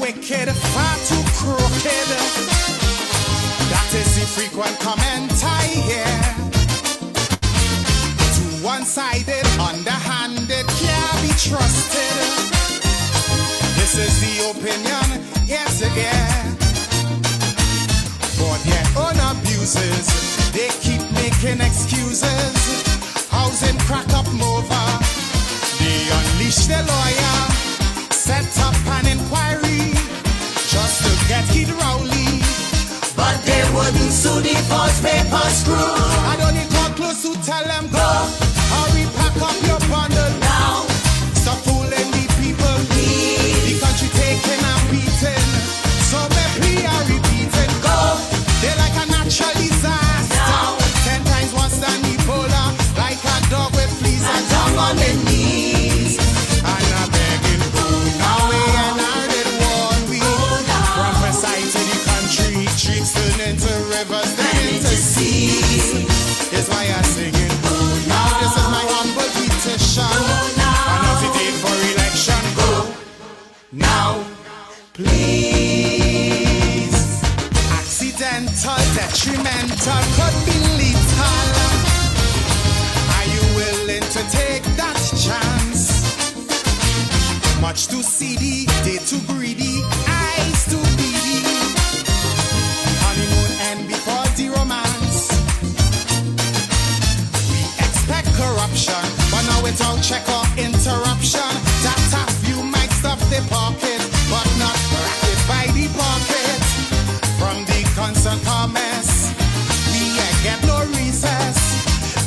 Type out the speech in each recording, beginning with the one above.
wicked, far too crooked. That is the frequent comment I hear. Too one-sided, underhanded, can't be trusted. This is the opinion, yes again. For their own abuses, they keep making excuses. Housing crack up over. They unleash the lawyer, set up an inquiry just to get Kid Rowley. But they wouldn't sue the false paper screw. I don't need to close to tell them go. Hurry, pack up your bundle now. Stop fooling the people. The country taking a beating. So me plea are repeating. Go. They're like a natural disaster. Now. 10 times worse than Ebola. Like a dog with fleas and down on their knees. And I'm begging, now we enacted 1 week. Prophesy to the country. Streets turn into rivers, then into seas. Is why I'm singing. Now this is my humble petition. Announce the date for election. Go now, please. Accidental, detrimental, could be lethal. Are you willing to take that chance? Much too seedy, they too greedy, eyes too beady. Honeymoon end before the romance. We expect corruption, but now without check or interruption. That a few might stuff the pocket, but not racket by the pocket. From the constant comments, we get no recess.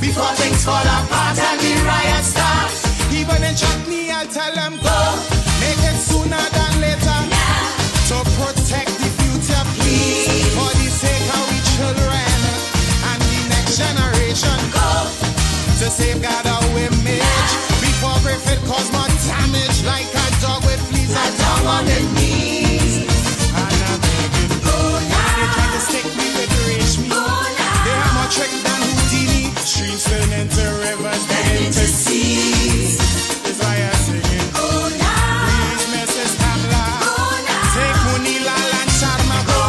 Before things fall apart and the riot starts. Even in chutney, I'll tell them go. Make it sooner than later. To protect the future, please. For the sake of we children and the next generation. Go. To safeguard our image. Before Griffith cause more damage. Like a dog with fleas and down on their knees. And I'm begging, go now. They try to stick me with rage me. They are more trick than Houdini. Streams turn into rivers, then into seas. Is why I'm singing. Please, Mrs. Pamela. Take Munila and Sharma. Go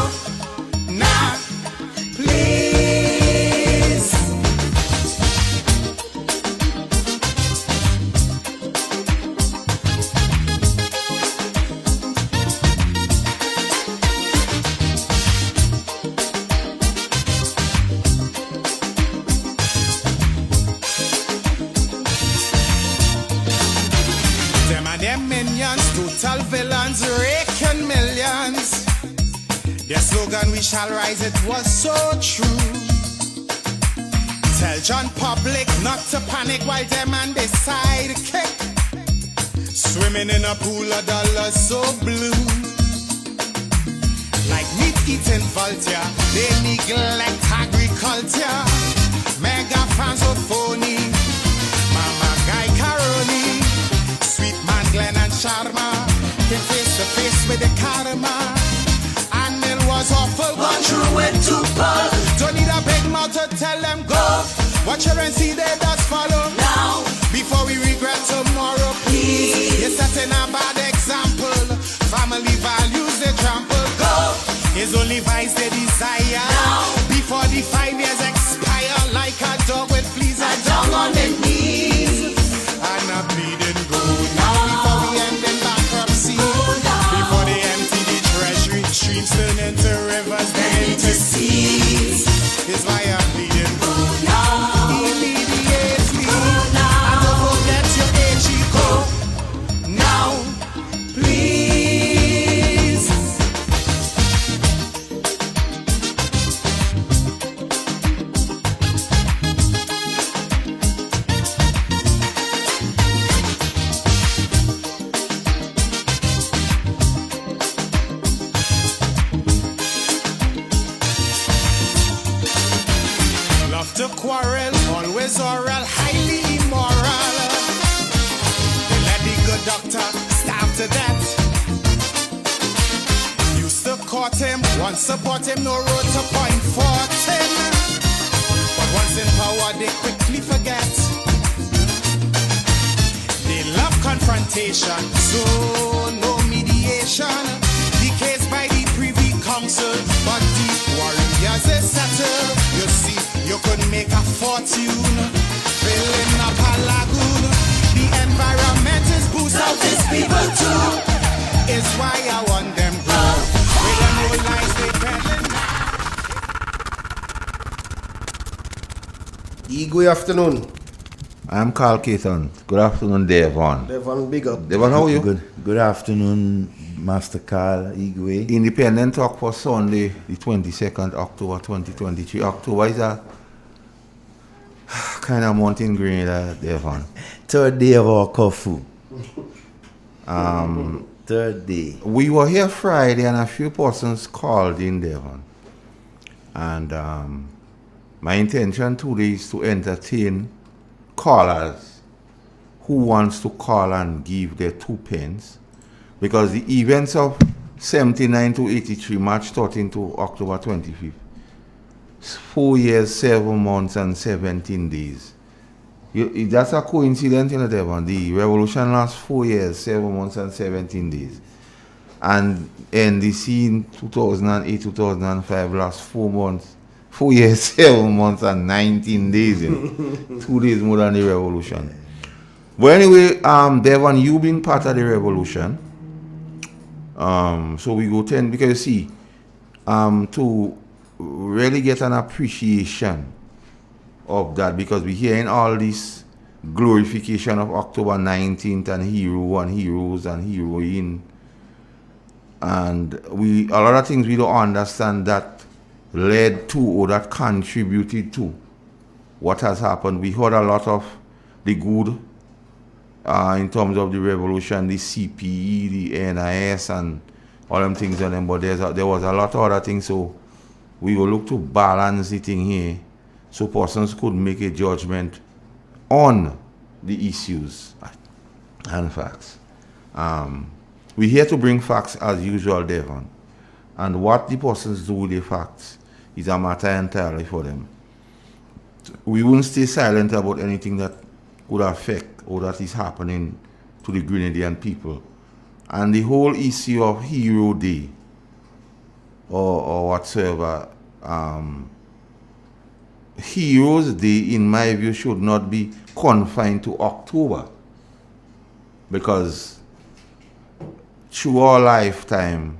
now, please. Them and their minions, total villains, raking millions. Their slogan, we shall rise, it was so true. Tell John Public not to panic while them and they sidekick. Swimming in a pool of dollars so blue. Like meat-eating vulture, they neglect agriculture. Mega fans of phony, Mama Guy Caroni. Sweet man Glenn and Sharma came face to face with the karma. And Mill was awful, gone through with two pull. Don't need a big mouth to tell them go. Watch her and see they does follow now. Before we regret tomorrow, please. You're setting a bad example. Family values they trample. Go. It's only vice they desire now. Before the 5 years expire. Like a dog with fleas and down on their knees. And I'm bleeding go now. Before we end in bankruptcy. Before they empty the treasury. Streams turn into rivers, then into seas. Is why I'm bleeding go now. Immediately. And don't forget your AG go now, please. Love to quarrel, always oral, highly immoral. They let the good doctor starve to death. Used to court him, once support him, no road to point for him. But once in power, they quickly forget. They love confrontation, so no mediation. The council, but deep warriors is settled. You see, you could make a fortune, filling up a lagoon. The environment is boost out its people too. Is why I want them grow. With them old lies they peddling. Good afternoon. I'm Carl Keaton. Good afternoon, Devon. Devon, big up. Devon, how are you? Good afternoon, Master Carl Igwe. Independent Talk for Sunday, the 22nd October 2023. October is a kind of month in Grenada, Devon. Third day of our curfew. Third day. We were here Friday and a few persons called in Devon. And my intention today is to entertain callers who wants to call and give their 2 pence, because the events of 79 to 83, March 13 to October 25th, 4 years, 7 months and 17 days. That's a coincidence, you know, Devon. The revolution lasts 4 years, 7 months and 17 days. And NDC in 2008, 2005 last 4 months, 4 years, 7 months and 19 days, you know. 2 days more than the revolution. But anyway, Devon, you being part of the revolution, so we go 10, because you see, to really get an appreciation of that, because we hearing all this glorification of October 19th and hero and heroes and heroine, and a lot of things we don't understand that led to or that contributed to what has happened. We heard a lot of the good in terms of the revolution, the CPE, the NIS, and all them things on them, but there was a lot of other things, so we will look to balance the thing here so persons could make a judgment on the issues and facts. We're here to bring facts as usual, Devon. And what the persons do with the facts is a matter entirely for them. We won't stay silent about anything that would affect or that is happening to the Grenadian people. And the whole issue of Hero Day or whatsoever, Heroes Day, in my view, should not be confined to October, because through our lifetime,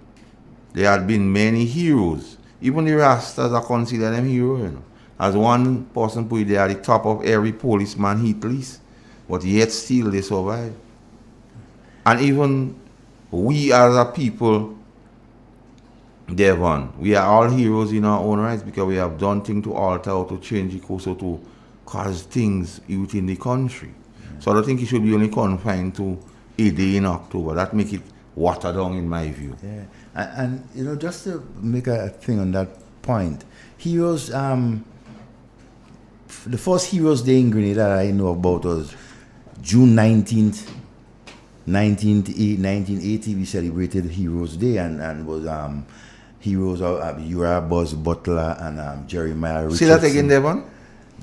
there had been many heroes. Even the Rastas are considered them heroes. You know. As one person put it, they are the top of every policeman hit list, but yet still they survive. And even we as a people, Devon, we are all heroes in our own rights, because we have done things to alter or to change the course or to cause things within the country. So I don't think it should be only confined to a day in October. That make it watered down in my view. Yeah. And you know, just to make a thing on that point, heroes, the first Heroes Day in Grenada I know about was June 19th, 1980. We celebrated Heroes Day, and was heroes of Uriah Buzz Butler and Jeremiah Richardson. Say that again, Devon?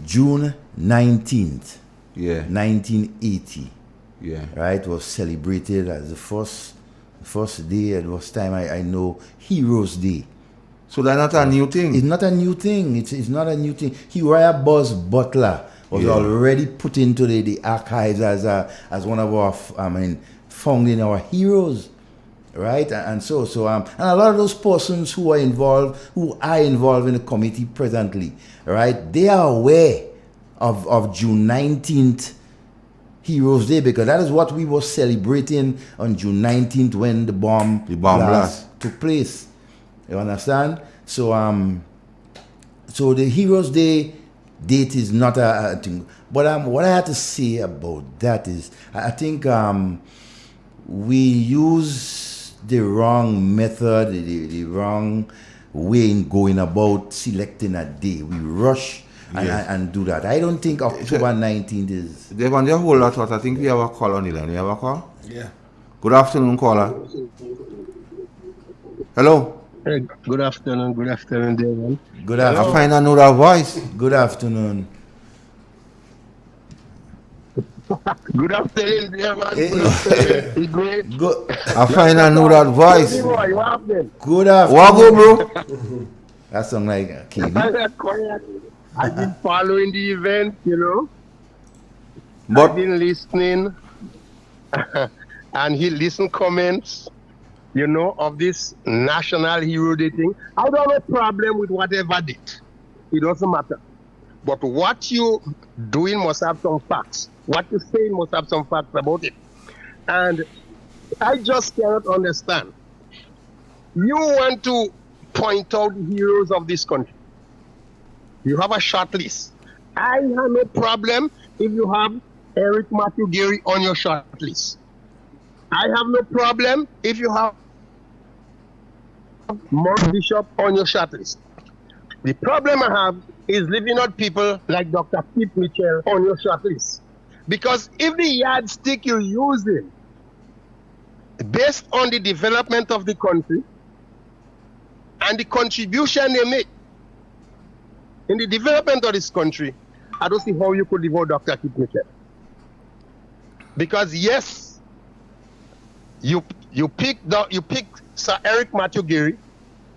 June 19th, Yeah. 1980. Yeah. Right, was celebrated as the first day, and was time I know Heroes Day. So that's not a new thing. It's not a new thing. It's not a new thing. Uriah Buzz Butler was already put into the archives as one of our founding our heroes, right? And so and a lot of those persons who are involved in the committee presently, right? They are aware of June 19th. Heroes Day, because that is what we were celebrating on June 19th when the bomb blast took place. You understand? So the Heroes Day date is not a thing. But what I have to say about that is, I think we use the wrong method, the wrong way in going about selecting a day. We rush and do that. I don't think October 19th is... Devon, just hold that thought. I think we have a call on the line. We have a call? Yeah. Good afternoon, caller. Hello? Hey, good afternoon, Devon. Good afternoon. I find another voice. Good afternoon. Good afternoon, dear man. Hey, Good afternoon. It's great. Good, I find I know that voice. Boy, what happened? good Wago, afternoon. bro. That sound like KB. That's quiet. I've been following the event, I've But been listening and he listen comments, of this national hero day thing. I don't have a problem with whatever did. It doesn't matter. But what you doing must have some facts. What you saying must have some facts about it. And I just cannot understand. You want to point out the heroes of this country. You have a short list. I have no problem if you have Eric Matthew Gary on your short list. I have no problem if you have Maurice Bishop on your short list. The problem I have is leaving out people like Dr. Keith Mitchell on your short list. Because if the yardstick you're using based on the development of the country and the contribution they make in the development of this country, I don't see how you could devote Dr. Keith Mitchell. Because yes, you pick Sir Eric Matthew Gary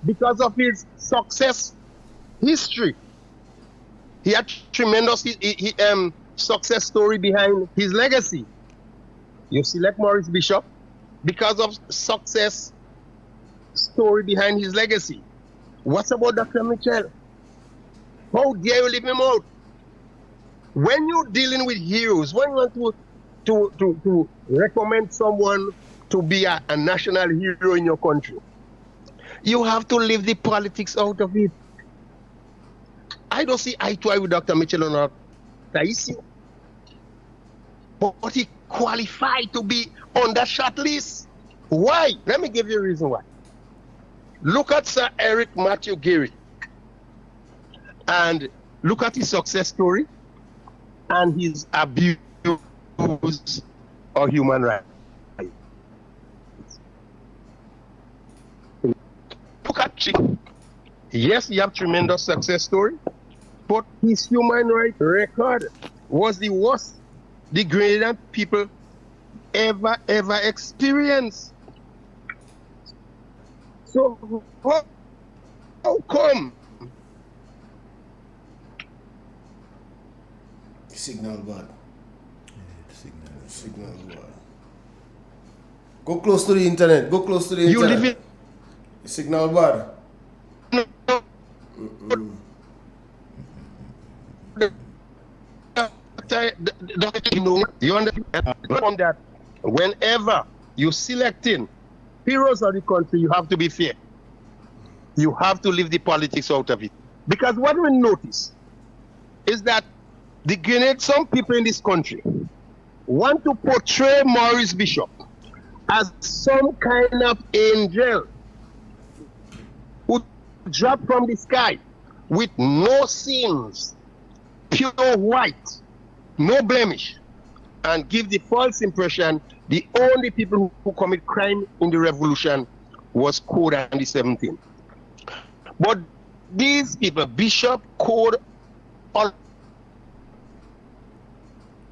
because of his success history. He had tremendous success story behind his legacy. You select Maurice Bishop because of success story behind his legacy. What about Dr. Mitchell? How dare you leave him out? When you're dealing with heroes, when you want to recommend someone to be a national hero in your country, you have to leave the politics out of it. I don't see eye to eye with Dr. Mitchell on that issue. But he qualified to be on that short list. Why? Let me give you a reason why. Look at Sir Eric Matthew Gary and look at his success story and his abuse of human rights. Look at him. Yes, he have tremendous success story, but his human rights record was the worst degrading people ever experienced. So how come? Signal bad. Signal bad. Go close to the internet. Go close to the You internet. live Signal bad. You understand from that whenever you selecting heroes of the country, you have to be fair. You have to leave the politics out of it. Because what we notice is that some people in this country want to portray Maurice Bishop as some kind of angel who dropped from the sky with no sins, pure white, no blemish, and give the false impression the only people who commit crime in the revolution was Code and the 17. But these people, Bishop, Code, all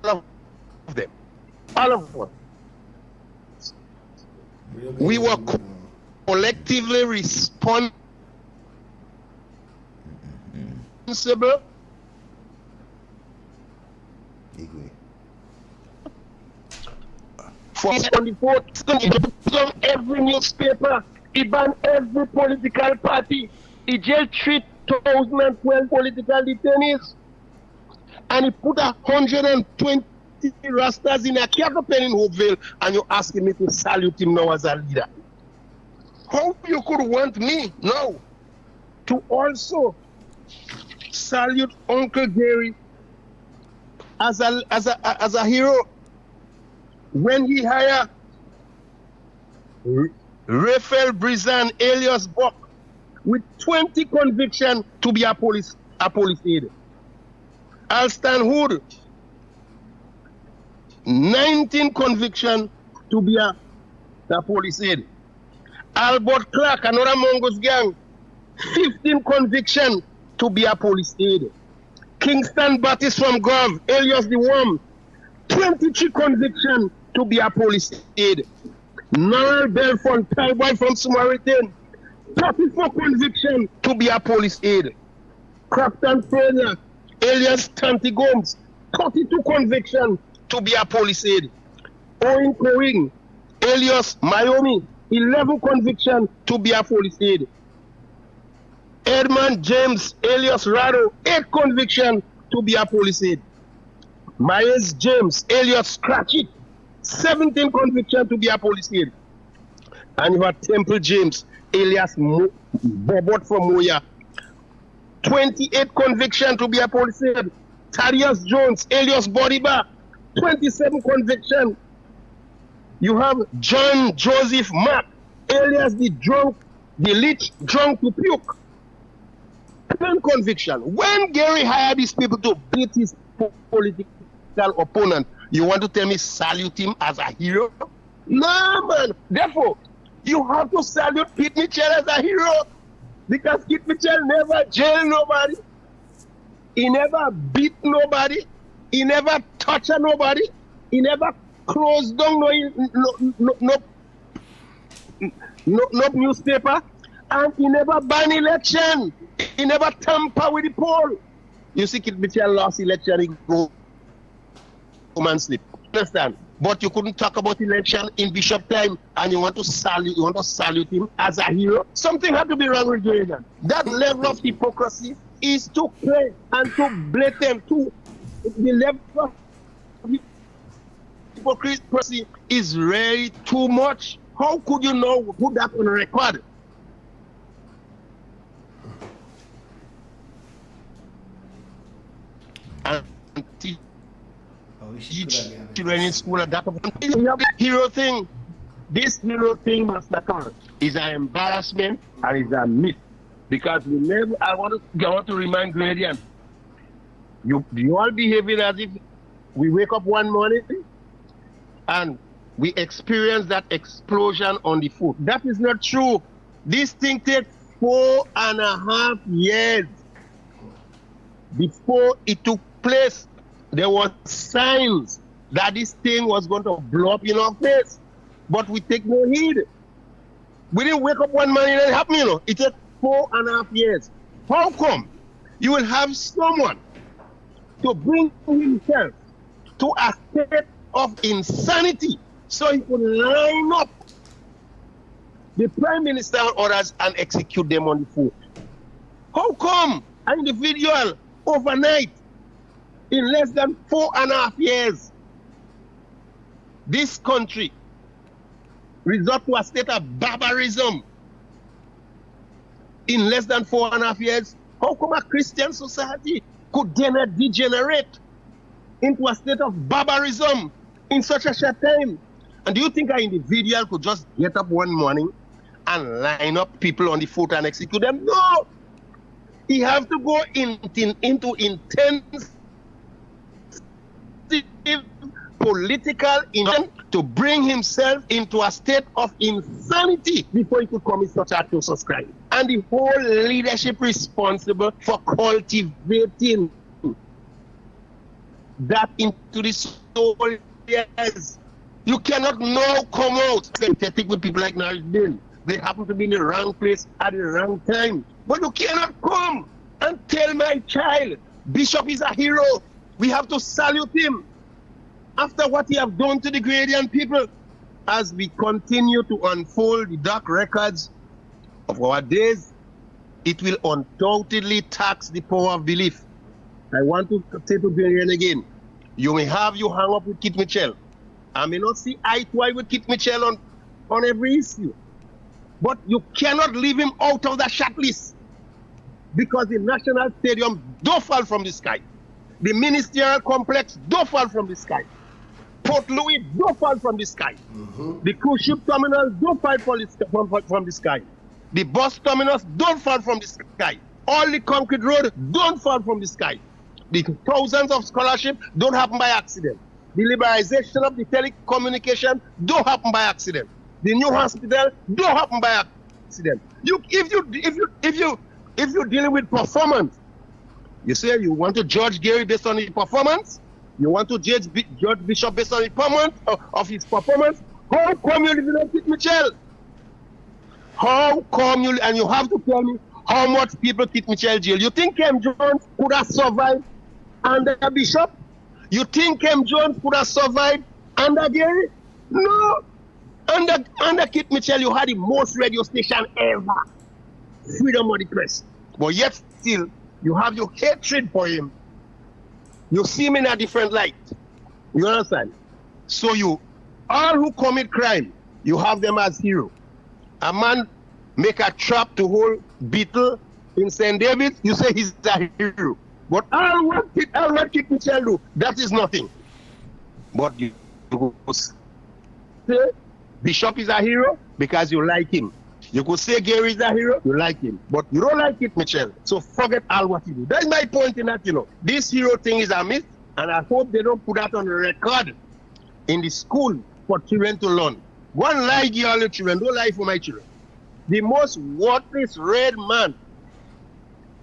of them, all of us, we were collectively responsible for 24th, every newspaper, even every political party. He jailed 3,012 political detainees, and he put 120 rastas in a pen in Hopeville, and you're asking me to salute him now as a leader. How you could want me now to also salute Uncle Gary as a hero when he hired Raphael Brizan alias Buck with 20 convictions to be a police aide. Alston Hood, 19 convictions to be a police aide. Albert Clark, another Mongoose gang, 15 convictions to be a police aide. Kingston Baptist from Gov, alias the Worm, 23 conviction to be a police aide. Noel Belfont, boy from Samaritan, 34 conviction to be a police aide. Crafton Fraser, alias Tanti Gomes, 32 conviction to be a police aide. Owen Coring, alias Miami, 11 conviction to be a police aide. Edmund James, alias Rado, 8 conviction to be a police aide. Myers James, alias Scratch It, 17 conviction to be a police aide. And you have Temple James, alias Bobot from Moya, 28 conviction to be a police aide. Thaddeus Jones, alias Bodiba, 27 conviction. You have John Joseph Mack, alias the lich drunk to puke, 10 conviction. When Gary hired these people to beat his political opponent, you want to tell me salute him as a hero? No, man. Therefore, you have to salute Kit Mitchell as a hero, because Kit Mitchell never jailed nobody. He never beat nobody. He never touched nobody. He never closed down no newspaper. And he never banned election. He never tamper with the poll. You see, Kit Mitchell lost election, he go and sleep. Understand? But you couldn't talk about election in Bishop time, and you want to salute him as a hero. Something had to be wrong with Reagan. That level of hypocrisy is too clear and too blatant. The level of hypocrisy is really too much. How could you know who that on record? And children in school at that hero thing. This hero thing, Master Khan, is an embarrassment and is a myth. Because we never, I want to remind Gradian, you all behaving as if we wake up one morning and we experience that explosion on the foot. That is not true. This thing takes 4.5 years before it took place. There were signs that this thing was going to blow up in our face, but we take no heed. We didn't wake up one morning and it happened, you know. It took 4.5 years. How come you will have someone to bring himself to a state of insanity so he could line up the Prime Minister orders and execute them on the foot? How come an individual overnight, in less than 4.5 years, this country resort to a state of barbarism? In less than 4.5 years, how come a Christian society could degenerate into a state of barbarism in such a short time? And do you think an individual could just get up one morning and line up people on the foot and execute them? No! He have to go into intense political intent to bring himself into a state of insanity before he could commit such atrocious crime. And the whole leadership responsible for cultivating that into the soul. Yes. You cannot now come out sympathetic with people like Naridin. They happen to be in the wrong place at the wrong time. But you cannot come and tell my child, Bishop is a hero. We have to salute him after what he have done to the Gradian people. As we continue to unfold the dark records of our days, it will undoubtedly tax the power of belief. I want to say to Gradian again, you may have you hang up with Kit Mitchell. I may not see eye to eye with Kit Mitchell on every issue, but you cannot leave him out of the shot list, because the National Stadium don't fall from the sky. The ministerial complex don't fall from the sky. Port Louis don't fall from the sky. The cruise ship terminals don't fall from the sky. The bus terminals don't fall from the sky. All the concrete road don't fall from the sky. The thousands of scholarships don't happen by accident. The liberalization of the telecommunication don't happen by accident. The new hospital don't happen by accident. If you're dealing with performance, you say you want to judge Gary based on his performance, You want to judge Bishop based on his performance, of his performance? How come you live in Kit Mitchell? How come you, and you have to tell me how much people Kit Mitchell jail? You think Kem Jones could have survived under Bishop? You think Kem Jones could have survived under Gary? No. Under Kit Mitchell, you had the most radio station ever. Freedom of the press. But yet still, you have your hatred for him. You see him in a different light. You understand? So all who commit crime, you have them as hero. A man make a trap to hold beetle in St. David, you say he's a hero. But all what Kit Mitchell do, that is nothing. But you say Bishop is a hero because you like him. You could say Gary is a hero, you like him. But you don't like Kit Mitchell. So forget all what he do. That's my point in that, This hero thing is a myth, and I hope they don't put that on the record in the school for children to learn. One lie give all the children, don't lie for my children. The most worthless red man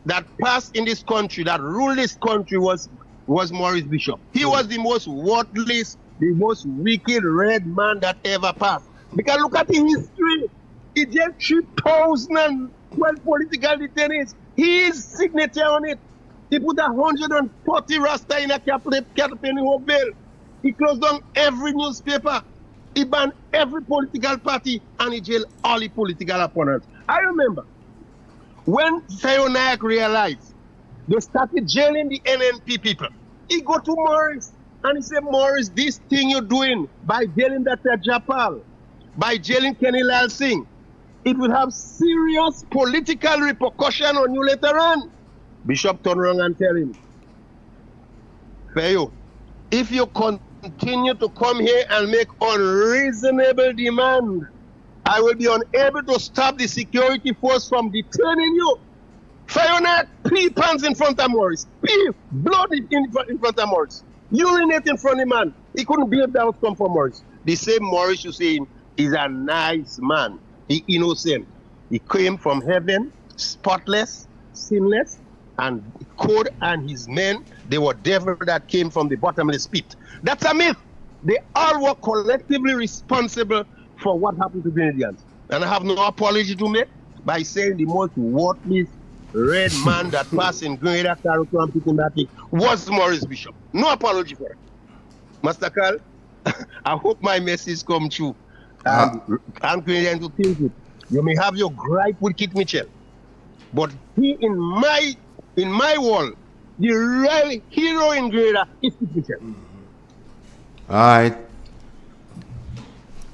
that passed in this country, that ruled this country was Maurice Bishop. He was the most worthless, the most wicked red man that ever passed. Because look at the history. He just 3,012 political detainees. His signature on it. He put 140 Rasta in a campaign bail. He closed down every newspaper. He banned every political party and he jailed all the political opponents. I remember when Fayo Nayak realized they started jailing the NNP people. He go to Morris and he said, Morris, this thing you're doing by jailing Dr. Japal, by jailing Kenny Lal Singh, it will have serious political repercussion on you later on. Bishop turned around and tell him, Fayo, if you continue to come here and make unreasonable demand, I will be unable to stop the security force from detaining you. Fayo pee pants in front of Morris. Pee blood in front of Morris. Urinate in front of the man. He couldn't believe that outcome for Morris. The same Morris you see is a nice man. He innocent. He came from heaven, spotless, sinless, and God and his men, they were devil that came from the bottomless pit. That's a myth. They all were collectively responsible for what happened to Grenadians. And I have no apology to make by saying the most worthless red man that passed in Grenada, Carriacou, and Pitinati was Maurice Bishop. No apology for it. Master Carl, I hope my message come true. And Grenadians to think it. You may have your gripe with Kit Mitchell, but he in my world, the real hero in Grenada is Kit Mitchell. All right.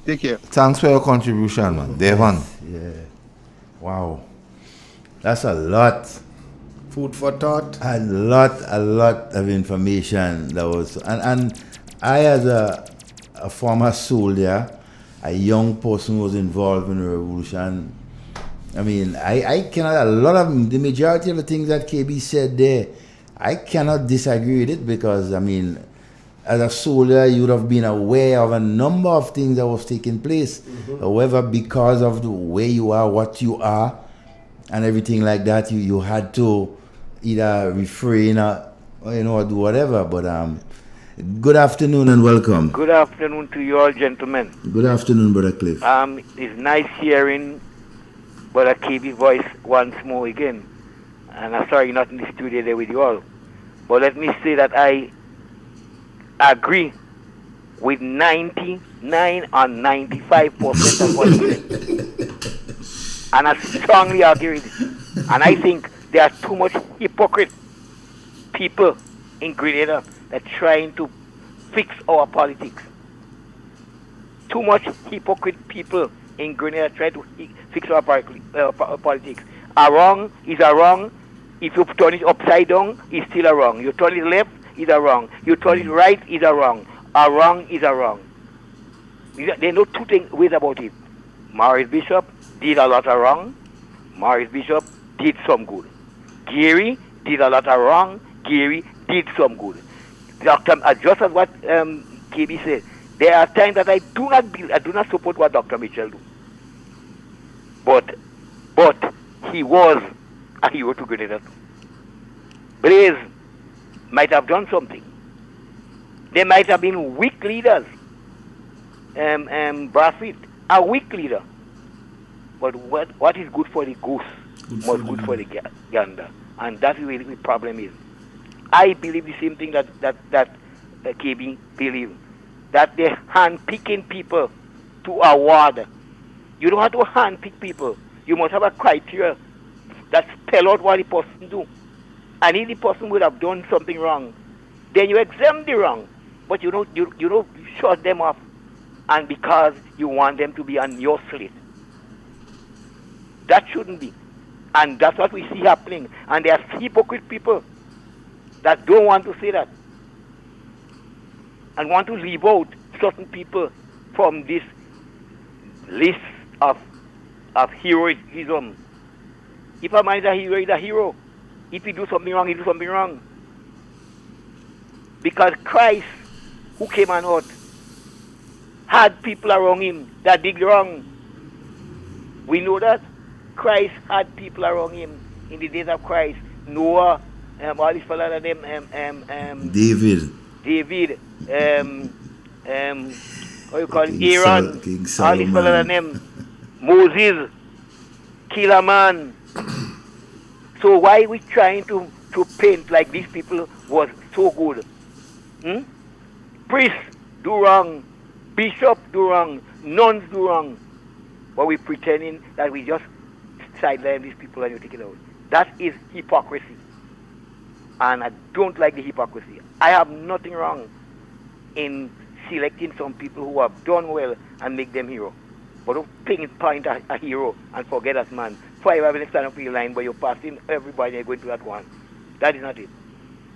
Take care. Thanks for your contribution, man. Devon. Yeah. Wow. That's a lot. Food for thought. A lot of information that was, and I as a former soldier, a young person who was involved in the revolution, I mean, I cannot, a lot of the majority of the things that KB said there, I cannot disagree with it because, I mean, as a soldier, you would have been aware of a number of things that was taking place. However, because of the way you are, what you are, and everything like that, you had to either refrain or, or do whatever. But good afternoon and welcome. Good afternoon to you all, gentlemen. Good afternoon, Brother Cliff. It's nice hearing Brother KB's voice once more again. And I'm sorry not in the studio there with you all. But let me say that I agree with 99 or 95% of what he said. And I strongly agree with it. And I think there are too much hypocrite people in Grenada that are trying to fix our politics. Too much hypocrite people in Grenada trying to fix our politics. A wrong is a wrong. If you turn it upside down, it's still a wrong. You turn it left, it's a wrong. You turn it right, it's a wrong. A wrong is a wrong. There are no two ways about it. Maurice Bishop did a lot of wrong. Maurice Bishop did some good. Gary did a lot of wrong. Gary did some good. Just as what KB said, there are times that I do not support what Dr. Mitchell do. But he was a hero to Grenada. Blaze might have done something. There might have been weak leaders. Brathwaite, a weak leader. But what is good for the goose must good for the gander. And that's where the problem is. I believe the same thing that KB believes. That they're hand-picking people to award. You don't have to hand-pick people. You must have a criteria that spell out what the person do. And if the person would have done something wrong, then you exempt the wrong. But you don't shut them off, and because you want them to be on your slate. That shouldn't be. And that's what we see happening. And there are hypocrite people that don't want to say that and want to leave out certain people from this list of heroism. If a man is a hero, he's a hero. If he do something wrong, he do something wrong. Because Christ, who came on earth, had people around him that did wrong. We know that. Christ had people around him in the days of Christ. Noah, all these fellas of them, David, what you call it, Aaron, King all these Solomon. fellas of them, Moses, kill a man. So why are we trying to paint like these people was so good? Priests do wrong, bishops do wrong, nuns do wrong. But we're pretending that we just sideline these people and you take it out. That is hypocrisy. And I don't like the hypocrisy. I have nothing wrong in selecting some people who have done well and make them hero. But don't pinpoint a hero and forget that man. 5 having stand up in the line, but you're passing everybody and going to that one. That is not it.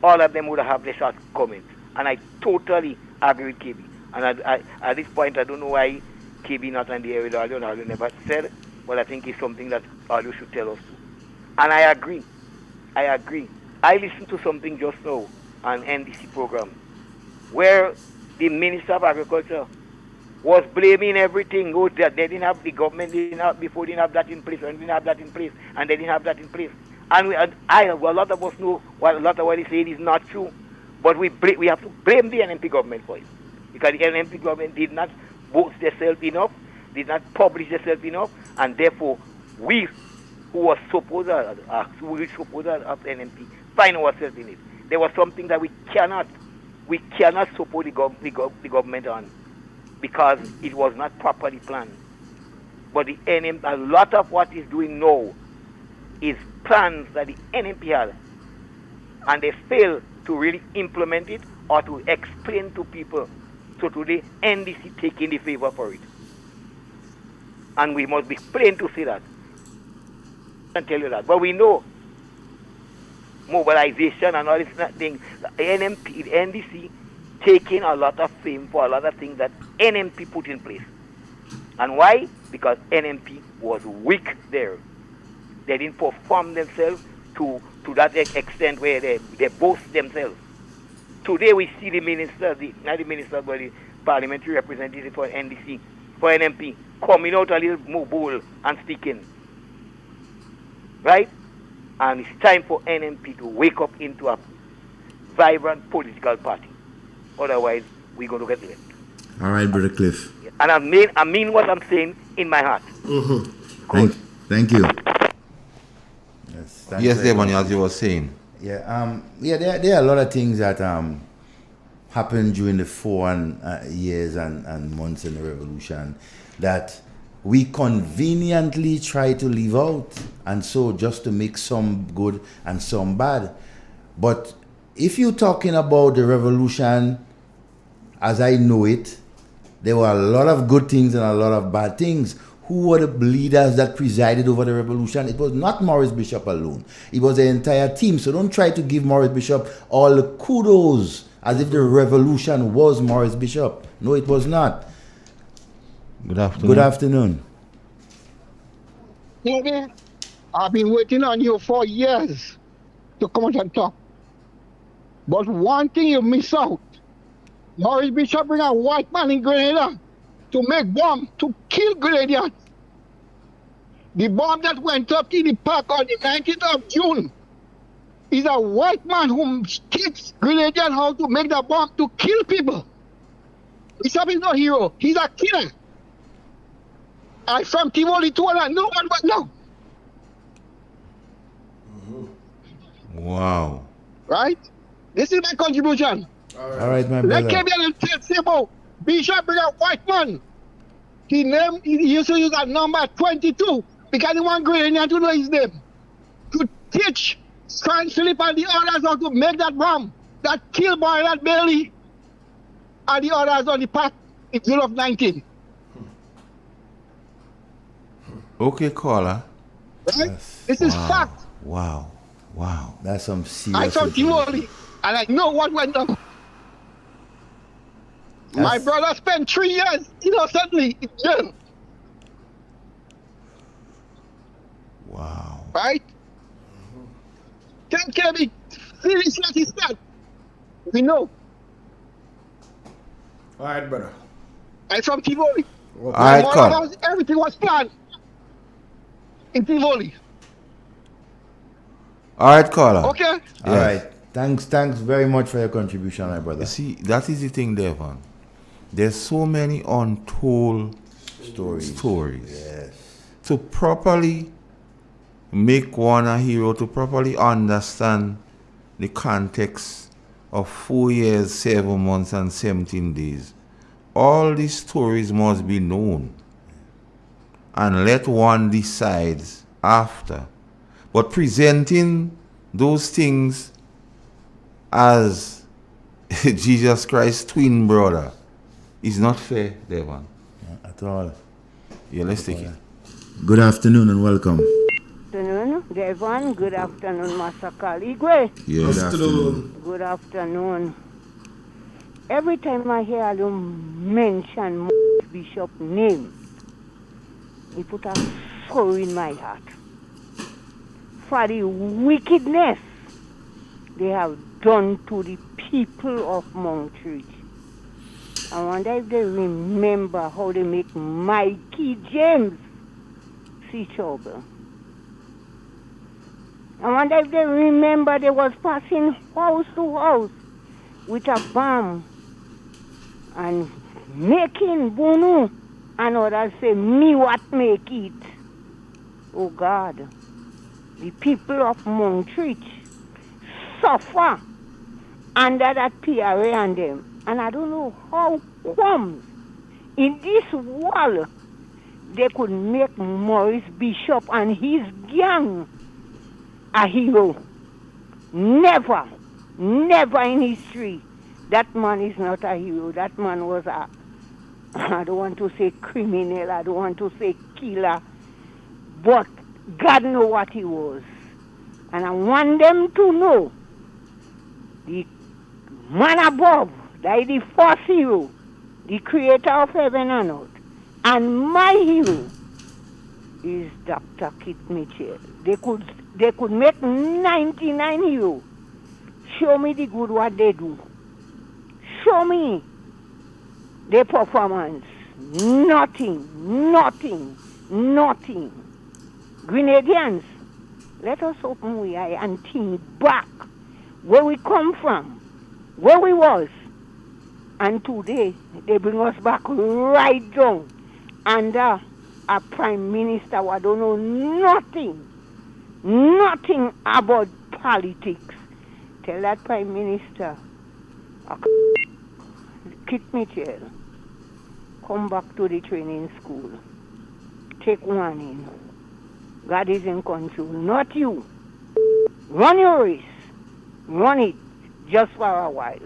All of them would have their shortcomings. And I totally agree with KB. And at this point, I don't know why KB not on the air with Aldo. Aldo never said, but I think it's something that Aldo should tell us too. And I agree. I listened to something just now on NDC program where the Minister of Agriculture was blaming everything. Oh, that they didn't have, the government didn't have, before didn't have that in place, and didn't have that in place, and they didn't have that in place. And a lot of us know what a lot of what he's saying is not true. But we have to blame the NMP government for it. Because the NMP government did not boast themselves enough, did not publish themselves enough, and therefore we who were supporters of NMP find ourselves in it. There was something that we cannot support the government on because it was not properly planned. But the NMP, a lot of what is doing now is plans that the NMP had, and they fail to really implement it or to explain to people. So today, NDC taking the favor for it. And we must be plain to say that. And tell you that. But we know mobilization and all this thing, NMP, NDC taking a lot of fame for a lot of things that NMP put in place. And why? Because NMP was weak there. They didn't perform themselves to that extent where they boast themselves. Today we see the minister, not the minister, but the parliamentary representative for NDC, for NMP, coming out a little more bold and sticking. Right? And it's time for NMP to wake up into a vibrant political party. Otherwise, we're going to get left. All right, Brother Cliff. And I mean what I'm saying in my heart. Thank you. Yes, Devon, as you were saying. There are a lot of things that happened during the 4 years and months in the revolution that we conveniently try to leave out, and so just to make some good and some bad. But if you're talking about the revolution as I know it, there were a lot of good things and a lot of bad things. Who were the leaders that presided over the revolution? It was not Maurice Bishop alone. It was the entire team. So don't try to give Maurice Bishop all the kudos as if the revolution was Maurice Bishop. No, it was not. Good afternoon. Good afternoon. Maybe I've been waiting on you for years to come out and talk. But one thing you miss out. Maurice Bishop bring a white man in Grenada to make bomb to kill Grenadians. The bomb that went up in the park on the 19th of June is a white man who teaches Grenadian how to make the bomb to kill people. Bishop is no hero. He's a killer. I from Tivoli to no one but now. Wow. Right? This is my contribution. All right, my Let brother. KBL say about Bishop is a white man. He used to use that number 22 because he want Grenadian to know his name. To teach Frank Philip and the others how to make that bomb that kill boy that Bailey and the others on the path in June of 19. Okay, caller. Right? This is fact. Wow. Wow. That's some serious. I from Tivoli and I know what went on. My brother spent 3 years innocently in jail. Wow. Right? Can KB finish what he said? We know. All right, brother. I'm from Tivoli. All right, caller. Everything was planned in Tivoli. All right, caller. Okay? All right. Thanks very much for your contribution, my brother. You see, that is the thing, Devon. There's so many untold stories. Yes. To properly make one a hero, to properly understand the context of 4 years, 7 months, and 17 days, all these stories must be known. And let one decide after. But presenting those things as Jesus Christ's twin brother is not fair, Devon. At all. Yeah, let's take it. Good afternoon and welcome. Good afternoon, Devon. Good afternoon, Master Caligwe. Yes. Good afternoon. Every time I hear you mention Bishop's name, he put a sorrow in my heart for the wickedness they have done to the people of Montreat. I wonder if they remember how they make Mikey James see trouble. I wonder if they remember they was passing house to house with a bomb and making bunu and others say, me what make it. Oh God, the people of Montreat suffer under that PRA and them. And I don't know how come in this world they could make Maurice Bishop and his gang a hero. Never in history. That man is not a hero. That man was a, I don't want to say criminal, I don't want to say killer, but God knows what he was. And I want them to know the man above, that is the first hero, the creator of heaven and earth. And my hero is Dr. Kit Mitchell. They could make 99 heroes. Show me the good what they do. Show me their performance. Nothing. Grenadians, let us open we eye and think back where we come from, where we was. And today, they bring us back right down under a prime minister who don't know nothing about politics. Tell that prime minister, Kit Mitchell, come back to the training school. Take warning. God is in control, not you. Run your race. Run it just for a while.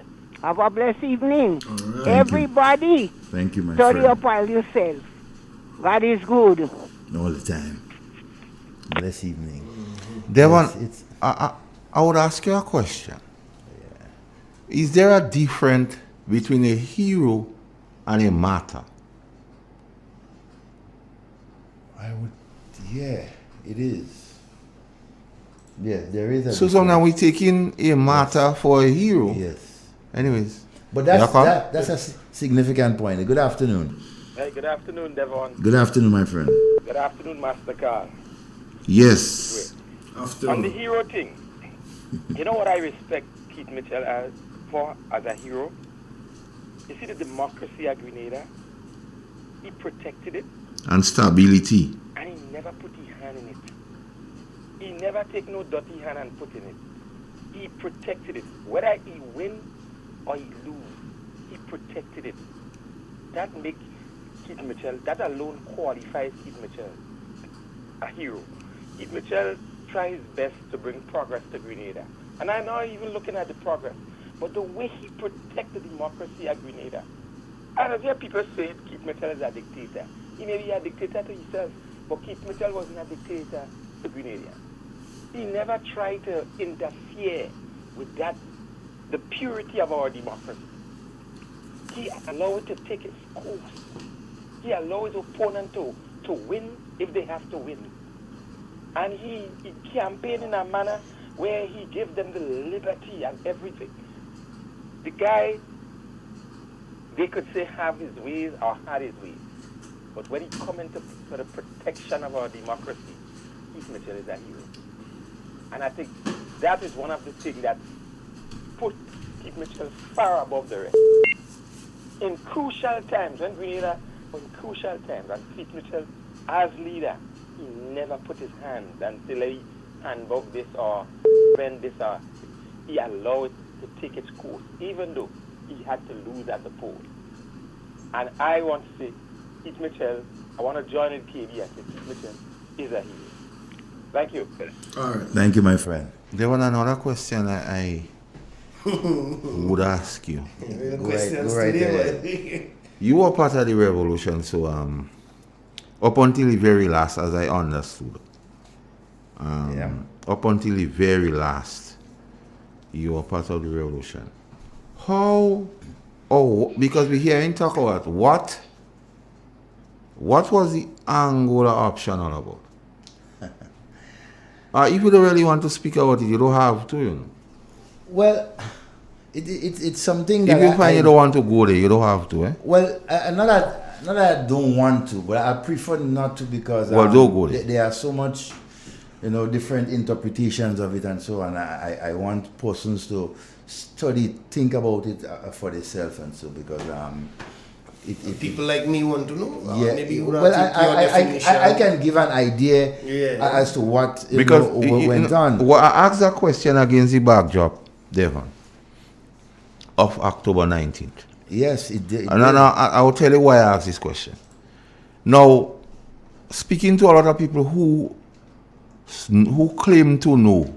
Have a blessed evening. Right. Everybody, Thank you, my study friend. up while yourself. God is good. All the time. Blessed evening. Devon, Yes, I would ask you a question. Is there a difference between a hero and a martyr? Yeah, it is. Yeah, there is a So difference. now we're taking a martyr for a hero. Yes. Anyways. But Yeah, Carl? that's a significant point. Good afternoon. Hey, good afternoon, Devon. Good afternoon, my friend. Good afternoon, Master Carl. Yes. On the hero thing, You know what I respect Keith Mitchell for as a hero? You see the democracy at Grenada? He protected it And stability. and he never put his hand in it. He never take no dirty hand and put in it. He protected it. Whether he win or he lose, he protected it. That makes Keith Mitchell, that alone qualifies Keith Mitchell a hero. Keith Mitchell tried his best to bring progress to Grenada. And I'm not even looking at the progress, but the way he protected democracy at Grenada. And I hear people say Keith Mitchell is a dictator. He may be a dictator to himself, but Keith Mitchell wasn't a dictator to Grenada. He never tried to interfere with that, the purity of our democracy. He allowed it to take its course. He allowed his opponent to win if they have to win. And he campaigned in a manner where he gave them the liberty and everything. The guy, they could say have his ways or had his ways. But when he come into for the protection of our democracy, Keith Mitchell is a hero. And I think that is one of the things that put Keith Mitchell far above the rest. In crucial times, when Grenada was in crucial times, and Keith Mitchell, as leader, he never put his hand and say, let me handbook this or bend this or he allowed it to take its course, even though he had to lose at the poll. And I want to say, Keith Mitchell, I want to join in KB and say Keith Mitchell is a hero. Thank you. All right. Thank you, my friend. There was another question I would ask you. Go right ahead. You were part of the revolution, so up until the very last, as I understood, up until the very last, you were part of the revolution. How? Oh, because we hear in talk about what was the Angola option all about? If you don't really want to speak about it, you don't have to, you know. Well, it's something that if you find you don't want to go there, you don't have to, eh? Well, not that I don't want to, but I prefer not to because don't go there. There are so much, different interpretations of it and so on. I want persons to study, think about it for themselves and so because people like me want to know. Maybe you well, I can give an idea as to what went on. Well, I asked that question against the backdrop, Devon, of October 19th. Yes, it did. And I will tell you why I asked this question. Now, speaking to a lot of people who claim to know,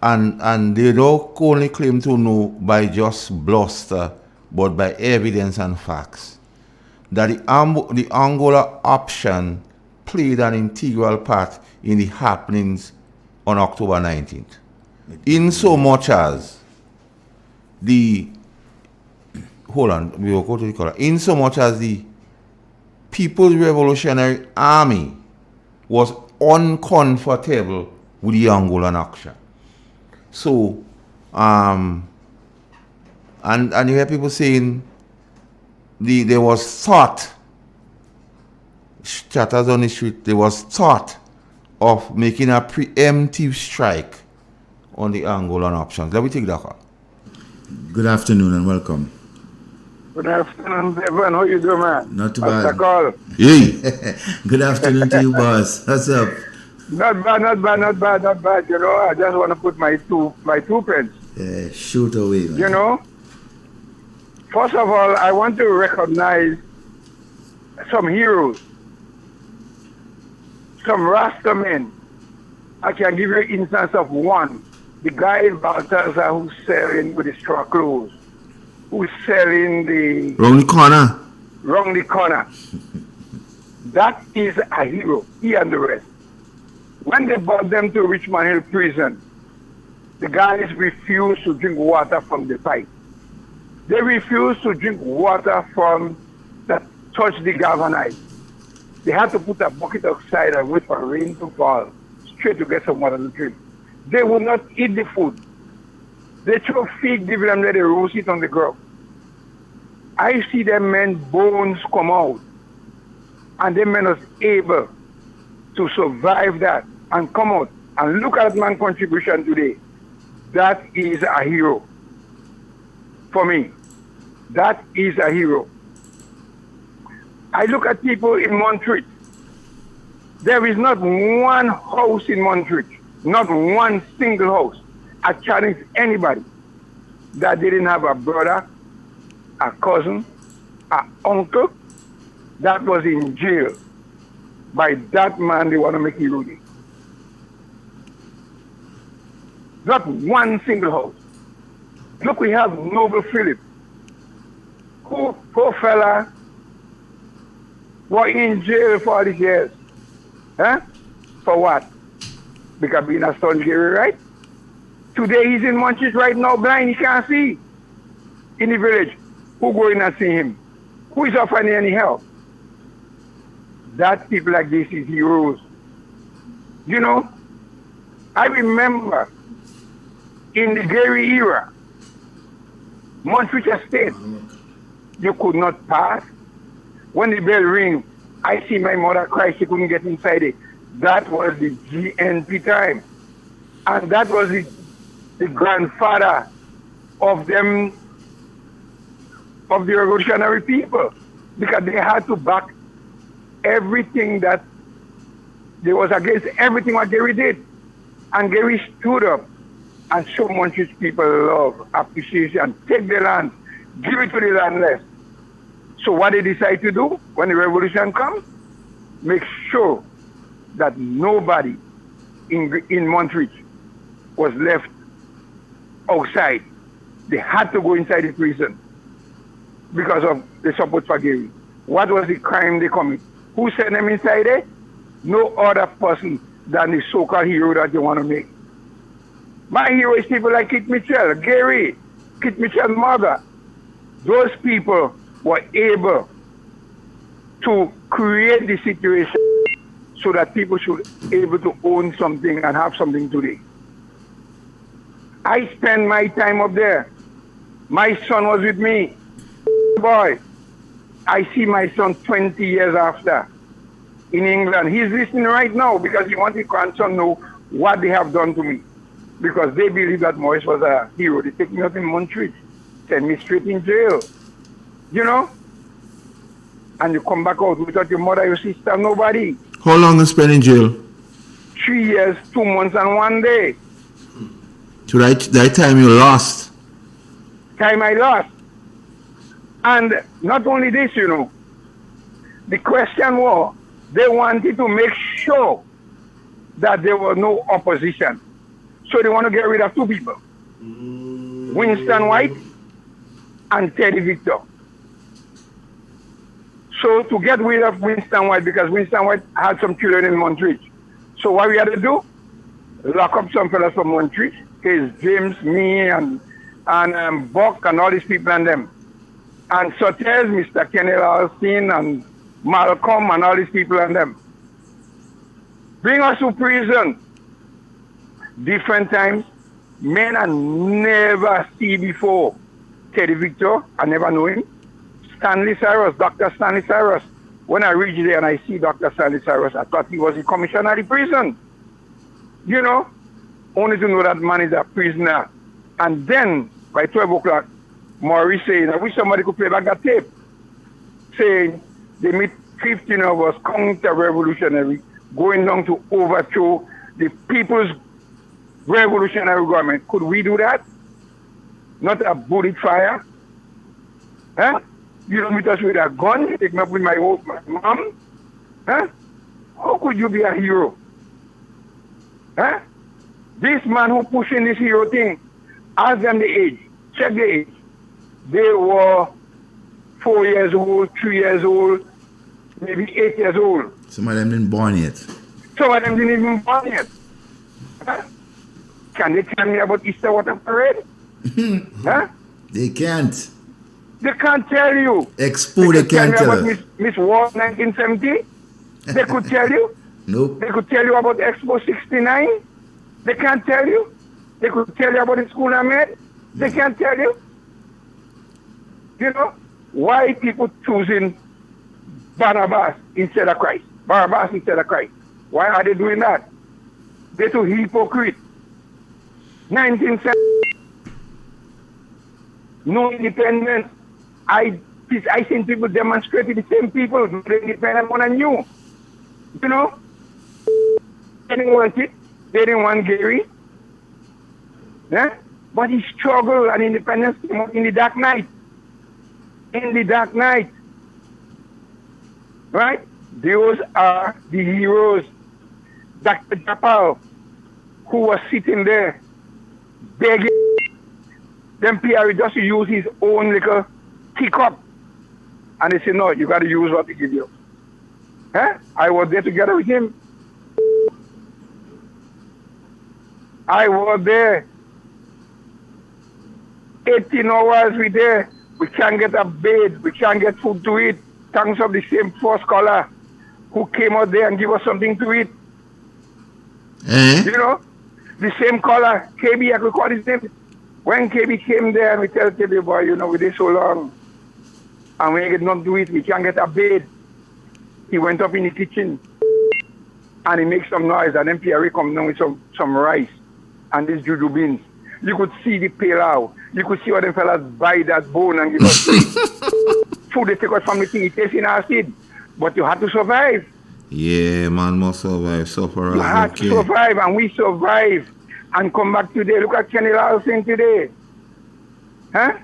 and they don't only claim to know by just bluster, but by evidence and facts, that the Angola option played an integral part in the happenings on October 19th. In so much as the People's Revolutionary Army was uncomfortable with the Angolan action. So, and you hear people saying there was thought, chatters on the street, there was thought of making a preemptive strike on the Angolan options. Let me take that call. Good afternoon and welcome. Good afternoon, Devon. How you doing, man? Not too bad. Call. Hey. Good afternoon to you, boss. What's up? Not bad. You know, I just want to put my two pence. Shoot away, man. You know, first of all, I want to recognize some heroes, some Rasta men. I can give you an instance of one. The guy in Baltazar who's selling with the straw clothes, who's selling the... Round the corner. That is a hero, he and the rest. When they brought them to Richmond Hill prison, the guys refused to drink water from the pipe. They refused to drink water from that touched the galvanized. They had to put a bucket outside and wait for rain to fall, straight to get some water to drink. They would not eat the food. They throw fig, give them, let they roast it on the ground. I see them men bones come out, and them men was able to survive that and come out and look at man's contribution today. that is a hero. For me, that is a hero. I look at people in Montreal. There is not one house in Montreal, not one single house. I challenge anybody that didn't have a brother, a cousin, an uncle that was in jail by that man they want to make hero day. Not one single house. Look, we have Noble Philip, who, poor fella, was in jail for all these years. Huh? For what? Because being a son Gary, right? Today he's in Montreal right now, blind, he can't see. In the village. Who go in and see him? Who is offering any help? That people like this is heroes. You know, I remember in the Gary era, Montreal State, you could not pass. When the bell ring, I see my mother cry, she couldn't get inside it. That was the GNP time. And that was the grandfather of them, of the revolutionary people. Because they had to back everything that, they was against everything what Gary did. And Gary stood up and showed Montreal people love, appreciation, take the land, give it to the landless. So what they decide to do when the revolution comes, make sure that nobody in Montreal was left outside. They had to go inside the prison because of the support for Gary. What was the crime they commit? Who sent them inside there? No other person than the so-called hero that they want to make. My hero is people like Kit Mitchell, Gary, Kit Mitchell's mother. Those people were able to create the situation so that people should be able to own something and have something today. I spend my time up there. My son was with me. Boy, I see my son 20 years after in England. He's listening right now because he wants his grandson to know what they have done to me. Because they believe that Maurice was a hero. They take me out in Montreal, send me straight in jail. You know? And you come back out without your mother, your sister, nobody. How long you spent in jail? 3 years, 2 months, and 1 day. So that time you lost? Time I lost. And not only this, you know, the question was, they wanted to make sure that there was no opposition. So they want to get rid of two people. Winston White and Teddy Victor. So to get rid of Winston White, because Winston White had some children in Montreal. So what we had to do, lock up some fellas from Montreal, case James, me, and Buck, and all these people and them. And Sotes, Mr. Kenny Alston, and Malcolm, and all these people and them. Bring us to prison. Different times. Men I never see before. Teddy Victor, I never know him. Stanley Cyrus, Dr. Stanley Cyrus. When I reach there and I see Dr. Stanley Cyrus, I thought he was the commissioner of the prison. You know, only to know that man is a prisoner. And then, by 12 o'clock, Maurice saying, I wish somebody could play back that tape, saying they meet 15 of us counter-revolutionary, going down to overthrow the people's revolutionary government. Could we do that? Not a bullet fire? Huh? You don't meet us with a gun, take me up with my mom? Huh? How could you be a hero? Huh? This man who pushing this hero thing, ask them the age, check the age. They were 4 years old, 3 years old, maybe 8 years old. Some of them didn't born yet. Some of them didn't even born yet. Huh? Can they tell me about Easter Water Parade? Huh? They can't. They can't tell you. Expo, they can't tell about us. Miss War 1970. They could tell you. Nope. They could tell you about Expo 69. They can't tell you. They could tell you about the school I made. They can't tell you. You know, why people choosing Barabbas instead of Christ? Barabbas instead of Christ. Why are they doing that? They're too hypocrite. 1970. No independence. I seen people demonstrating the same people, the independent one and you. You know? They didn't want it. They didn't want Gary. Yeah? But he struggled and independence came out in the dark night. In the dark night. Right? Those are the heroes. Dr. Japal, who was sitting there begging them PRE just to use his own little teacup. And they said, no, you got to use what we give you. Huh? I was there together with him. I was there. 18 hours we there. We can't get a bed. We can't get food to eat. Thanks of the same first caller who came out there and give us something to eat. You know? The same caller, KB, I could call his name. When KB came there and we tell KB, boy, you know, we did so long. And we ain't get nothing to eat. We can't get a bed. He went up in the kitchen and he makes some noise. And then PRA come down with some rice and these juju beans. You could see the palau. You could see what them fellas buy that bone and give us food they take out from the thing. It tastes in acid. But you had to survive. Yeah, man must survive. Suffer. You had to survive, and we survive and come back today. Look at Kenny Lawson today. Huh?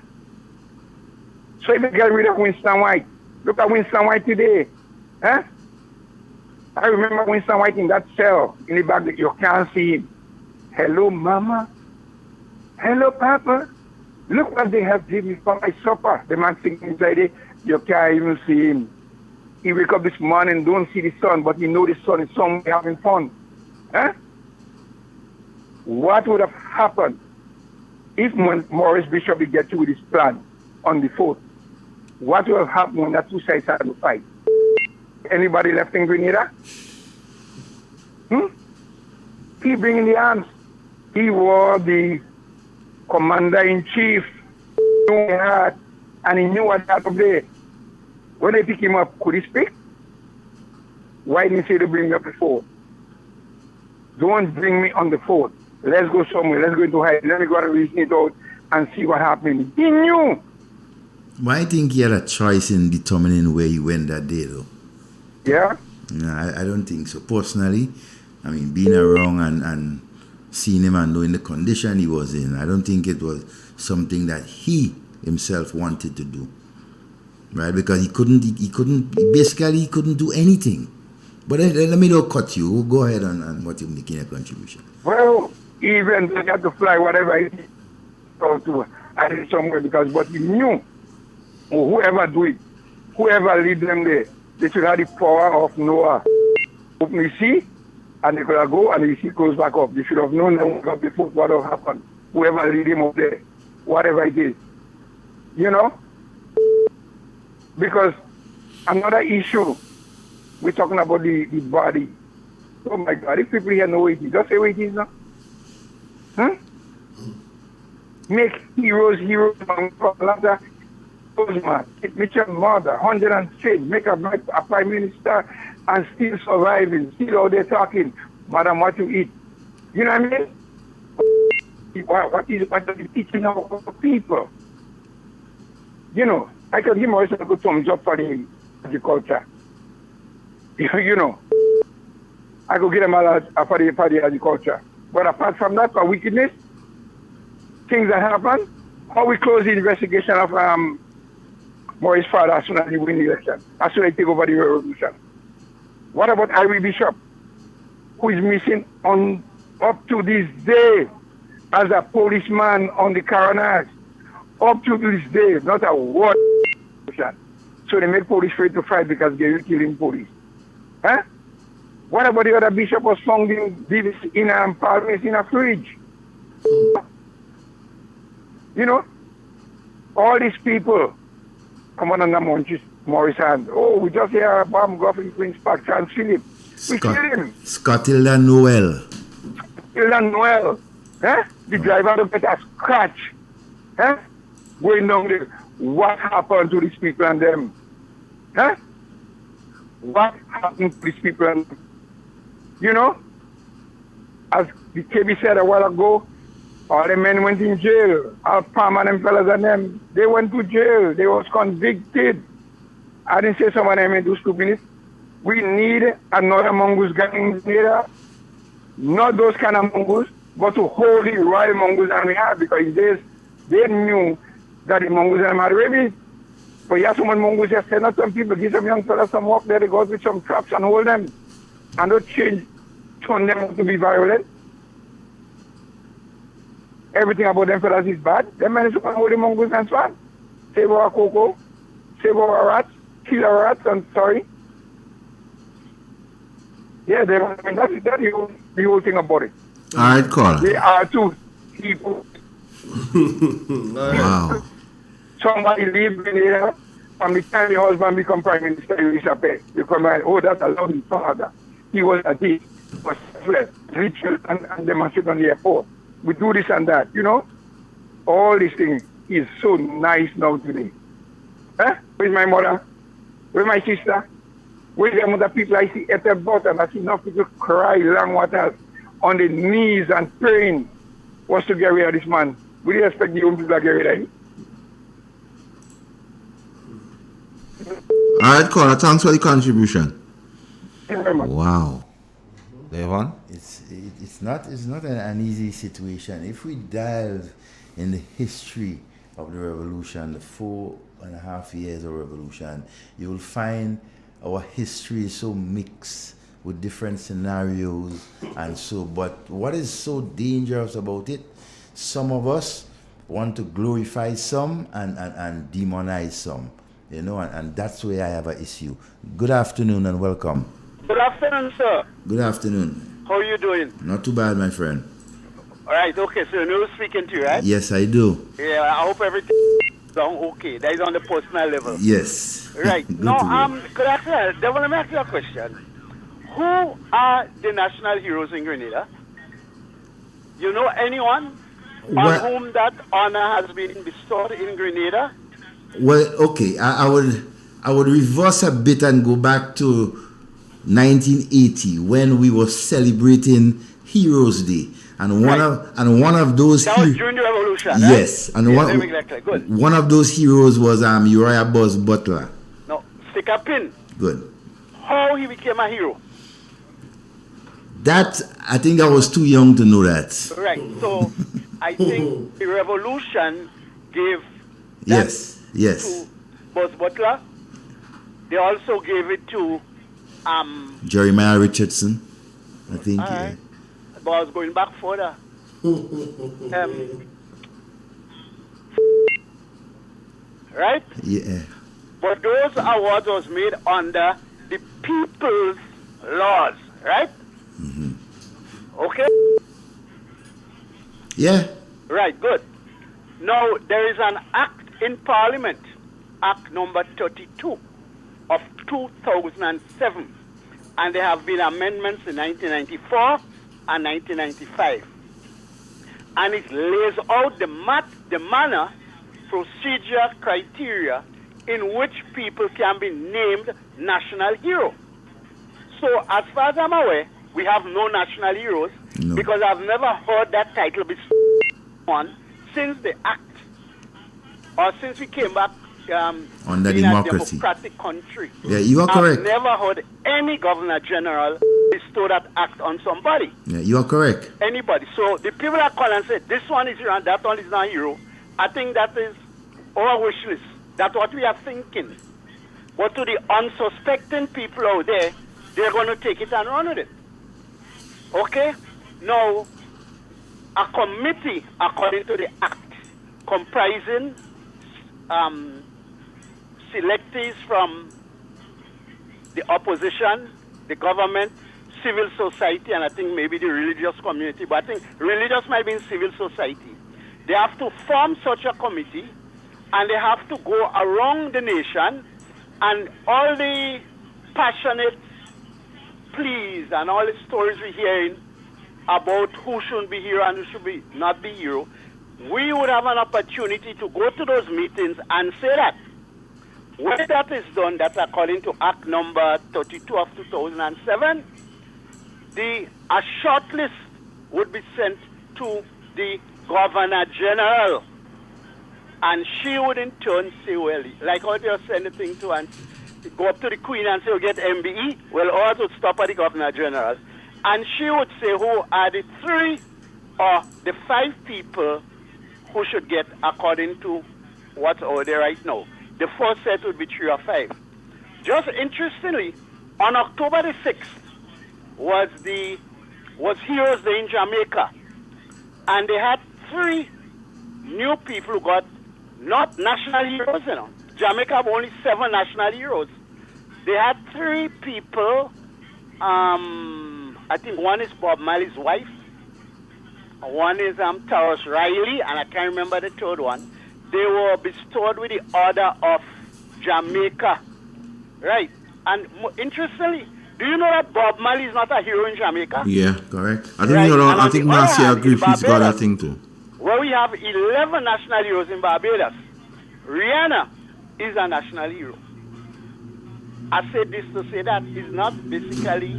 So if you get rid of Winston White, look at Winston White today. Huh? I remember Winston White in that cell in the back that you can't see him. Hello, Mama. Hello, Papa. Look what they have given me for my supper. The man sitting inside there, you can't even see him. He wake up this morning, don't see the sun, but he know the sun is somewhere having fun. Huh? What would have happened if Maurice Bishop would get through with his plan on the 4th? What would have happened when the two sides had to fight? Anybody left in Grenada? He bringing the arms. He was the commander-in-chief. And he knew what happened there. When they pick him up, could he speak? Why didn't he say to bring me up before? Don't bring me on the 4th. Let's go somewhere. Let's go into hide. Let me go and reason it out and see what happened. He knew. But I think he had a choice in determining where he went that day, though. Yeah? No, I don't think so. Personally, I mean, being around and seeing him and knowing the condition he was in, I don't think it was something that he himself wanted to do. Right, because he couldn't do anything. But let me not cut you. Go ahead on what you're making a contribution. Well, even they got to fly whatever it is to I did somewhere because what he knew, or whoever do it, whoever lead them there, they should have the power of Noah. Open the sea, and they could have go and the sea close back up. They should have known that before what would have happened. Whoever lead him up there, whatever it is. You know? Because another issue, we're talking about the body. Oh my God, if people here know what it is, just say what it is now. Huh? Make heroes, man. It Mitchell mother, 106, make a prime minister and still surviving, still out there talking, madam, what you eat. You know what I mean? What are the teaching of people? You know, I can give myself a good thumbs up for the agriculture. You know, I could get them for the agriculture. But apart from that, for wickedness, things that happen, how we close the investigation of Maurice father as soon as he win the election, as soon as he take over the revolution. What about Irie Bishop, who is missing up to this day as a policeman on the coroners? Up to this day, not a word. So they make police afraid to fight because they're killing police. Huh? What about the other bishop was found in Palmas in a fridge? You know, all these people come on under Maurice hand. Oh, we just hear a bomb go off in Queen's Park, Trans Philip. We kill him. Scottilda Noel. Scottilda Noel. Huh? The driver don't get a scratch. Huh? Going down there. What happened to these people and them? Huh? What happened to these people and them? You know? As the KB said a while ago, All the men went in jail. All Palm and them fellas and them, they went to jail. They was convicted. I didn't say some of them do stupidness. We need another mongoose gang leader. Not those kind of mongoose, but to hold the royal mongoose and we have, because they knew that the mongoose and them had rabies. But yeah, some mongoose just send out some people, give some young fellas some work there, they go with some traps and hold them. And don't turn them to be violent. Everything about them fellas is bad. Them men is supposed to hold the mongoose and swan. Save our cocoa, save our rats, kill our rats, I'm sorry. Yeah, that's the whole thing about it. All right, caller. They are two people. Wow. Somebody leave Grenada, from the time the husband become prime minister, you disappear. You come back, oh, that's a lovely father. He was a thief, was selfless, ritual, and demonstrate on the airport. We do this and that, you know? All these things is so nice now today. Where's my mother? Where's my sister? Where's the other people I see at the bottom? I see enough people cry long waters on the knees and praying was to get rid of this man. We didn't expect the young people to get rid of him. All right, caller. Thanks for the contribution. Thank you very much. Wow. Devon? It's not an easy situation. If we dive in the history of the revolution, the 4.5 years of revolution, you will find our history is so mixed with different scenarios and so. But what is so dangerous about it? Some of us want to glorify some and demonize some, you know, and that's where I have an issue. Good afternoon and welcome. Good afternoon, sir. Good afternoon. How are you doing? Not too bad, my friend. All right, okay, so you know speaking to you, right? Yes, I do. Yeah, I hope everything is okay. That is on the personal level. Yes. Right. Now, could I ask you, let me ask you a question. Who are the national heroes in Grenada? You know anyone on whom that honor has been bestowed in Grenada? Well, okay, I would reverse a bit and go back to 1980 when we were celebrating Heroes Day, and one of those that was during the revolution. Yes, right? and exactly. Good. One of those heroes was Uriah Buzz Butler. No, stick a pin. Good. How he became a hero? That I think I was too young to know that. Right. So I think the revolution gave yes to Buzz Butler. They also gave it to Jeremiah Richardson, I think. Right. But I was going back further. Right? Yeah. But those awards was made under the people's laws, right? Mm-hmm. Okay? Yeah. Right, good. Now, there is an act in Parliament, Act number 32 of 2007, and there have been amendments in 1994 and 1995. And it lays out the manner, procedure, criteria in which people can be named national hero. So, as far as I'm aware, we have no national heroes because I've never heard that title be on since the act or since we came back under in democracy. A democratic country. Yeah, you are correct. I've never heard any governor general bestow that act on somebody. Yeah, you are correct. Anybody. So the people that call and say this one is hero and that one is not hero, I think that is our wish list. That's what we are thinking. But to the unsuspecting people out there, they're going to take it and run with it. Okay? Now, a committee, according to the act, comprising selectees from the opposition, the government, civil society, and I think maybe the religious community, but I think religious might be in civil society. They have to form such a committee, and they have to go around the nation, and all the passionate pleas and all the stories we're hearing about who should be hero and who should not be hero, we would have an opportunity to go to those meetings and say that. When that is done, that's according to Act number 32 of 2007, a short list would be sent to the Governor General. And she would in turn say, well, like how they send the thing to and go up to the Queen and say, we'll get MBE. Well, ours would stop at the Governor General. And she would say who are the 3 or the 5 people who should get according to what's out there right now. The first set would be 3 or 5. Just interestingly, on October the 6th was Heroes Day in Jamaica. And they had 3 new people who got not national heroes, you know. Jamaica have only 7 national heroes. They had 3 people. I think one is Bob Marley's wife. One is Taurus Riley, and I can't remember the third one. They were bestowed with the Order of Jamaica. Right. And interestingly, do you know that Bob Marley is not a hero in Jamaica? Yeah, correct. I think Right. I think Marcia Griffiths got that thing too. Well, we have 11 national heroes in Barbados. Rihanna is a national hero. I said this to say that it's not basically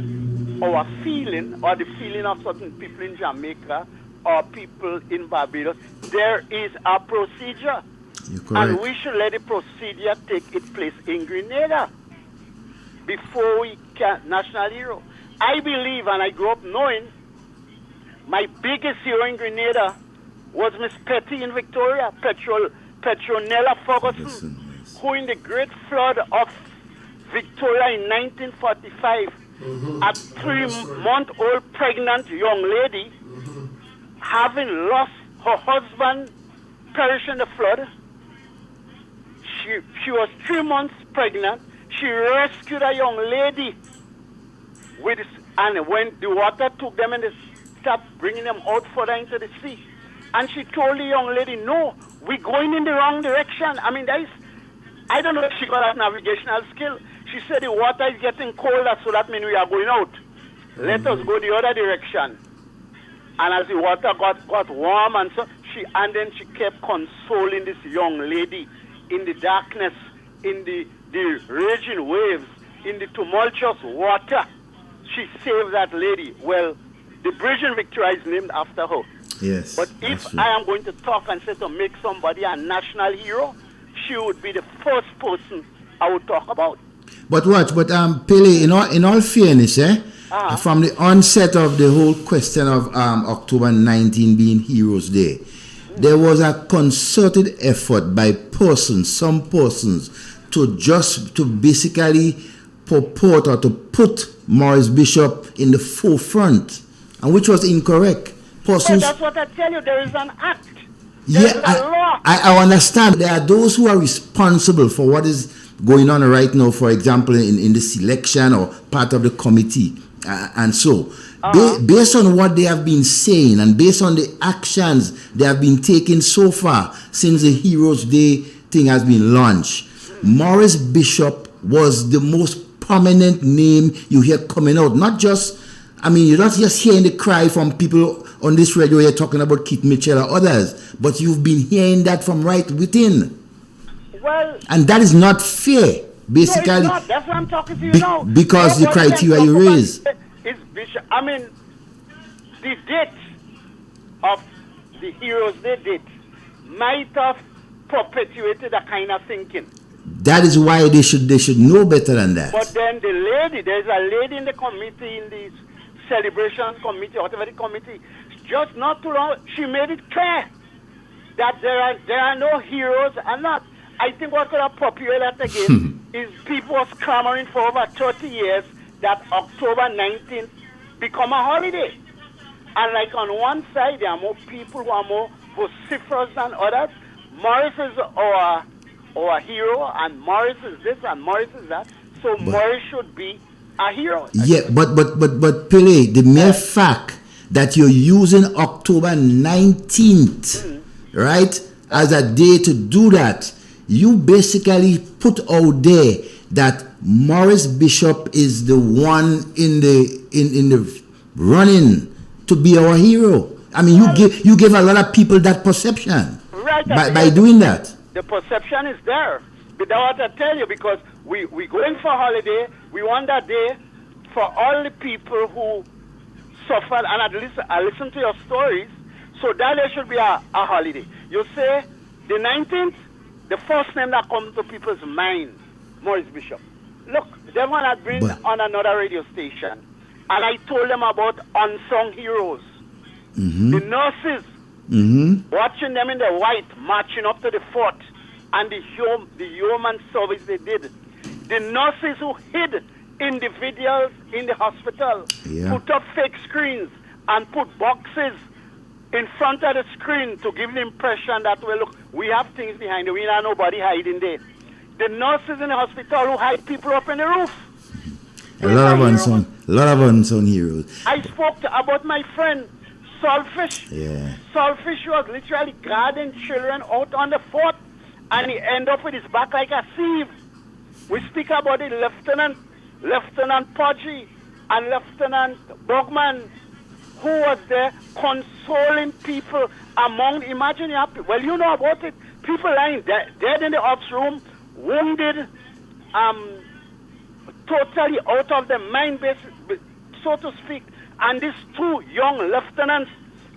our feeling or the feeling of certain people in Jamaica or people in Barbados. There is a procedure. And we should let the procedure take its place in Grenada before we can national hero. I believe, and I grew up knowing, my biggest hero in Grenada was Miss Petty in Victoria, Petronella Ferguson, who in the great flood of Victoria in 1945, a 3-month-old pregnant young lady, having lost her husband, perished in the flood. She was 3 months pregnant. She rescued a young lady and when the water took them and they started bringing them out further into the sea. And she told the young lady, no, we're going in the wrong direction. I mean, I don't know if she got a navigational skill. She said the water is getting colder, so that means we are going out. Let us go the other direction. And as the water got warm, and then she kept consoling this young lady in the darkness, in the raging waves, in the tumultuous water. She saved that lady. Well, the bridge in Victoria is named after her. Yes. But if I am going to talk and say to make somebody a national hero, she would be the first person I would talk about. But watch, Pele, in all fairness, from the onset of the whole question of October 19 being Heroes Day, there was a concerted effort by some persons, to basically purport or to put Morris Bishop in the forefront, and which was incorrect. Persons, that's what I tell you. There is an act. I understand. There are those who are responsible for what is going on right now, for example, in the selection or part of the committee. And so, based on what they have been saying and based on the actions they have been taking so far since the Heroes Day thing has been launched, Morris Bishop was the most prominent name you hear coming out. Not just, you're not just hearing the cry from people on this radio here talking about Keith Mitchell or others, but you've been hearing that from right within. Well, and that is not fair, basically. No, it's not. That's what I'm talking to you now. Because the criteria you raise. Is Bishop. The date of the Heroes Day date might have perpetuated that kind of thinking. That is why they should know better than that. But then there's a lady in the committee, in the celebration committee, whatever the committee, just not too long, she made it clear that there are no heroes and not. I think what could have populated that again is people was clamoring for over 30 years that October 19th become a holiday. And like on one side, there are more people who are more vociferous than others. Morris is our hero, and Morris is this, and Morris is that. So Morris should be a hero. Yeah, but Pele, the mere fact that you're using October 19th, right, as a day to do that, you basically put out there that Morris Bishop is the one in the running to be our hero. You give a lot of people that perception by doing that. The perception is there. But that's what I tell you, because we going for holiday. We want that day for all the people who suffered. And I listen to your stories. So that day should be a holiday. You say the 19th, the first name that comes to people's mind, Maurice Bishop. Look, Devon had been on another radio station, and I told them about unsung heroes. The nurses, watching them in the white, marching up to the fort, and the human service they did. The nurses who hid individuals in the hospital, put up fake screens and put boxes in front of the screen to give the impression that, well, look, we have things behind it. We don't have nobody hiding there. The nurses in the hospital who hide people up in the roof. A lot of unsung heroes. I spoke about my friend, Saltfish. Yeah. Saltfish was literally guarding children out on the fort, and he ended up with his back like a sieve. We speak about the Lieutenant Podgy and Lieutenant Bogman, who was there consoling people among, imagine, well, you know about it, people lying dead in the ops room, wounded, totally out of their mind, so to speak, and these two young lieutenants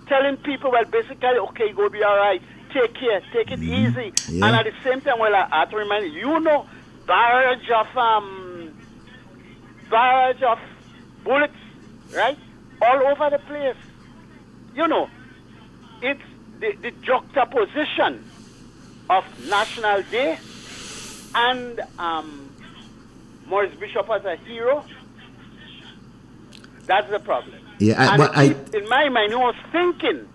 telling people, well, basically, okay, go be all right, take care, take it easy, and at the same time, well, I have to remind you, barrage of bullets, right? All over the place. It's the juxtaposition of National Day and Maurice Bishop as a hero. That's the problem. Yeah, in my mind, who was thinking,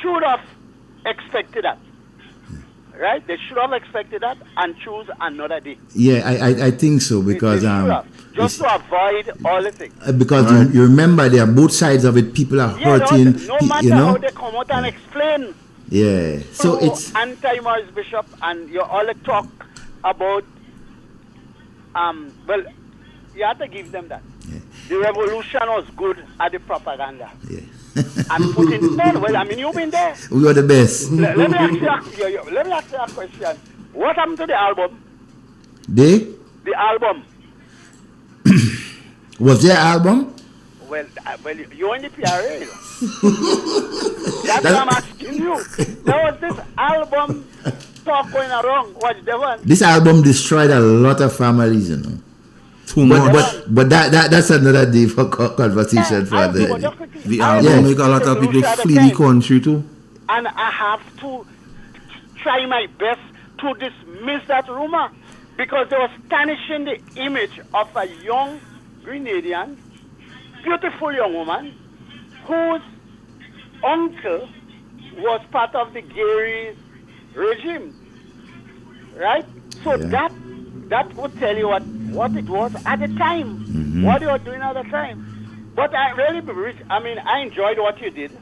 should have expected that. Right? They should have expected that and choose another day. Yeah, I think so, because just to avoid all the things. Because you remember, there are both sides of it. People are hurting. No matter how they come out and explain. Yeah. So it's anti-Maurice Bishop, and you all talk about. Well, you have to give them that. Yeah. The revolution was good at the propaganda. Yeah. And putting well, I mean, you've been there. We are the best. Let me ask you a question. What happened to the album? The album. Was there album? Well, you're in the PRA. That's what I'm asking you. There was this album talk going around. What's the one? This album destroyed a lot of families, But that's another day for conversation. The album make a lot of people flee the country too. And I have to try my best to dismiss that rumor, because they were tarnishing the image of a young Grenadian, beautiful young woman, whose uncle was part of the Gary regime. Right? So that would tell you what it was at the time, what you were doing at the time. But I enjoyed what you did.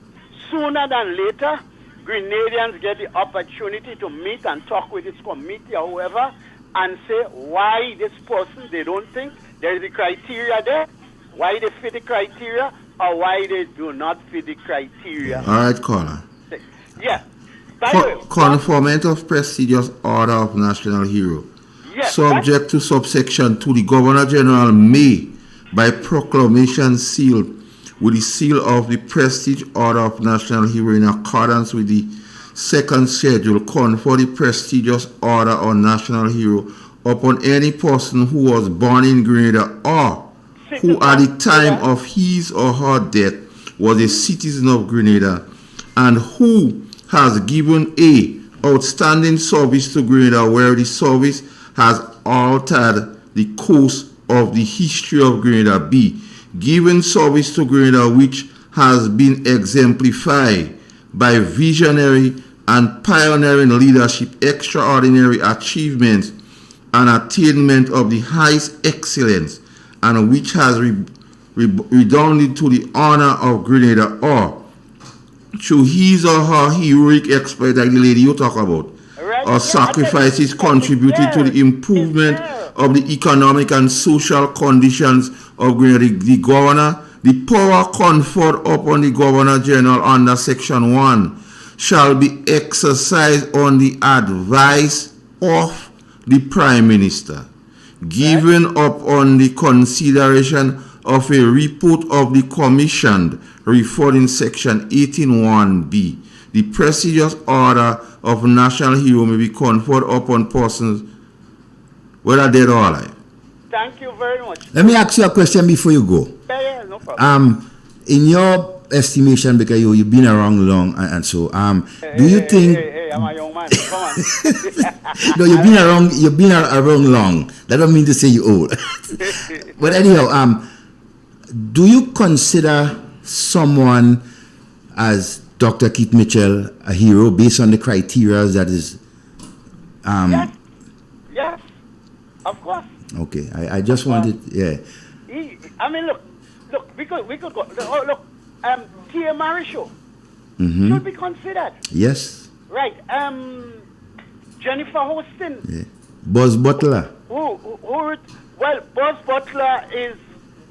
Sooner than later, Grenadians get the opportunity to meet and talk with this committee or whoever and say why this person, they don't think there is the criteria there, why they fit the criteria, or why they do not fit the criteria. All right, caller. Yeah. By the way, conformant of prestigious order of national hero. Yes, subject to subsection 2, the Governor General may, by proclamation sealed with the seal of the Prestige Order of National Hero in accordance with the second schedule, confer the prestigious Order of National Hero upon any person who was born in Grenada or who at the time of his or her death was a citizen of Grenada and who has given a outstanding service to Grenada where the service has altered the course of the history of Grenada. B. Given service to Grenada which has been exemplified by visionary and pioneering leadership, extraordinary achievements, and attainment of the highest excellence, and which has redounded to the honor of Grenada, or through his or her heroic exploit, like the lady you talk about, or sacrifices contributed to the improvement of the economic and social conditions of Grenada. The governor, the power conferred upon the Governor General under Section 1 shall be exercised on the advice of the Prime Minister, given upon the consideration of a report of the commissioned referred in section 18(1)b. The prestigious order of national hero may be conferred upon persons whether dead or alive. Thank you very much. Let me ask you a question before you go. Yeah, no problem. In your estimation, because you've been around long and so, do you think? Hey, I'm a young man. Come on. No, you've been around long. That don't mean to say you're old. But anyhow, do you consider someone as Dr. Keith Mitchell a hero based on the criteria that is? Yes, of course. Okay, I just wanted, yeah. I mean, look, we could go. Look, Tia Marisho should be considered. Yes. Right. Jennifer Hostin. Yeah. Buzz Butler. Well, Buzz Butler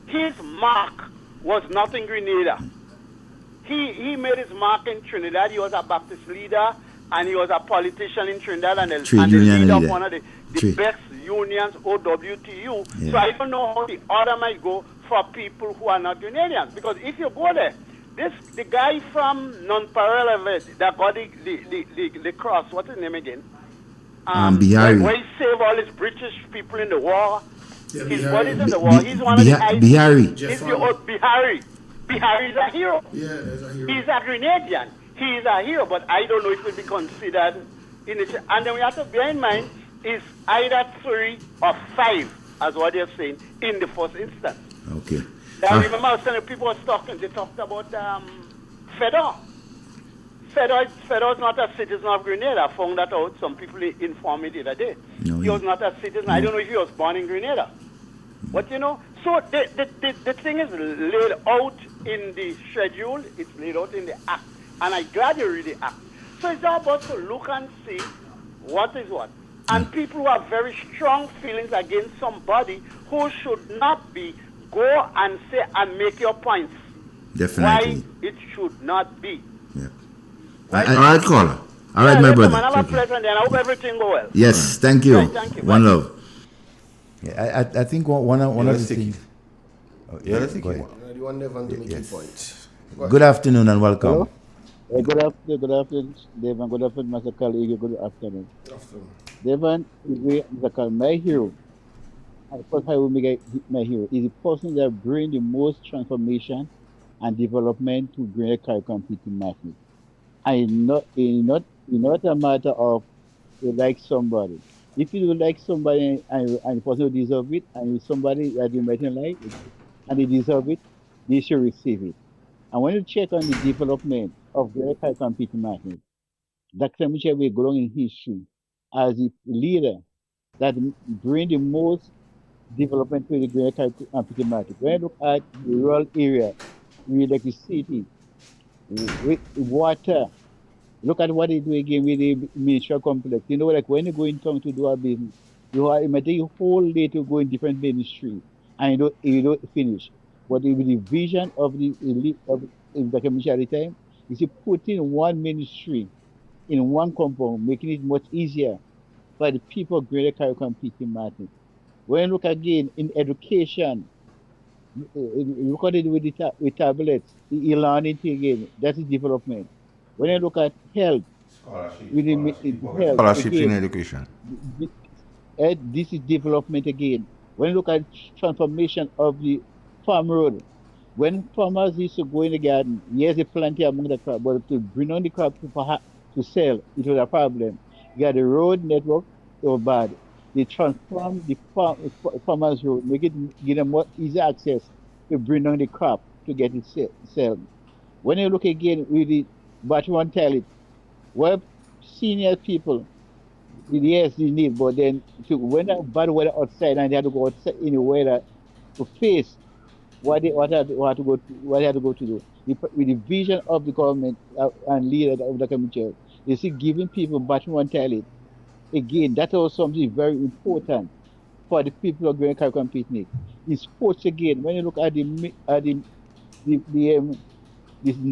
his mark was not in Grenada. He made his mark in Trinidad. He was a Baptist leader and he was a politician in Trinidad and the leader of one of the best unions, OWTU. Yeah. So I don't know how the order might go for people who are not Grenadians. Because if you go there, the guy from Nonpareil that got the cross, what's his name again? Bihari. Where he saved all his British people in the war. Yeah, his body's in the war. He's one of the Bihari. He's the old Bihari. Bihari is a hero. Yeah, there's a hero. He's a Grenadian. He is a hero, but I don't know if it will be considered in it. And then we have to bear in mind is either 3 or 5, as what they're saying, in the first instance. Okay. I remember I was telling people they talked about Fedor. Fedor is not a citizen of Grenada. I found that out. Some people informed me the other day. No, he was not a citizen. No. I don't know if he was born in Grenada. But so the thing is laid out in the schedule, it's laid out in the act. And I'm glad you read the act. So it's about to look and see what is what. And people who have very strong feelings against somebody who should not be, go and say and make your points. Definitely. Why it should not be. Yeah. All right, caller. All right, my brother. Have a pleasant day. I hope everything go well. Yes, thank you. Right, thank you. One love. Yeah, I think one of the things. Let's take You want to make a point. Good afternoon and welcome. Hello? Good afternoon, Devon. Good afternoon, Mr. Kali. Good afternoon. Good afternoon. Devon, Mr. Kali, my hero. First, I will make my hero is the person that brings the most transformation and development to Greater Caribbean people market. And not a matter of you like somebody. If you like somebody and the person who deserve it, and somebody that you might not like it, and they deserve it, they should receive it. And when you check on the development of Greater Caribbean people market, Dr. Michel will go on in history as the leader that bring the most development to the Greater Caribbean people market. When you look at the rural area, with electricity, with water, look at what they do again with the ministerial complex. Like when you go in town to do a business, it might take you a whole day to go in different ministry, and you don't finish. But with the vision of the elite of Dr. Michel at the time, is to put in one ministry in one compound, making it much easier for the people of Greater Caribbean people market. When you look again in education, look at it with tablets, the e-learning thing again, that is development. When I look at health, scholarships in education, this is development again. When you look at transformation of the farm road, when farmers used to go in the garden, yes, they planted among the crop, but to bring on the crop to sell, it was a problem. You got the road network, it was bad. They transform the farmers road, give them more easy access to bring on the crop to get it sold. When you look again with the battery one talent, well, senior people, yes, they need, but then when that bad weather outside and they have to go outside in the weather to face what they have to go to do. With the vision of the government and leader of the community, you see, giving people battery one talent. Again, that was something very important for the people of Greater Caribbean picnic. In sports again, when you look at the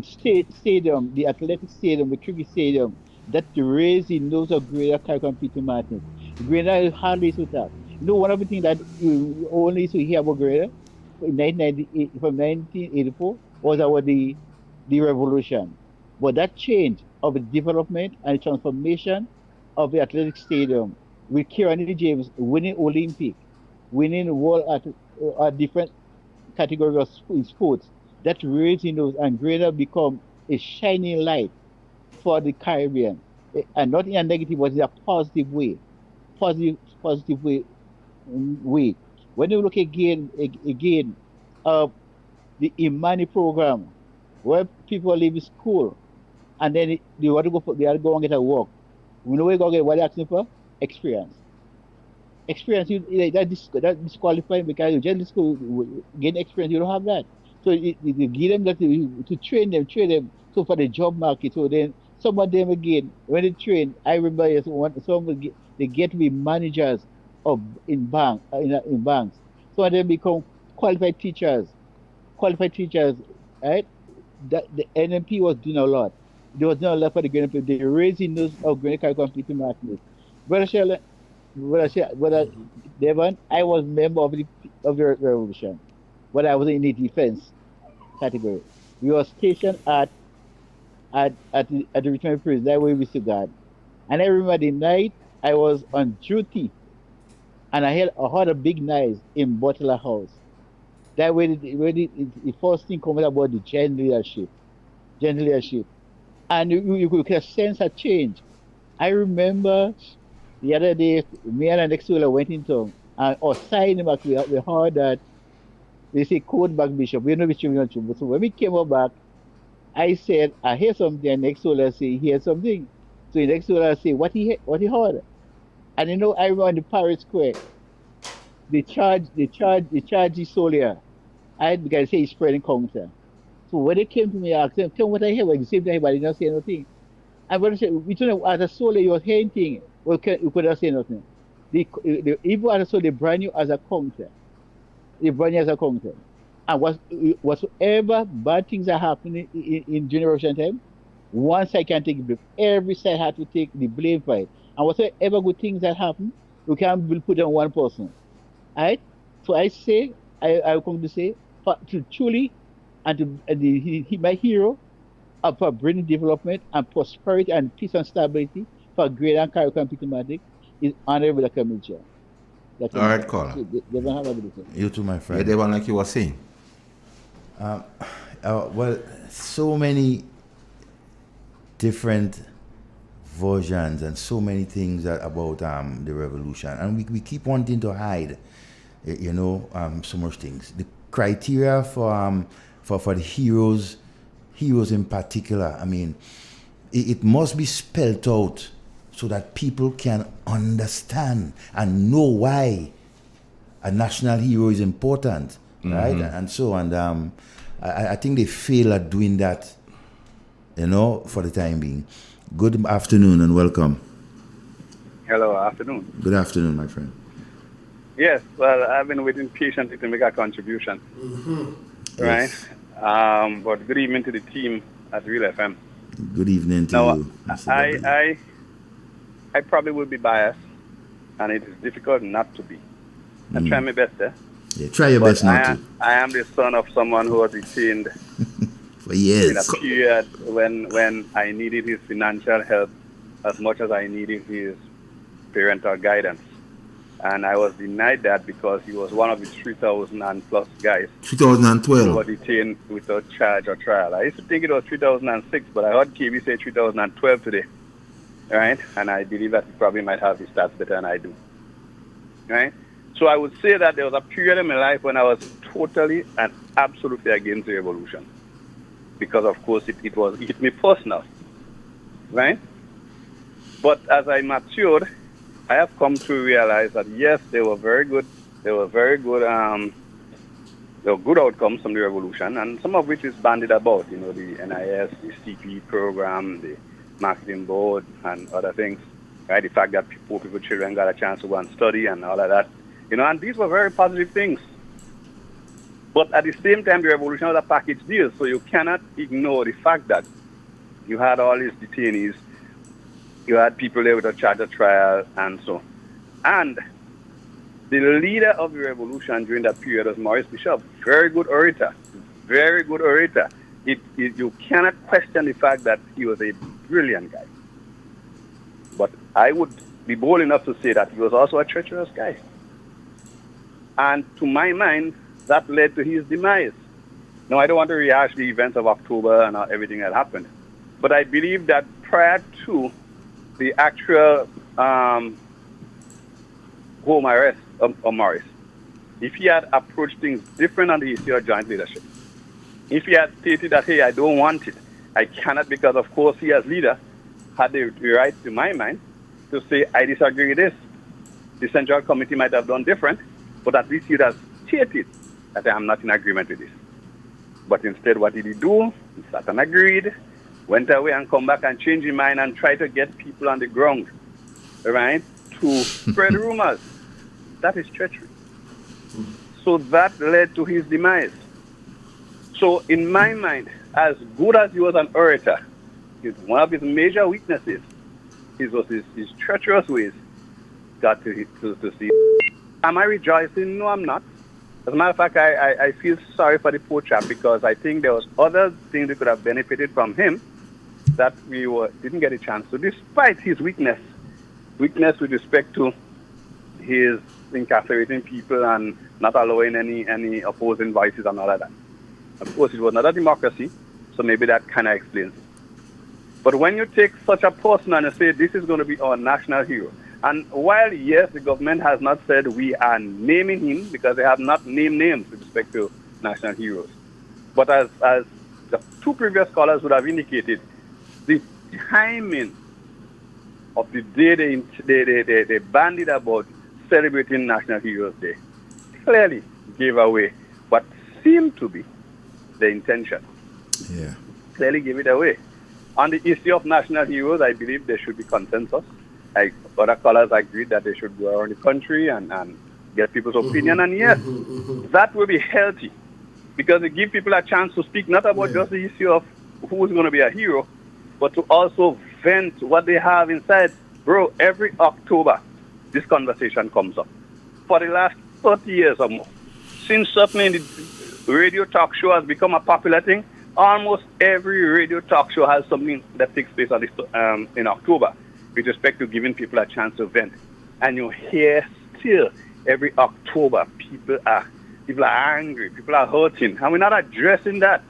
state stadium, the athletic stadium, the cricket stadium, that raised the nose of Greater Caribbean people market. Greater hardly to that. One of the things that you only used to hear about Greater from 1984 was the revolution. But that change of the development and transformation of the athletic stadium with Kieran James winning Olympic, winning world at different categories of in sports, that raising those and greater become a shining light for the Caribbean, and not in a negative, but in a positive way, positive positive way. When you look again, uh, the Imani program, where people leave school and then they want to they want to go and get a work. We know we go get what they're asking for? Experience. Experience, that disqualifying because you just school gain experience, you don't have that. So you give them that to train them. So for the job market, so then some of them again when they train, I remember some they get to be managers of in banks. So of them become qualified teachers, qualified teachers, right? That the NMP was doing a lot. There was not a lot for the grain people. They raising those of grain curriculum people market. Brother Shell, brother Devon, I was member of the revolution, but I was in the defense category. We were stationed at the Richmond prison. That way we still got. And I remember the night I was on duty, and I had a big knife in Butler House. That way, the first thing comes about the gen leadership, and you could sense a change. I remember the other day, me and the next fellow went into and outside back we heard that they say code back bishop. We know bishop not true. So when we came up back, I said, I hear something, and next fellow say he heard something. So the next fellow say what he heard. And I remember on the Paris Square, they charge the soldier. I because say he's spreading counter. So when they came to me, I asked them, tell me what I hear. Well, the same time, but did not say anything. And when I said, we told them as a soldier, you was hinting. Well, you could not say nothing. Even as a soldier, they brand you as a counter. They brand you as a counter. And whatsoever bad things are happening in generation time, one side can take the blame. Every side had to take the blame for it. And whatsoever good things that happen, we can't put on one person. Right? So I say, I come to say, to truly, and to my hero, for bringing development and prosperity and peace and stability for greater and Caribbean diplomatic is Honorable Dr. Mitchell. All right, caller. So they don't have a You too, my Yeah, friend. they one like you were saying. Well, so many different versions and so many things about the revolution, and we keep wanting to hide, so much things. The criteria for the heroes in particular. I mean, it must be spelled out so that people can understand and know why a national hero is important, right? And so, I think they fail at doing that, for the time being. Good afternoon and welcome. Hello, afternoon. Good afternoon, my friend. Yes, well, I've been waiting patiently to make a contribution. Right? Yes. But good evening to the team at Real FM. Good evening to Now, you, Mr. W. I probably will be biased, and it is difficult not to be. I try my best there. Yeah, try your best not to. I am the son of someone who was detained For years. in a period when I needed his financial help as much as I needed his parental guidance. And I was denied that because he was one of the 3,000 and plus guys 2012. who were detained without charge or trial. I used to think it was 2006, but I heard KB say 2012 today. Right? And I believe that he probably might have his stats better than I do. Right? So I would say that there was a period in my life when I was totally and absolutely against the revolution. Because, of course, it hit me personal. Right? But as I matured, I have come to realize that, yes, they were very good. There were good outcomes from the revolution, and some of which is bandied about, the NIS, the CP program, the marketing board, and other things, right? The fact that poor people, children got a chance to go and study and all of that, and these were very positive things. But at the same time, the revolution was a package deal, so you cannot ignore the fact that you had all these detainees, you had people there with a charter trial, and so. And The leader of the revolution during that period was Maurice Bishop. Very good orator. Very good orator. You cannot question the fact that he was a brilliant guy. But I would be bold enough to say that he was also a treacherous guy. And to my mind, that led to his demise. Now, I don't want to rehash the events of October and everything that happened. But I believe that prior to the actual home arrest of Morris, if he had approached things different on the issue of joint leadership, if he had stated that, hey, I don't want it, I cannot, because of course he as leader had the right, to my mind, to say, I disagree with this. The Central Committee might have done different, but at least he would have stated that I am not in agreement with this. But instead, what did he do? He sat and agreed, went away and come back and change his mind and try to get people on the ground, right, to spread rumors. That is treachery. So that led to his demise. So in my mind, as good as he was an orator, one of his major weaknesses was his treacherous ways. Got to see. Am I rejoicing? No, I'm not. As a matter of fact, I feel sorry for the poor chap, because I think there was other things that could have benefited from him that we didn't get a chance to, despite his weakness with respect to his incarcerating people and not allowing any opposing voices and all of that. Of course, it was not a democracy, so maybe that kind of explains it. But when you take such a person and you say, this is going to be our national hero, and while, yes, the government has not said we are naming him, because they have not named names with respect to national heroes, but as the two previous scholars would have indicated, the timing of the day they bandied about celebrating National Heroes Day clearly gave away what seemed to be the intention. Yeah. Clearly gave it away. On the issue of national heroes, I believe there should be consensus. Other scholars agreed that they should go around the country and get people's opinion. And yes, that will be healthy, because it gives people a chance to speak not about just the issue of who is going to be a hero, but to also vent what they have inside. Bro, every October, this conversation comes up. For the last 30 years or more, since certainly the radio talk show has become a popular thing, almost every radio talk show has something that takes place on this, in October with respect to giving people a chance to vent. And you hear still every October people are angry, people are hurting, and we're not addressing that.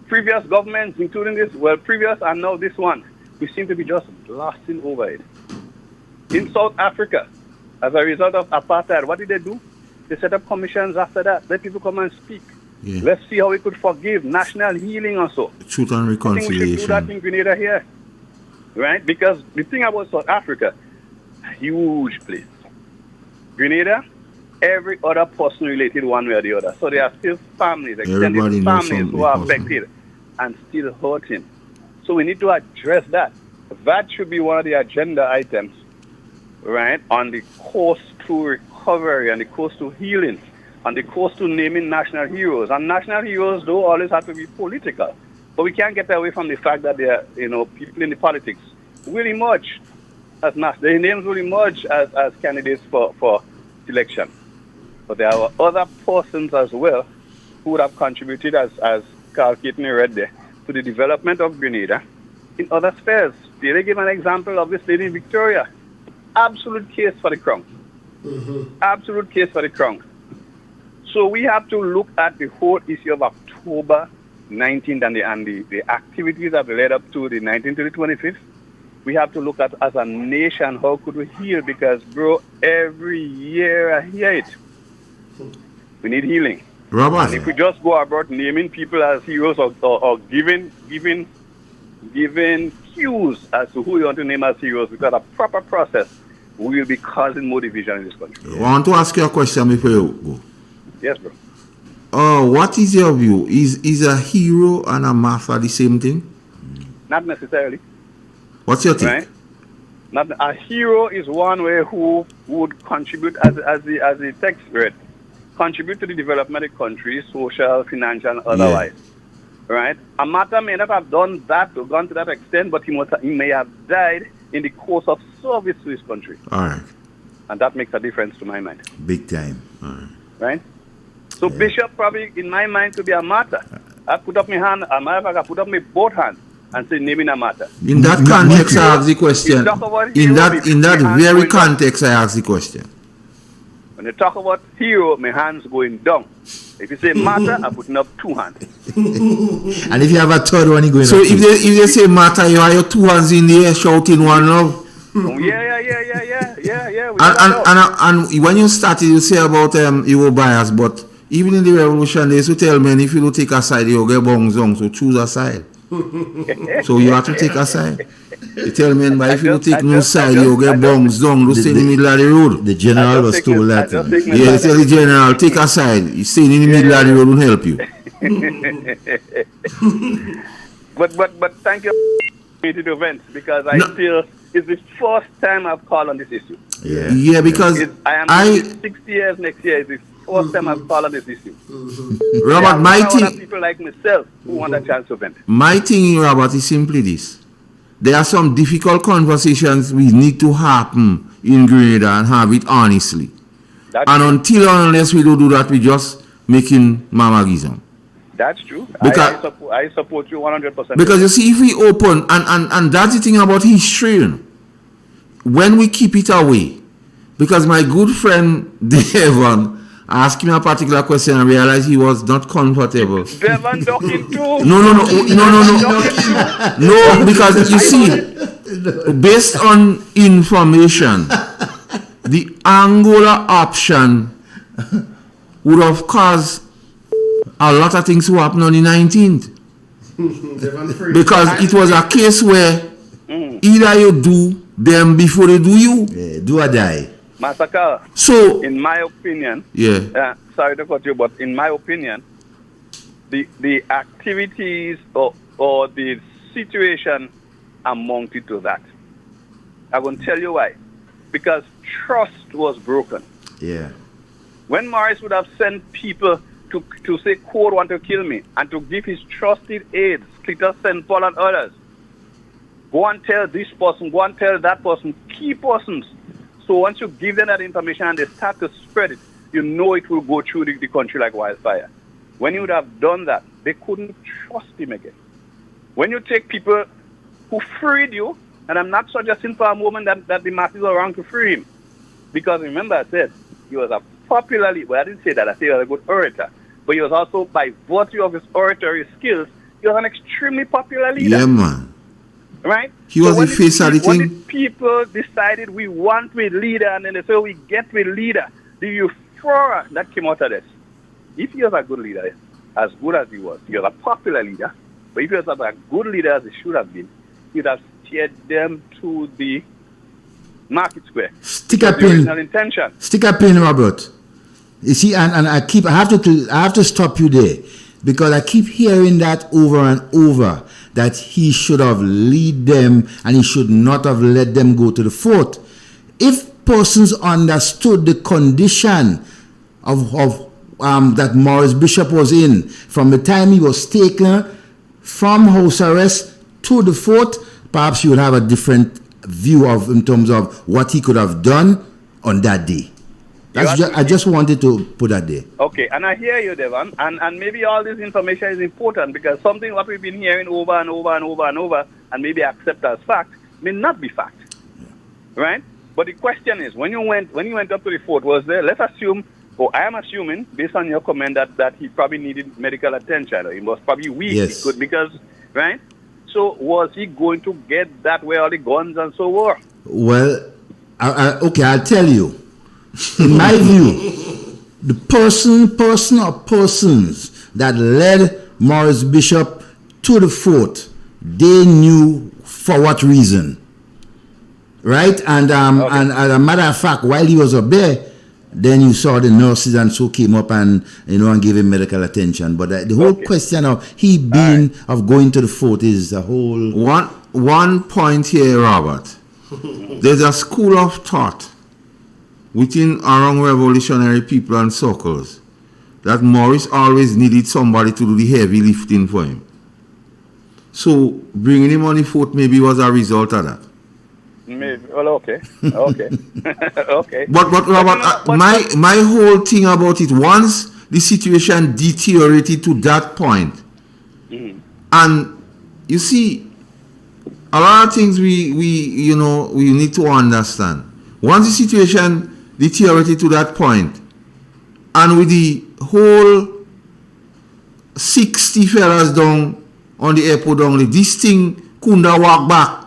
Previous governments, including this, previous and now this one, we seem to be just glossing over it. In South Africa, as a result of apartheid, what did they do? They set up commissions after that. Let people come and speak. Yeah. Let's see how we could forgive, national healing also. Truth and reconciliation. I think we should do that in Grenada here. Right? Because the thing about South Africa, a huge place. Grenada, every other person related one way or the other. So there are still families, extended families who are affected and still hurting. So we need to address that. That should be one of the agenda items, right, on the course to recovery, on the course to healing, on the course to naming national heroes. And national heroes don't always have to be political. But we can't get away from the fact that there are, people in the politics will emerge as their names will emerge as candidates for selection. But there are other persons as well who would have contributed, as Carl Keaton read there, to the development of Grenada in other spheres. They give an example of this lady Victoria. Absolute case for the crown. Absolute case for the crown. So we have to look at the whole issue of October 19th and the activities that led up to the 19th to the 25th. We have to look at, as a nation, how could we heal? Because, bro, every year I hear it. We need healing. Robert. And if we just go about naming people as heroes or giving cues as to who we want to name as heroes without a proper process, we will be causing more division in this country. I want to ask you a question before you go. Yes, bro. What is your view? Is a hero and a mafia the same thing? Not necessarily. What's your take? Right? Not a hero is one way who would contribute, as the text read, contribute to the development of the country, social, financial, and otherwise. Yeah. Right? A martyr may not have done that or gone to that extent, but he may have died in the course of service to his country. All right. And that makes a difference to my mind. Big time. Right? So Bishop probably, in my mind, could be a martyr. I put up my hand, as a matter of fact, I put up my both hands and say, name in a matter. In that context, I ask the question. In that very context, I ask the question. When you talk about hero, my hands going down. If you say matter, I'm putting up 2 hands. And if you have a third one, you going so up. So if they say matter, you have your 2 hands in the air shouting one love. Yeah. And when you started, you say about you were biased, but even in the revolution, they used to tell men if you don't take a side, you'll get bongs on, so choose a side. So you have to take a side. You tell men, but if you don't take no side, you'll get bongs down, don't stay in the middle of the road. The general was told that. Yeah, they tell the general, take a side, you stay in the middle of the road, won't help you. But thank you for the event, because I feel it's the first time I've called on this issue. Yeah, because I am 60 years next year. It's the first time I've called on this issue. Robert, my thing, people like myself who want a chance to vent. My thing, Robert, is simply this. There are some difficult conversations we need to happen in Grenada and have it honestly. Until and unless we don't do that, we just making mamagism. That's true. Because, I support you 100%. Because you see, if we open, and that's the thing about history, when we keep it away, because my good friend Devon asked me a particular question and realized he was not comfortable. Devon ducking too. No, because you see, based on information, the Angola option would have caused a lot of things to happen on the 19th. Because it was a case where either you do them before they do you. Yeah, do or die. Massacre. So, in my opinion, sorry to cut you, but in my opinion, the activities or the situation amounted to that. I'm going to tell you why. Because trust was broken. Yeah. When Morris would have sent people to say Code want to kill me and to give his trusted aides, Clitter, St. Paul and others, go and tell this person, go and tell that person, key persons. So once you give them that information and they start to spread it, you know it will go through the country like wildfire. When you would have done that, they couldn't trust him again. When you take people who freed you, and I'm not suggesting for a moment that the masses are wrong to free him, because remember I said he was a popularly, well I didn't say that, I said he was a good orator, but he was also, by virtue of his oratory skills, he was an extremely popular leader. Yeah, man. Right? He was the face of the thing. When the people decided we want with leader, and then they say we get with leader, the euphoria that came out of this. If he was a good leader, as good as he was a popular leader, but if he was a good leader as he should have been, he would have steered them to the market square. Stick a pin. Original intention. Stick a pin, Robert. You see, and I have to stop you there, because I keep hearing that over and over, that he should have lead them and he should not have let them go to the fort. If persons understood the condition of that Morris Bishop was in from the time he was taken from house arrest to the fort, perhaps you would have a different view of in terms of what he could have done on that day. I just wanted to put that there. Okay, and I hear you, Devon, and maybe all this information is important, because something what we've been hearing over and over and over and over, and maybe accept as fact, may not be fact. Yeah. Right? But the question is, when you went up to the fort, was there, let's assume, or I am assuming, based on your comment, that he probably needed medical attention, or he was probably weak, yes. because, right? So was he going to get that where all the guns and so were? Well, okay, I'll tell you. In my view, the person or persons that led Morris Bishop to the fort, they knew for what reason, right? And and as a matter of fact, while he was up there, then you saw the nurses and so came up and and gave him medical attention. But the whole question of he being of going to the fort is a whole one point here, Robert. There's a school of thought within around revolutionary people and circles that Morris always needed somebody to do the heavy lifting for him. So bringing him on the fort maybe was a result of that. Maybe. Well, okay. Okay. Okay. But Robert, my whole thing about it, once the situation deteriorated to that point, and you see, a lot of things we need to understand. Once the situation deteriorated to that point, and with the whole 60 fellas down on the airport down, this thing couldn't walk back.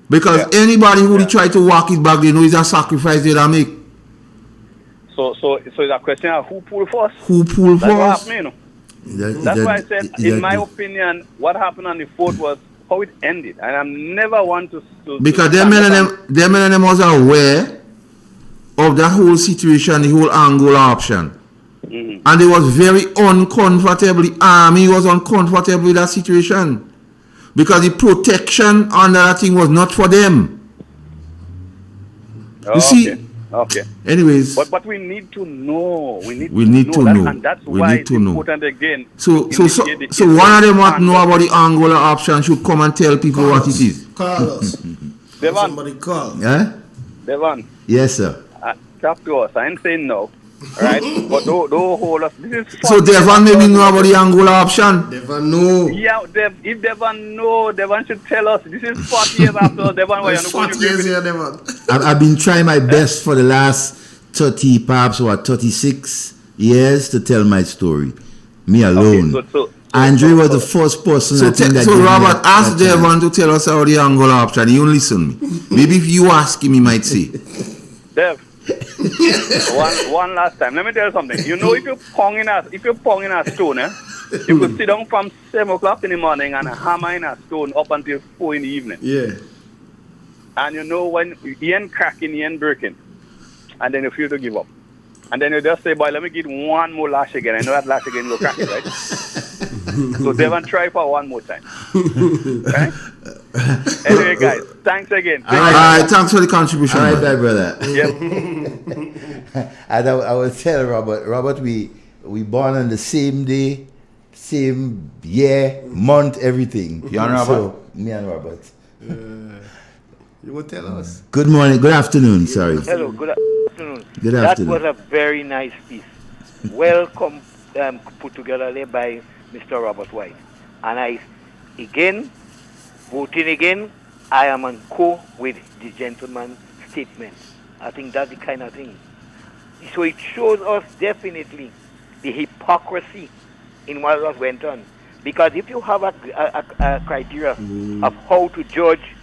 Because anybody who try to walk it back, they know it's a sacrifice they make. So it's a question of who pulled first. Who pulled That's first? what happened, That's why I said, in my opinion, what happened on the fort was how it ended. And I'm never one to because them men was aware of the whole situation, the whole Angola option. And they was very uncomfortable. The army was uncomfortable with that situation. Because the protection under that thing was not for them. You see? Okay. Anyways. But we need to know. We need to know. And that's why it's important again. So one of them want to know about the Angola option should come and tell people what it is. Call us. Devon. Somebody call. Yeah? Devon. Yes, sir. Talk to us. I ain't saying no. Right? But don't hold us. This is so Devon maybe know about the Angola option? Devon know. Yeah, if Devon know, Devon should tell us. This is 40 years after Devon. 40 years here, Devon. I've been trying my best for the last 30, perhaps, or 36 years to tell my story. Me alone. Okay, Andre was the first person. So Robert, ask Devon to tell us how the Angola option. He won't listen me. Maybe if you ask him, he might say. Dev. one last time. Let me tell you something. You know, if you're ponging a stone, you could sit down from 7 o'clock in the morning and hammer in a stone up until 4 in the evening. Yeah. And you know when you ain't cracking, you ain't breaking, and then you feel to give up, and then you just say, "Boy, let me get one more lash again." I know that lash again will crack it, right? So Devon, try for one more time. Right? Anyway, guys, thanks again. All right, thanks for the contribution. All right, brother. Yep. I will tell Robert, we born on the same day, same year, month, everything. You and Robert? So, me and Robert. You will tell us. Good morning, good afternoon, sorry. Hello, good afternoon. Good afternoon. That was a very nice piece. Well put together there by Mr. Robert White. And I, voting again, I am on with the gentleman's statement. I think that's the kind of thing. So it shows us definitely the hypocrisy in what was went on. Because if you have a criteria of how to judge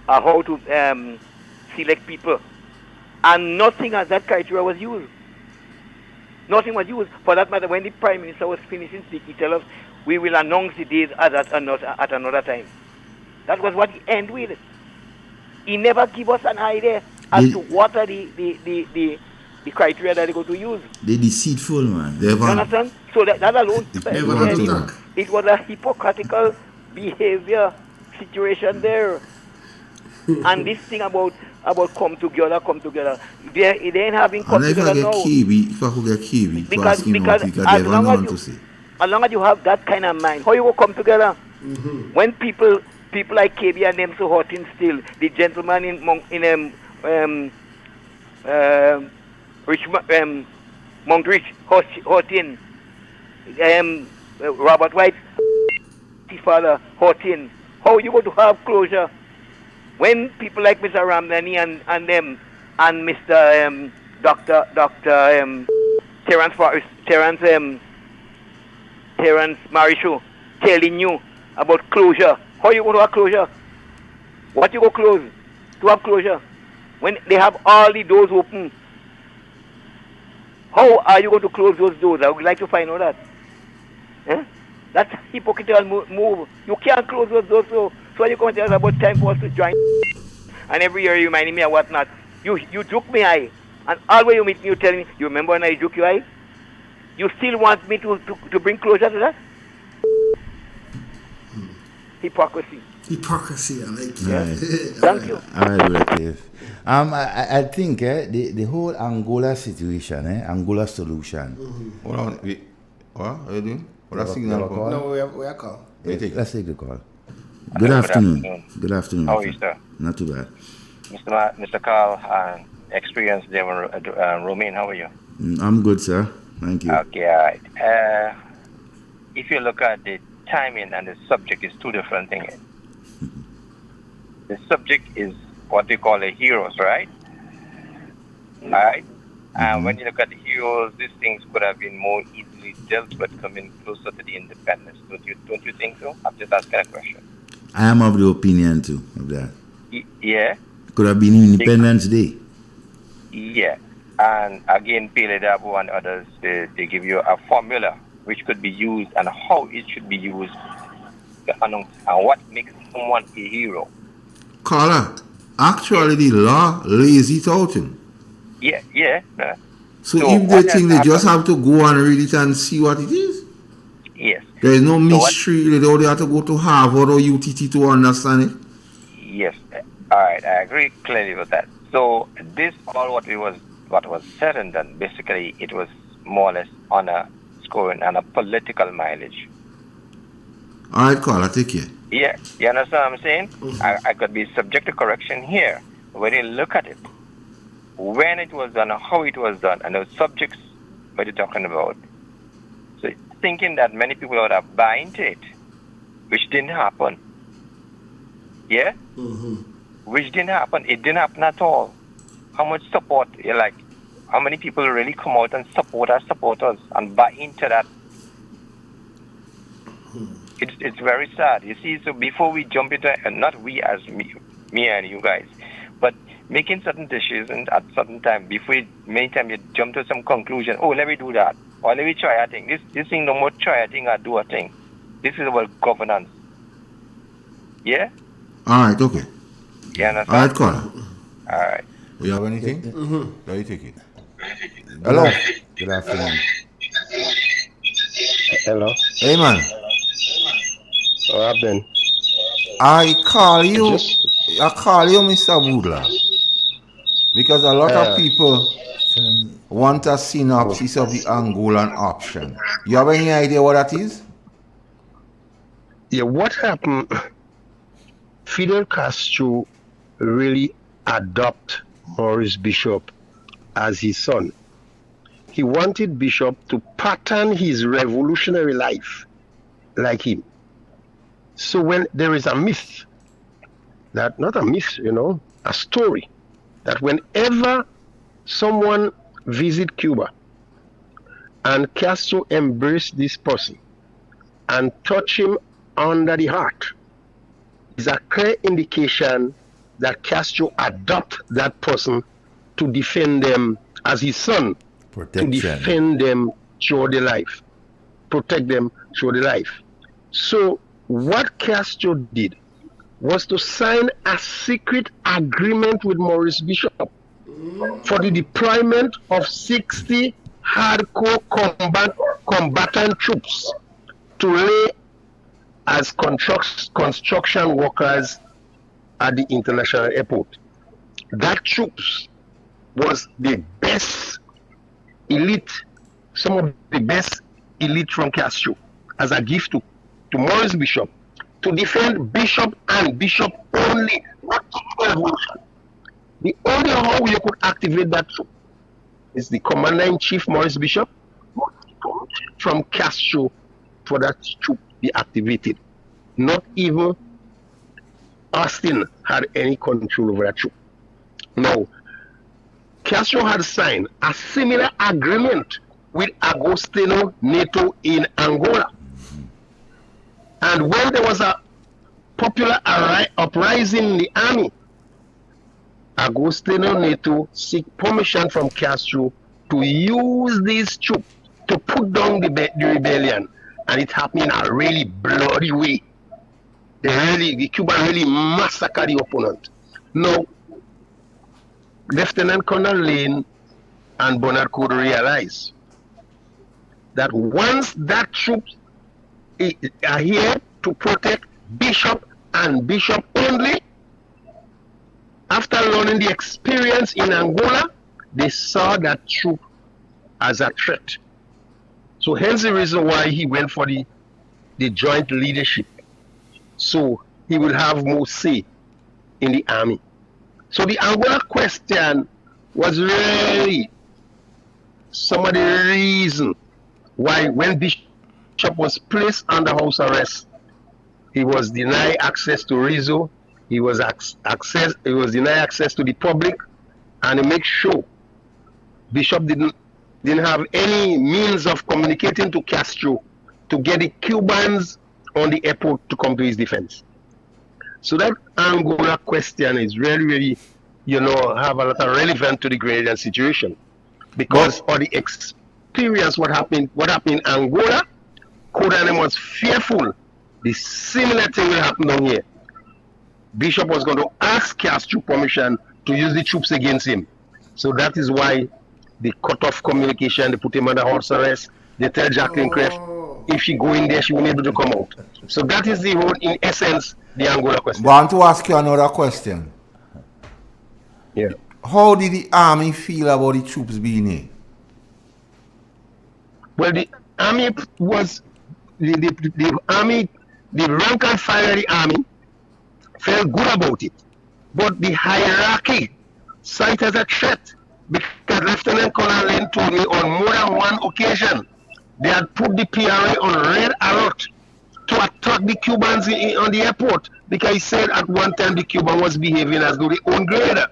or how to select people, and nothing as that criteria was used. Nothing was used. For that matter, when the Prime Minister was finishing speaking, he told us, we will announce the date at another time. That was what he ended with. He never gave us an idea as to what are the criteria that they're going to use. They're deceitful, man. You understand? So that alone, it was a hypocritical behavior situation there. And this thing about come together, they ain't having come together now. If I could get Kiwi, because as long as you have that kind of mind, how you will come together? When people like KB and them so hot in still, the gentleman in Mount Rich hot in, Robert White, father hot in. How you going to have closure? When people like Mr. Ramdani and them and Mr. Dr. Terence Marisho telling you about closure, how you going to have closure? What you go close to have closure? When they have all the doors open, how are you going to close those doors? I would like to find out that. That's hypocritical move. You can't close those doors, so you come tell us about time for us to join. And every year you remind me of whatnot. You joke me eye. And always you meet me, you tell me, you remember when I joke you eye? You still want me to bring closure to that? Hypocrisy. Hypocrisy, I like it. Yeah. Thank you. All right, brother. I think the whole Angola situation, Angola solution. Hold on. What are you doing? What signal call? No, we are call. Let's take the call. Good afternoon. Good afternoon. How are you, sir? Not too bad. Mr. Carl, experienced there, Romain, how are you? I'm good, sir. Thank you. Okay, all right. If you look at the timing and the subject, is two different things. The subject is what we call the heroes, right? All right. And when you look at the heroes, these things could have been more easily dealt with coming closer to the independence. Don't you think so? I'm just asking a question. I am of the opinion too of that. Yeah. Could have been Independence Day. Yeah. And again, Pele Dabo and others, they give you a formula which could be used and how it should be used to announce and what makes someone a hero. Carla, actually the law lays it out. Yeah. So if they think they just have to go and read it and see what it is? Yes. There is no mystery. They don't have to go to Harvard or UTT to understand it. Yes. All right. I agree clearly with that. So this all what was said and done, basically it was more or less on a scoring and a political mileage. All right, Carla, take care. Yeah. You understand what I'm saying? I could be subject to correction here. When you look at it, when it was done, how it was done, and the subjects what you're talking about. So thinking that many people would have bought into it, which didn't happen. Yeah? Which didn't happen. It didn't happen at all. How much support, how many people really come out and support us and buy into that? It's very sad. You see, so before we jump into, and not we as me and you guys, but making certain decisions at certain time, many times you jump to some conclusion, let me do that, or let me try a thing. This thing no more try a thing or do a thing. This is about governance. Yeah? All right, okay. You understand? All right, Carla. All right. You have anything? Let you take it. Hello. Good afternoon. Hello. Hey, man. What happened? I call you, Mr. Budla, because a lot of people want a synopsis of the Angolan option. You have any idea what that is? Yeah, what happened? Fidel Castro really adopted Maurice Bishop as his son. He wanted Bishop to pattern his revolutionary life like him. So when there is a myth, not a myth, a story, that whenever someone visit Cuba and Castro embraced this person and touch him under the heart, is a clear indication that Castro adopt that person to defend them as his son, to defend them through the life, protect them through the life. So what Castro did was to sign a secret agreement with Maurice Bishop for the deployment of 60 hardcore combatant troops to lay as construction workers at the international airport. That troops was the best elite, some of the best elite from Castro, as a gift to Maurice Bishop, to defend Bishop and Bishop only, not the revolution. The only how you could activate that troop is the Commander-in-Chief Maurice Bishop from Castro for that troop be activated. Not even Austin had any control over that troop. No. Castro had signed a similar agreement with Agostinho Neto in Angola. And when there was a popular uprising in the army, Agostinho Neto seek permission from Castro to use these troops to put down the rebellion. And it happened in a really bloody way. The Cuban really massacred the opponent. Now, Lieutenant Colonel Lane and Bernard could realize that once that troops are here to protect Bishop and Bishop only, after learning the experience in Angola, they saw that troop as a threat. So hence the reason why he went for the joint leadership. So he will have more say in the army. So the Angola question was really some of the reason why when Bishop was placed under house arrest, he was denied access to Rizzo, he was denied access to the public, and he make sure Bishop didn't have any means of communicating to Castro to get the Cubans on the airport to come to his defense. So that Angola question is really, really, have a lot of relevance to the Grenadian situation, because of the experience what happened in Angola. Kodanem was fearful the similar thing will happen down here. Bishop was going to ask Castro permission to use the troops against him. So that is why they cut off communication, they put him under house arrest, they tell Jacqueline Creft if she go in there, she won't be able to come out. So that is the whole, in essence, the Angola question. I want to ask you another question. Yeah. How did the army feel about the troops being here? Well, the army was, the army, the rank and file of the army felt good about it. But the hierarchy saw it as a threat, because Lieutenant Colonel Lane told me on more than one occasion they had put the PRA on red alert to attack the Cubans on the airport, because he said at one time the Cuban was behaving as though they own grader,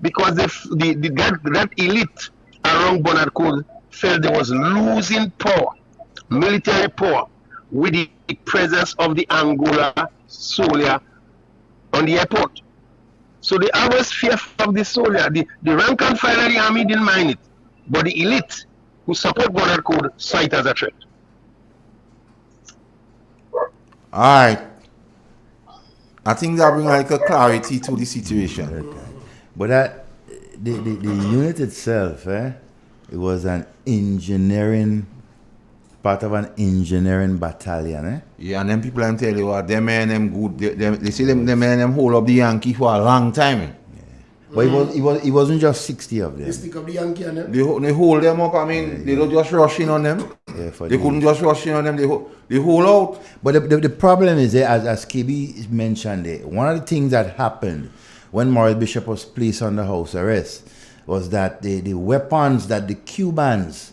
because that elite around Bernard Code felt they was losing power, military power, with the presence of the Angola soldier on the airport. So they always fear of the soldier. The rank and file of the army didn't mind it, but the elite who support Bernard Code saw it as a threat. Alright. I think that brings like a clarity to the situation. Okay. But the unit itself, it was an engineering, part of an engineering battalion. Yeah, and then people I'm telling you what, them men them good. They say them men them hold up the Yankee for a long time. Yeah. But it wasn't just 60 of them. They stick up the Yankee on them. They hold them up. I mean, they don't just rush in on them. Yeah, they couldn't just rush in on them. They hold out. But the problem is, as KB mentioned, one of the things that happened when Maurice Bishop was placed under house arrest was that the weapons that the Cubans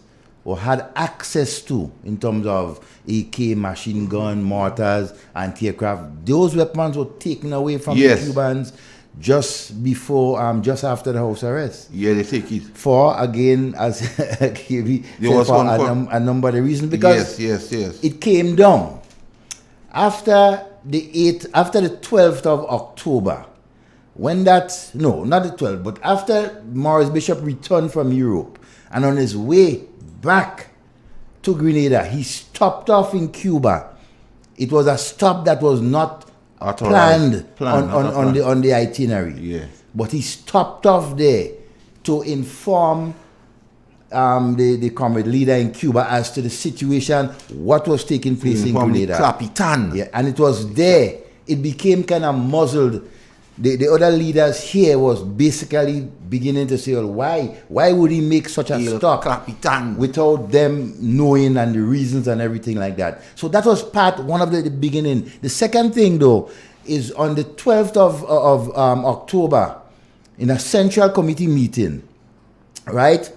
had access to in terms of AK, machine gun, mortars, anti-aircraft, those weapons were taken away from the Cubans just before, just after the house arrest. Yeah, they take it. For, again, as KB said, for a number of the reasons, because it came down. After the 12th of October, when that, no, not the 12th, but after Maurice Bishop returned from Europe and on his way back to Grenada, he stopped off in Cuba. It was a stop that was not planned on the itinerary. Yeah. But he stopped off there to inform the comrade leader in Cuba as to the situation, what was taking place in Grenada. Capitan. Yeah, and it was there. It became kind of muzzled. The other leaders here was basically beginning to say, well, why would he make such a stop without them knowing and the reasons and everything like that. So that was one of the beginning. The second thing, though, is on the 12th of October, in a central committee meeting, right,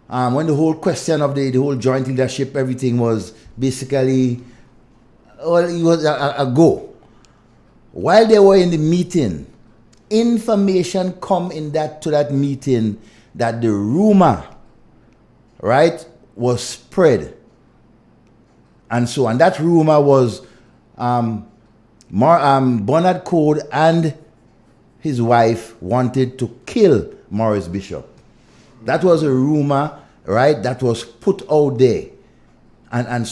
when the whole question of the whole joint leadership, everything was basically, well, it was a go. While they were in the meeting, information come to that meeting that the rumor, right, was spread. And so, and that rumor was Bernard Code and his wife wanted to kill Maurice Bishop. That was a rumor, right, that was put out there. And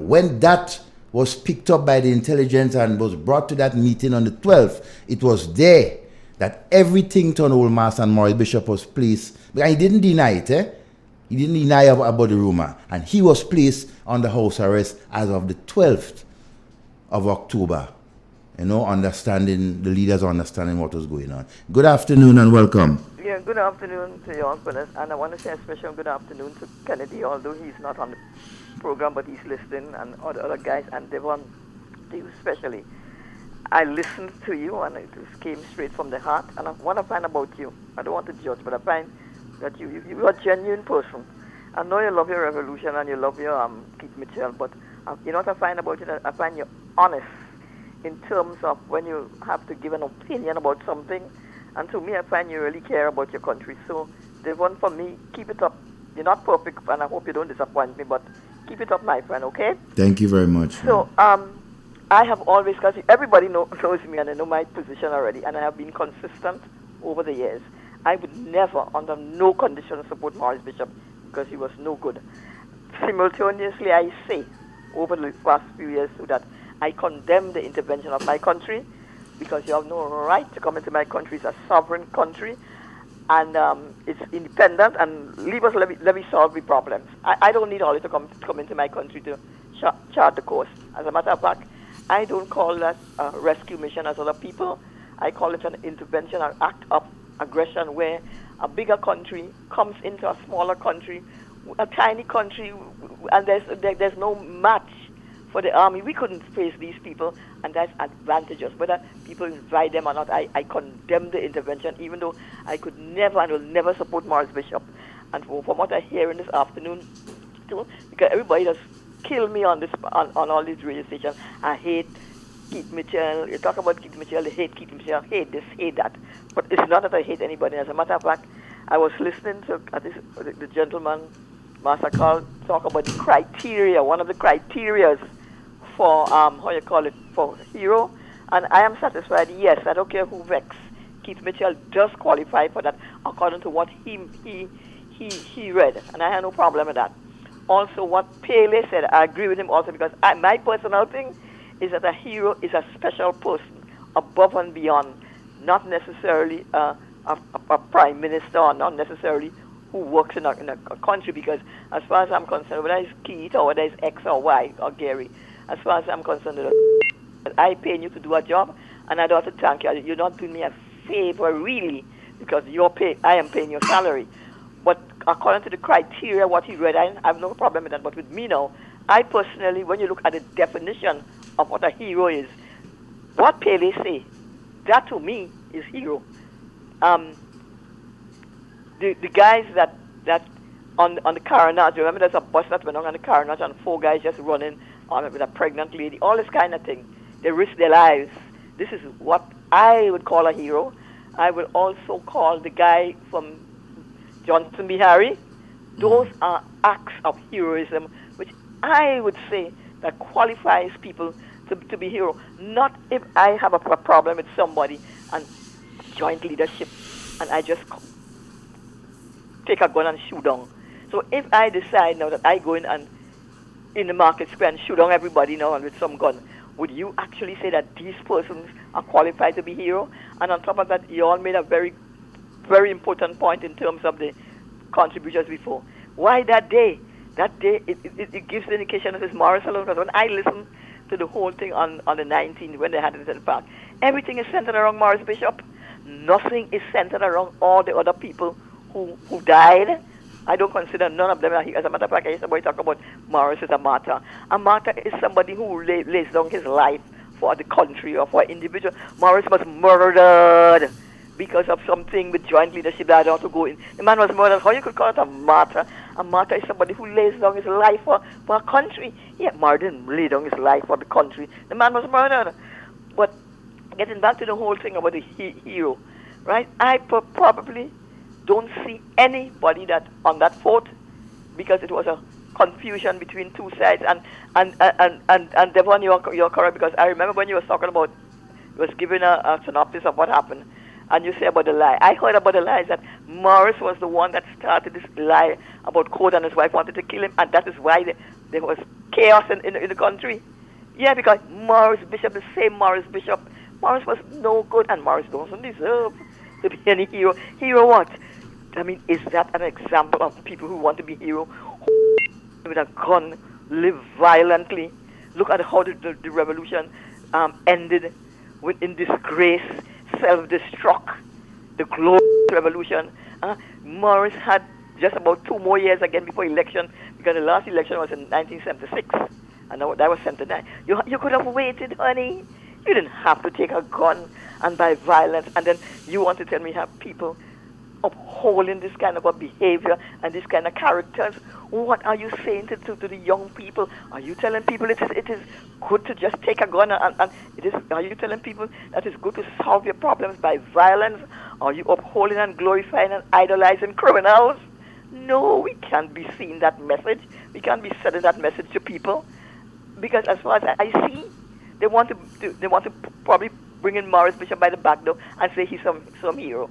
when that was picked up by the intelligence and was brought to that meeting on the 12th, it was there that everything turned old master and Maurice Bishop was placed. But he didn't deny it, He didn't deny about the rumor. And he was placed under house arrest as of the 12th of October. The leaders understanding what was going on. Good afternoon and welcome. Yeah, good afternoon to you all, and I want to say a special good afternoon to Kennedy, although he's not on the program, but he's listening, and all the other guys, and Devon, to you especially. I listened to you, and it just came straight from the heart. And what I find about you, I don't want to judge, but I find that you are a genuine person. I know you love your revolution and you love your Keith Mitchell, but you know what I find about you? I find you honest in terms of when you have to give an opinion about something. And to me, I find you really care about your country. So the one for me, keep it up. You're not perfect, and I hope you don't disappoint me, but keep it up, my friend, okay? Thank you very much. So I have always, because everybody knows me and they know my position already, and I have been consistent over the years. I would never, under no condition, support Maurice Bishop because he was no good. Simultaneously, I say, over the past few years, so that I condemn the intervention of my country because you have no right to come into my country. It's a sovereign country, and it's independent, and leave us, let me solve the problems. I don't need all it to come into my country to chart the course. As a matter of fact, I don't call that a rescue mission as other people. I call it an intervention, an act of aggression where a bigger country comes into a smaller country, a tiny country, and there's no match for the army. We couldn't face these people, and that's advantageous. Whether people invite them or not, I condemn the intervention, even though I could never and will never support Maurice Bishop. And from what I hear in this afternoon, too, because everybody just kill me on all these radio stations. I hate Keith Mitchell. You talk about Keith Mitchell, they hate Keith Mitchell, hate this, hate that. But it's not that I hate anybody. As a matter of fact, I was listening to the gentleman, Master Carl, talk about the criteria, one of the criterias for, for hero. And I am satisfied, yes, I don't care who vexed. Keith Mitchell does qualify for that according to what he read. And I have no problem with that. Also, what Pele said, I agree with him also, because my personal thing is that a hero is a special person, above and beyond, not necessarily a prime minister, or not necessarily who works in a country, because as far as I'm concerned, whether it's Keith or whether it's X or Y or Gary, as far as I'm concerned, I pay you to do a job, and I don't have to thank you. You're not doing me a favor, really, because I am paying your salary. But according to the criteria, what he read, I have no problem with that. But with me now, I personally, when you look at the definition of what a hero is, what Pele say, that to me is hero. The guys that on the carnage, remember there's a bus that went on the carnage and 4 guys just running with a pregnant lady, all this kind of thing. They risk their lives. This is what I would call a hero. I would also call the guy from Johnson Bihari. Those are acts of heroism, which I would say that qualifies people to be hero. Not if I have a problem with somebody and joint leadership and I just take a gun and shoot down. So if I decide now that I go in the market square and shoot down everybody now and with some gun, would you actually say that these persons are qualified to be hero? And on top of that, you all made a very, very important point in terms of the contributors before. Why that day? That day, it gives the indication of his Morris alone. Because when I listened to the whole thing on the 19th, when they had it in the park, everything is centered around Maurice Bishop. Nothing is centered around all the other people who died. I don't consider none of them. As a matter of fact, I used to talk about Maurice as a martyr. A martyr is somebody who lays down his life for the country or for an individual. Maurice was murdered because of something with joint leadership that I don't want to go in. The man was murdered. How you could call it a martyr? A martyr is somebody who lays down his life for a country. Yeah, Maurice didn't lay down his life for the country. The man was murdered. But getting back to the whole thing about the hero, right? I probably don't see anybody that on that fort, because it was a confusion between two sides. And Devon, you're correct, because I remember when you were talking about, was giving a synopsis of what happened, and you say about the lie. I heard about the lie that Maurice was the one that started this lie about Code and his wife wanted to kill him, and that is why there was chaos in the country. Yeah, because Maurice Bishop, the same Maurice Bishop, Maurice was no good, and Maurice doesn't deserve to be any hero. Hero what? I mean, is that an example of people who want to be hero? With a gun, live violently. Look at how the revolution ended in disgrace, self-destruct, the glorious revolution. Maurice had just about 2 more years again before election, because the last election was in 1976, and that was 79. You could have waited, honey. You didn't have to take a gun and by violence, and then you want to tell me you have people upholding this kind of a behavior and this kind of characters. What are you saying to the young people? Are you telling people it is good to just take a gun and are you telling people that it's good to solve your problems by violence? Are you upholding and glorifying and idolizing criminals? No, we can't be seeing that message. We can't be sending that message to people, because as far as I see, they want to probably bring in Morris Bishop by the back door and say he's some hero.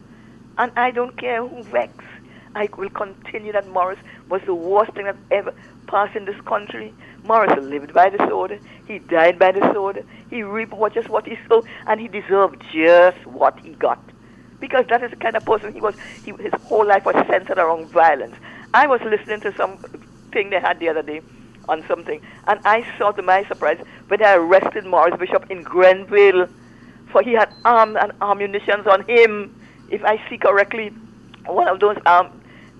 And I don't care who vexed. I will continue that Morris was the worst thing that ever passed in this country. Morris lived by the sword. He died by the sword. He reaped just what he sowed, and he deserved just what he got. Because that is the kind of person he was. His whole life was centered around violence. I was listening to some thing they had the other day on something, and I saw, to my surprise, when they arrested Morris Bishop in Grenville, for he had arms and ammunition on him. If I see correctly, one of those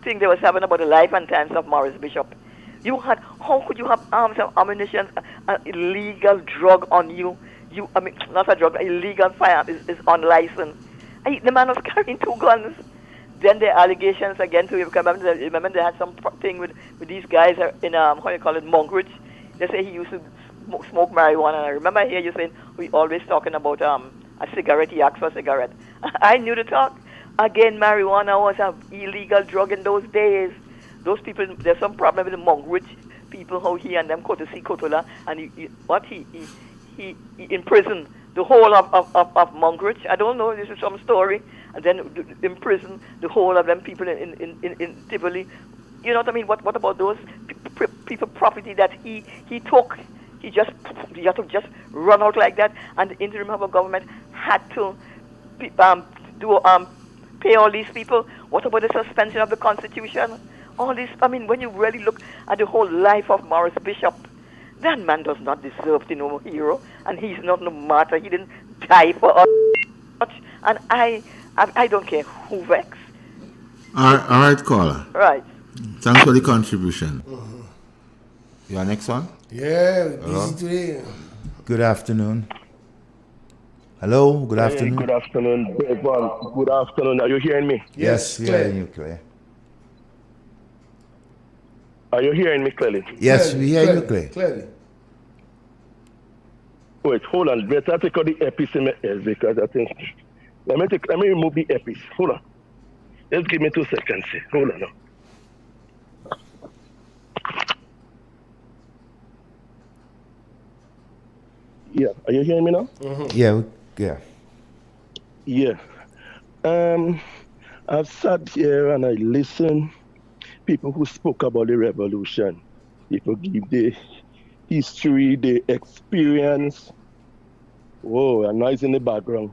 things they was having about the life and times of Morris Bishop. How could you have arms and ammunition, an illegal drug on you? Not a drug, illegal firearm is unlicensed. The man was carrying 2 guns. Then the allegations again to him. Remember they had some thing with these guys in Monkridge. They say he used to smoke marijuana. And I remember here you saying we always talking about a cigarette. He asked for a cigarette. I knew the talk. Again, marijuana was an illegal drug in those days. Those people, there's some problem with the Monkridge people, how he and them go to see Kotola, and he imprisoned the whole of Monkridge. I don't know, this is some story. And then imprisoned the whole of them people in Tivoli. You know what I mean? What about those people property that he took? He had to just run out like that, and the interim government had to pay all these people. What about the suspension of the Constitution? All this. I mean, when you really look at the whole life of Morris Bishop, that man does not deserve to know a hero, and he's not no martyr. He didn't die for us. And I don't care who vexed. All right, caller. Right. Thanks for the contribution. Your next one? Yeah, busy today. Good afternoon. Hello, good afternoon. Good afternoon. Good afternoon. Are you hearing me? Yes, we are hearing you clear. Are you hearing me clearly? Yes, we hear you clear. Clearly. Wait, hold on. Better take out the earpiece in my ears, because I think. Let me remove the earpiece. Hold on. Just give me 2 seconds. Hold on now. Yeah, are you hearing me now? Mm-hmm. Yeah. I've sat here and I listened. People who spoke about the revolution. People give the history, the experience. Whoa, a noise in the background.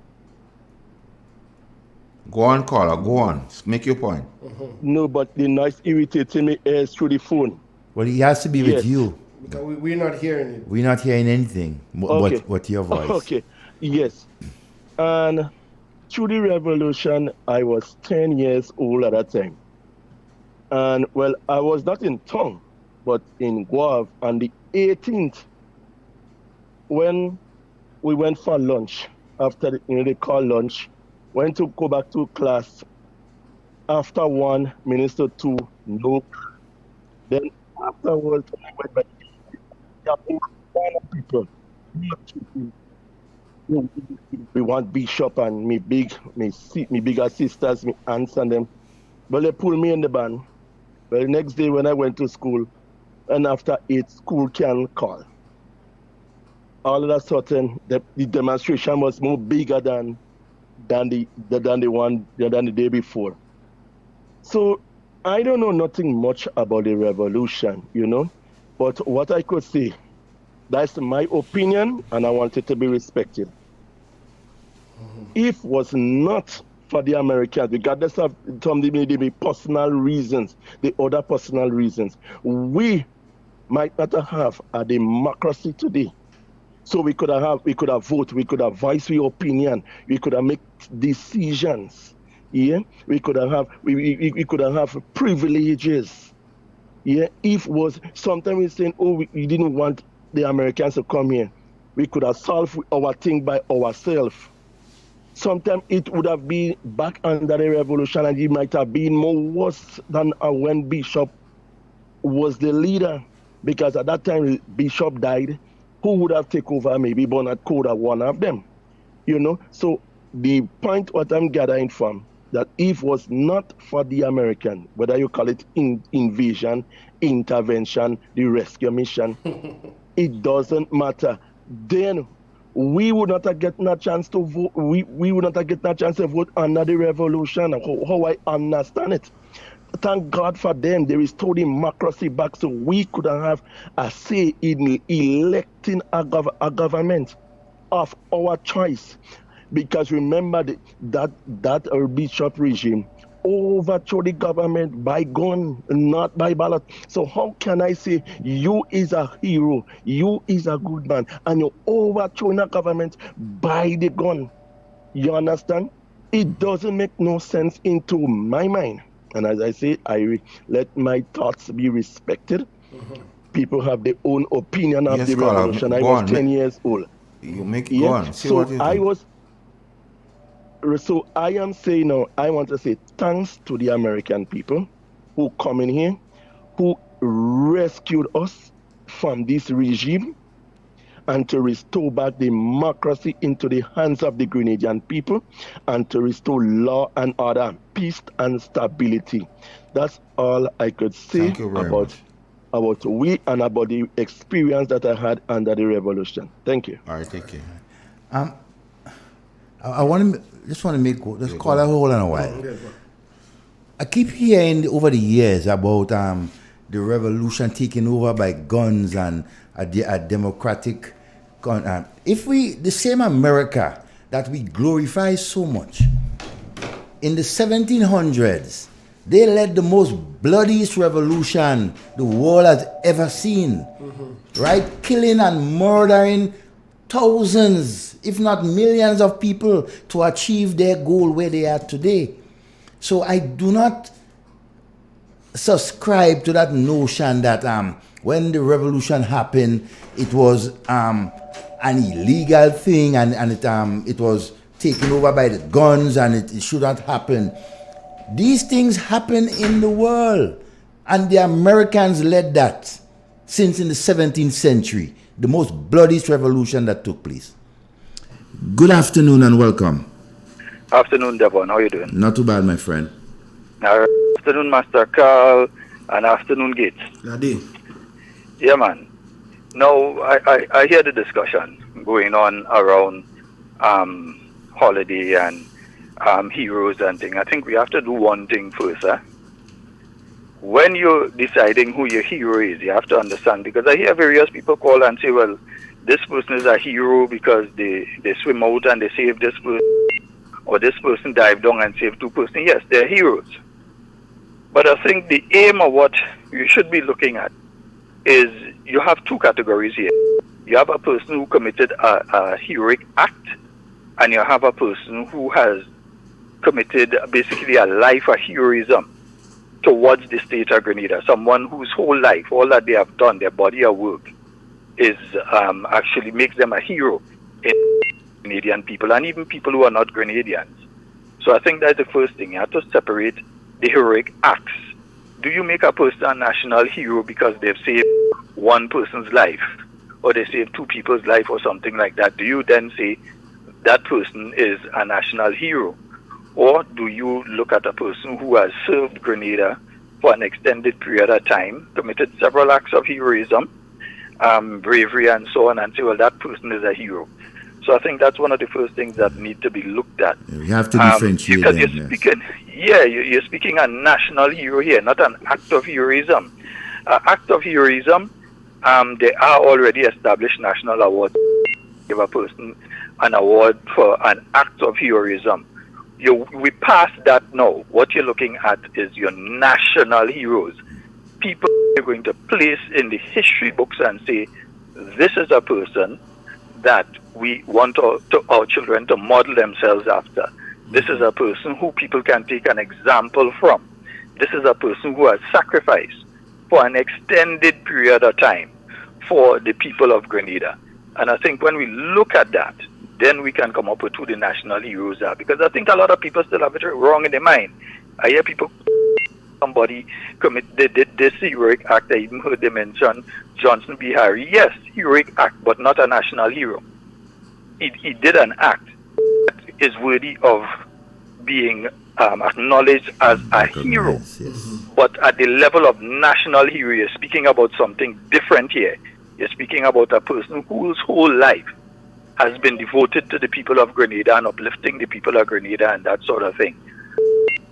Go on, caller. Go on. Make your point. No, but the noise irritating me ears through the phone. Well, he has to be with you. Because we're not hearing it. We're not hearing anything but your voice. Okay, yes. And through the revolution, I was 10 years old at that time. And, well, I was not in town, but in Guav on the 18th, when we went for lunch, after they call lunch, went to go back to class. After 1, Minister 2, no. Then afterwards, I went back. People. We want Bishop and me bigger sisters, me aunts and them. But they pulled me in the van. Well, the next day when I went to school, and after 8, school can call. All of a sudden, the demonstration was more bigger than the day before. So I don't know nothing much about the revolution, but what I could say, that's my opinion, and I want it to be respected. If was not for the Americans, regardless of some maybe personal reasons, the other personal reasons, we might not have a democracy today. So we could have vote, we could have voice our opinion, we could have make decisions. Yeah, we could have privileges. Yeah, if was sometimes we saying, we didn't want the Americans to come here. we could have solved our thing by ourselves. Sometimes it would have been back under the revolution, and it might have been more worse than when Bishop was the leader, because at that time Bishop died. Who would have taken over? Maybe Bonnet could have one of them, So the point what I'm gathering from, that if was not for the American, whether you call it invasion, intervention, the rescue mission, it doesn't matter. Then we would not have gotten a chance to vote. We would not have gotten a chance to vote under the revolution. How I understand it. Thank God for them. They restored democracy back, so we could have a say in electing a government of our choice. Because remember that Bishop regime overthrew the government by gun, not by ballot. So how can I say you is a hero, you is a good man, and you're overthrowing a government by the gun? You understand? It doesn't make no sense into my mind. And as I say, I let my thoughts be respected. People have their own opinion of the revolution. I was 10 years old. You make go on. Say what you think. So I am saying now, I want to say thanks to the American people who come in here, who rescued us from this regime, and to restore back democracy into the hands of the Grenadian people, and to restore law and order, peace and stability. That's all I could say about we and about the experience that I had under the revolution. Thank you. All right, take care. I just want to make this call a hold on a while. I keep hearing over the years about the revolution taken over by guns and a democratic gun. If the same America that we glorify so much, in the 1700s, they led the most bloodiest revolution the world has ever seen, right? Killing and murdering thousands, if not millions of people to achieve their goal where they are today. So I do not subscribe to that notion that when the revolution happened, it was an illegal thing and it was taken over by the guns and it should not happen. These things happen in the world, and the Americans led that since in the 17th century, the most bloodiest revolution that took place. Good afternoon and welcome. Afternoon, Devon. How are you doing? Not too bad, my friend. Afternoon, Master Carl, and afternoon, Gates. Daddy. Yeah, man. Now, I hear the discussion going on around holiday and heroes and things. I think we have to do one thing first. When you're deciding who your hero is, you have to understand, because I hear various people call and say, well, this person is a hero because they swim out and they save this person, or this person dive down and save two persons. Yes, they're heroes. But I think the aim of what you should be looking at is you have two categories here. You have a person who committed a heroic act, and you have a person who has committed basically a life of heroism towards the state of Grenada. Someone whose whole life, all that they have done, their body of work, is actually makes them a hero in Grenadian people, and even people who are not Grenadians. So I think that's the first thing. You have to separate the heroic acts. Do you make a person a national hero because they've saved one person's life, or they saved two people's life, or something like that? Do you then say that person is a national hero? Or do you look at a person who has served Grenada for an extended period of time, committed several acts of heroism, bravery, and so on, and say, well, that person is a hero? So I think that's one of the first things that need to be looked at. You have to differentiate because them, you're speaking, you're speaking a national hero here, not an act of heroism. Act of heroism, there are already established national awards. Give a person an award for an act of heroism. We pass that now. What you're looking at is your national heroes. People are going to place in the history books and say, this is a person that we want our children to model themselves after. This is a person who people can take an example from. This is a person who has sacrificed for an extended period of time for the people of Grenada. And I think when we look at that, then we can come up with who the national heroes are. Because I think a lot of people still have it wrong in their mind. I hear people, somebody did this heroic act. I even heard them mention Johnson B. Harry. Yes, heroic act, but not a national hero. He did an act that is worthy of being acknowledged as a hero. Yes. But at the level of national hero, you're speaking about something different here. You're speaking about a person whose whole life has been devoted to the people of Grenada and uplifting the people of Grenada and that sort of thing.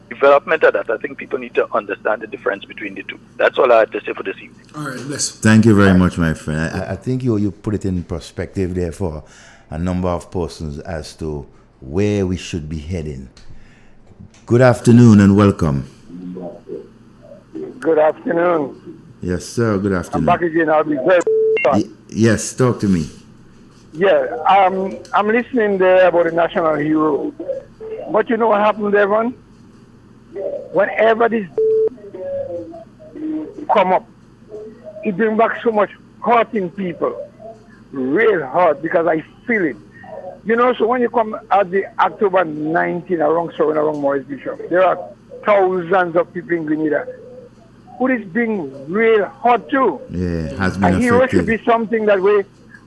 Development of that, I think people need to understand the difference between the two. That's all I had to say for this evening. All right, let's. Thank you very much, my friend. I think you put it in perspective there for a number of persons as to where we should be heading. Good afternoon and welcome. Good afternoon. Yes, sir. Good I'm afternoon. back again. I'll be very Yes, talk to me. Yeah, I'm listening there about the national hero. But you know what happened, Devon? Whenever this come up, it brings back so much hurt in people. Real hurt, because I feel it. You know, so when you come at the October 19 around Maurice Bishop, there are thousands of people in Grenada who is being real hurt too. Yeah, has been a hero affected. should be something that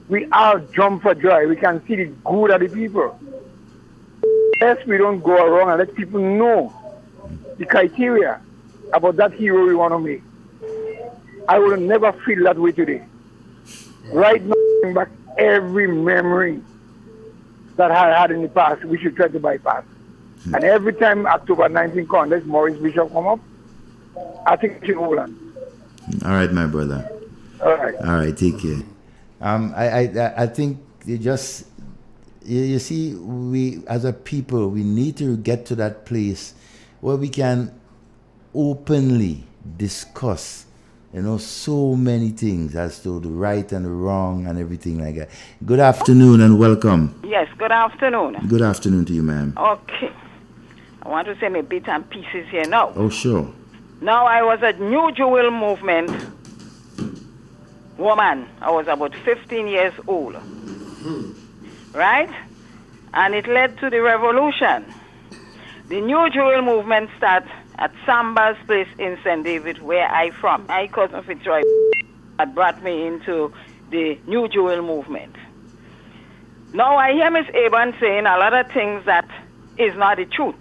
we all jump for joy. We can see the good of the people. Yes, we don't go around and let people know the criteria about that hero we want to make. I will never feel that way today. Right now, bring back every memory that I had in the past, we should try to bypass. And every time October 19 comes, let Maurice Bishop come up, I think we should hold on. All right, my brother. All right. All right, take care. I think you see, we as a people, we need to get to that place where we can openly discuss, so many things as to the right and the wrong and everything like that. Good afternoon and welcome. Yes, good afternoon. Good afternoon to you, ma'am. Okay. I want to say my bits and pieces here now. Oh, sure. Now, I was a New Jewel movement woman. I was about 15 years old. Right? And it led to the revolution. The New Jewel movement started at Samba's place in St. David, where I from. My cousin Fitzroy had brought me into the New Jewel movement. Now I hear Miss Aban saying a lot of things that is not the truth.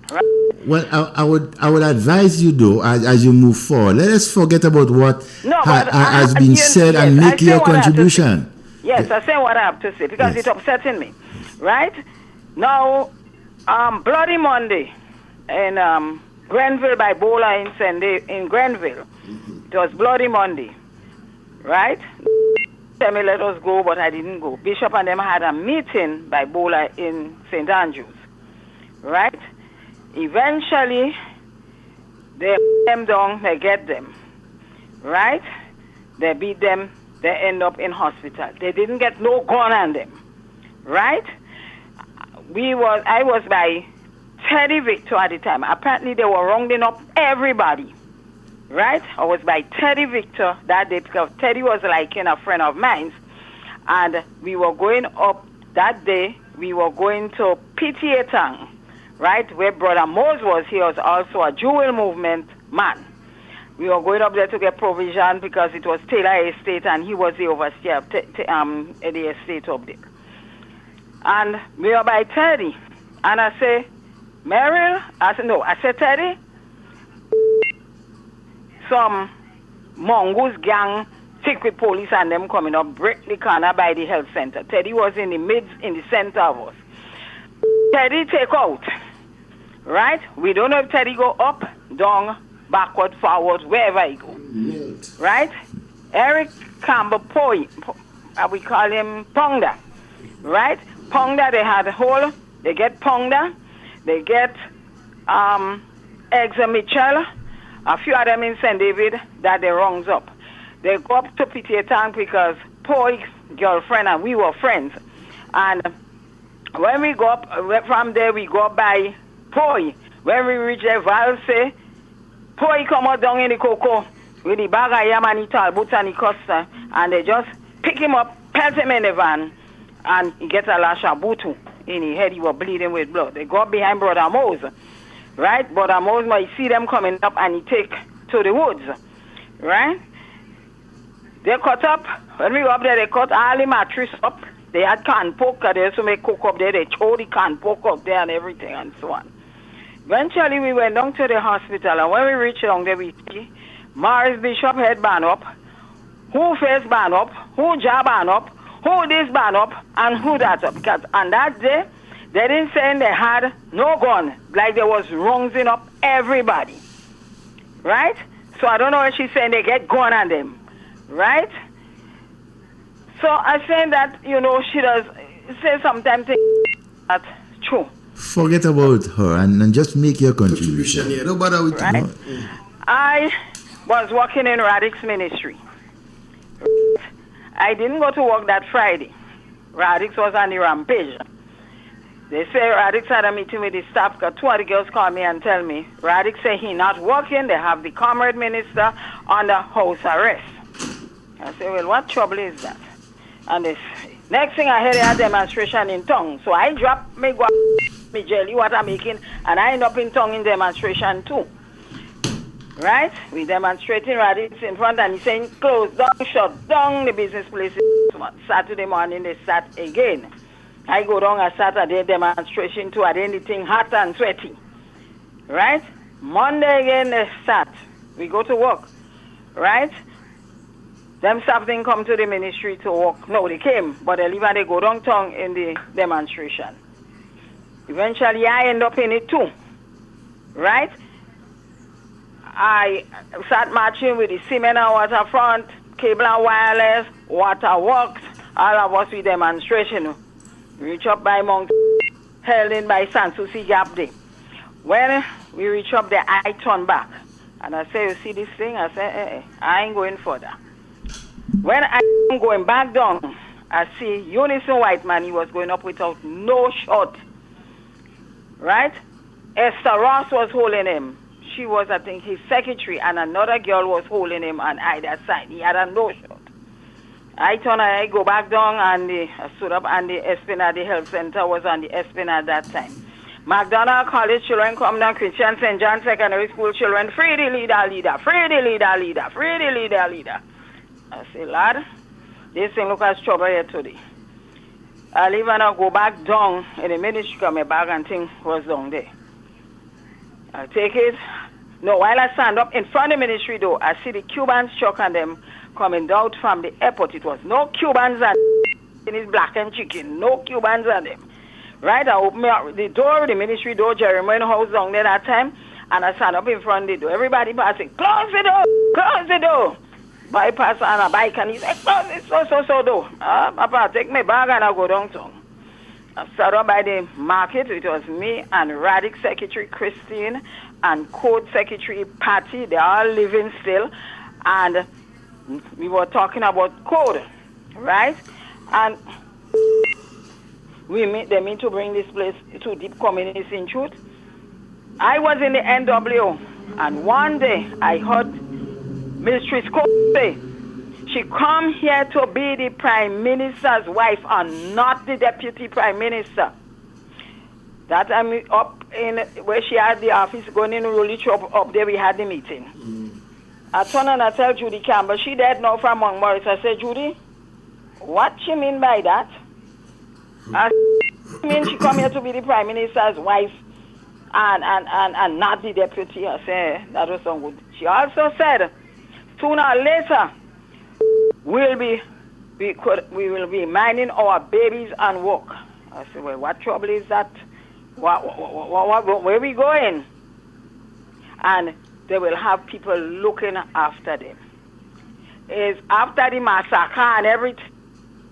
Right? Well, I would advise you though, as you move forward, let us forget about what has been said and make your contribution. Yes, I say what I have to say because it's upsetting me. Right? Now, Bloody Monday in Grenville by Bola in Grenville. It was Bloody Monday. Right? Tell me let us go, but I didn't go. Bishop and them had a meeting by Bola in St. Andrews. Right? Eventually, they them down, they get them. Right? They beat them, they end up in hospital. They didn't get no gun on them. Right? I was by Teddy Victor at the time. Apparently they were rounding up everybody. Right? I was by Teddy Victor that day because Teddy was like a friend of mine. And we were going up that day, we were going to PTA Town, right? Where Brother Mose was. He was also a Jewel movement man. We were going up there to get provision because it was Taylor Estate and he was the overseer of the estate up there. And we were by Teddy. And I say, Meryl? I said, Teddy, some mongoose gang thick with police and them coming up, break the corner by the health center. Teddy was in the center of us. Teddy take out. Right? We don't know if Teddy go up, down, backward, forward, wherever he go. Right? Eric Campbell Poi, we call him Ponda. Right? Ponda, they had a hole. They get Ponda. They get Eggs Mitchell. A few of them in St. David that they rungs up. They go up to PTA Tank because Poi girlfriend and we were friends. And when we go up, from there we go by Poi. When we reach there, Val say, Poi come out down in the cocoa with the bag of yam and the talbot and the custard. And they just pick him up, pelt him in the van, and he get a lash of butu in his head. He was bleeding with blood. They got behind Brother Mose, right? Brother Mose might see them coming up, and he take to the woods, right? They cut up. When we go up there, they cut all the mattress up. They had canned pork. They also make cook up there. They throw the canned pork up there and everything and so on. Eventually, we went down to the hospital, and when we reached down there, we see Morris Bishop head band up, who face band up, who jaw band up, who this band up, and who that up. Because on that day, they didn't say they had no gun, like there was rounding up everybody. Right? So I don't know what she's saying, they get gun on them. Right? So I say that, she does say sometimes that's true. Forget about her and just make your contribution. Yeah, don't bother with right? I was working in Radix ministry. I didn't go to work that Friday. Radix was on the rampage. They say Radix had a meeting with the staff because two of the girls called me and tell me Radix say he not working. They have the comrade minister under house arrest. I say, well, what trouble is that? And this next thing I heard, they had demonstration in tongue. So I dropped me jelly what I'm making, and I end up in tongue in demonstration too. Right? We demonstrating Radix in front, and he's saying, close down, shut down the business places. Saturday morning, they start again. I go down a Saturday demonstration too, and anything hot and sweaty. Right? Monday again, they start. We go to work. Right? Them staff didn't come to the ministry to work. No, they came, but they leave and they go downtown in the demonstration. Eventually, I end up in it too. Right? I start marching with the cement and waterfront, cable and wireless, waterworks, all of us with demonstration. Reach up by Mount, held in by Sanssouci Gap Day. When we reach up there, I turn back. And I say, you see this thing? I say, I ain't going further. When I'm going back down, I see Unison White Man, he was going up without no shot. Right? Esther Ross was holding him. She was, I think, his secretary, and another girl was holding him on either side. He had a no shot. I turn and I go back down, and I stood up, and the Esplanade, the health center was on the Esplanade at that time. McDonald College children come down, Christian St. John Secondary School children, free the leader, free the leader, free the leader. I say, lad, this thing look as trouble here today. I leave and I go back down in the ministry, come back and thing was down there. I take it. No, while I stand up in front of the ministry though, I see the Cubans truck and them coming out from the airport. It was no Cubans and in his black and chicken. No Cubans and them. Right? I open the door, the ministry door, Jeremiah house down there that time, and I stand up in front of the door. Everybody passing, close the door, close the door. Bypass on a bike, and he said, close it, so door. Papa, take my bag and I go downtown. I sat up by the market. It was me and Radix Secretary Christine and Code Secretary Patty. They all living still. And we were talking about code, right? And they mean to bring this place to deep communities in truth. I was in the NWO, and one day I heard Ministry Scott say, she come here to be the Prime Minister's wife and not the Deputy Prime Minister. That time up in where she had the office going in Woolwich up there, we had the meeting. I turn and I tell Judy Campbell, she dead now from Mount Morris. I said, Judy, what she mean by that? I mean she come here to be the Prime Minister's wife and not the deputy. I said, that was so good. She also said, sooner or later, we will be minding our babies and work. I said, well, what trouble is that? Where are we going? And they will have people looking after them. Is after the massacre and everything,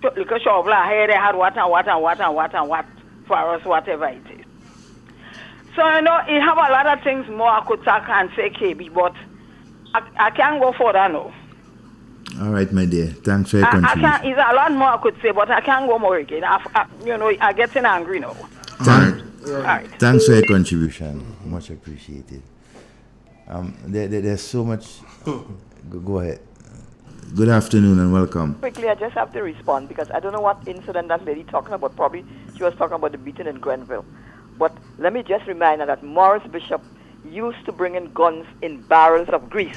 look at Shovla here, they had what for us, whatever it is. So, you have a lot of things more I could talk and say, KB, but I can't go further now. All right, my dear. Thanks for your contribution. It's a lot more I could say, but I can't go more again. I'm getting angry now. All right. Thanks for your contribution. Much appreciated. There's so much. Go ahead. Good afternoon and welcome. Quickly, I just have to respond because I don't know what incident that lady talking about. Probably she was talking about the beating in Grenville. But let me just remind her that Morris Bishop used to bring in guns in barrels of grease.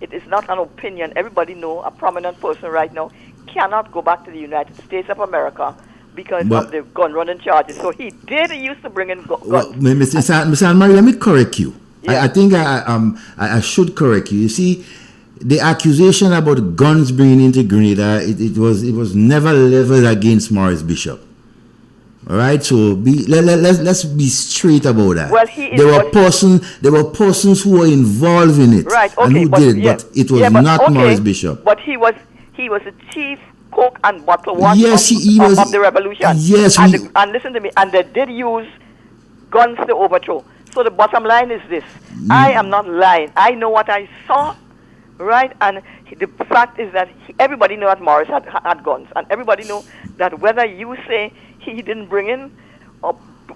It is not an opinion. Everybody know a prominent person right now cannot go back to the United States of America because of the gun running charges. So he used to bring in guns. Well, Mr. Anne-Marie, let me correct you. I think I should correct you. You see, the accusation about guns bringing into Grenada, it was never leveled against Morris Bishop. All right, so let's be straight about that. Well, there were persons who were involved in it, right? Okay, and who did it, but it was not Morris Bishop. But he was the chief cook and bottle washer of the revolution. Yes, and listen to me, and they did use guns to overthrow. So the bottom line is this: I am not lying. I know what I saw. Right, and the fact is that everybody knew that Morris had guns, and everybody knew that whether you say he didn't bring in,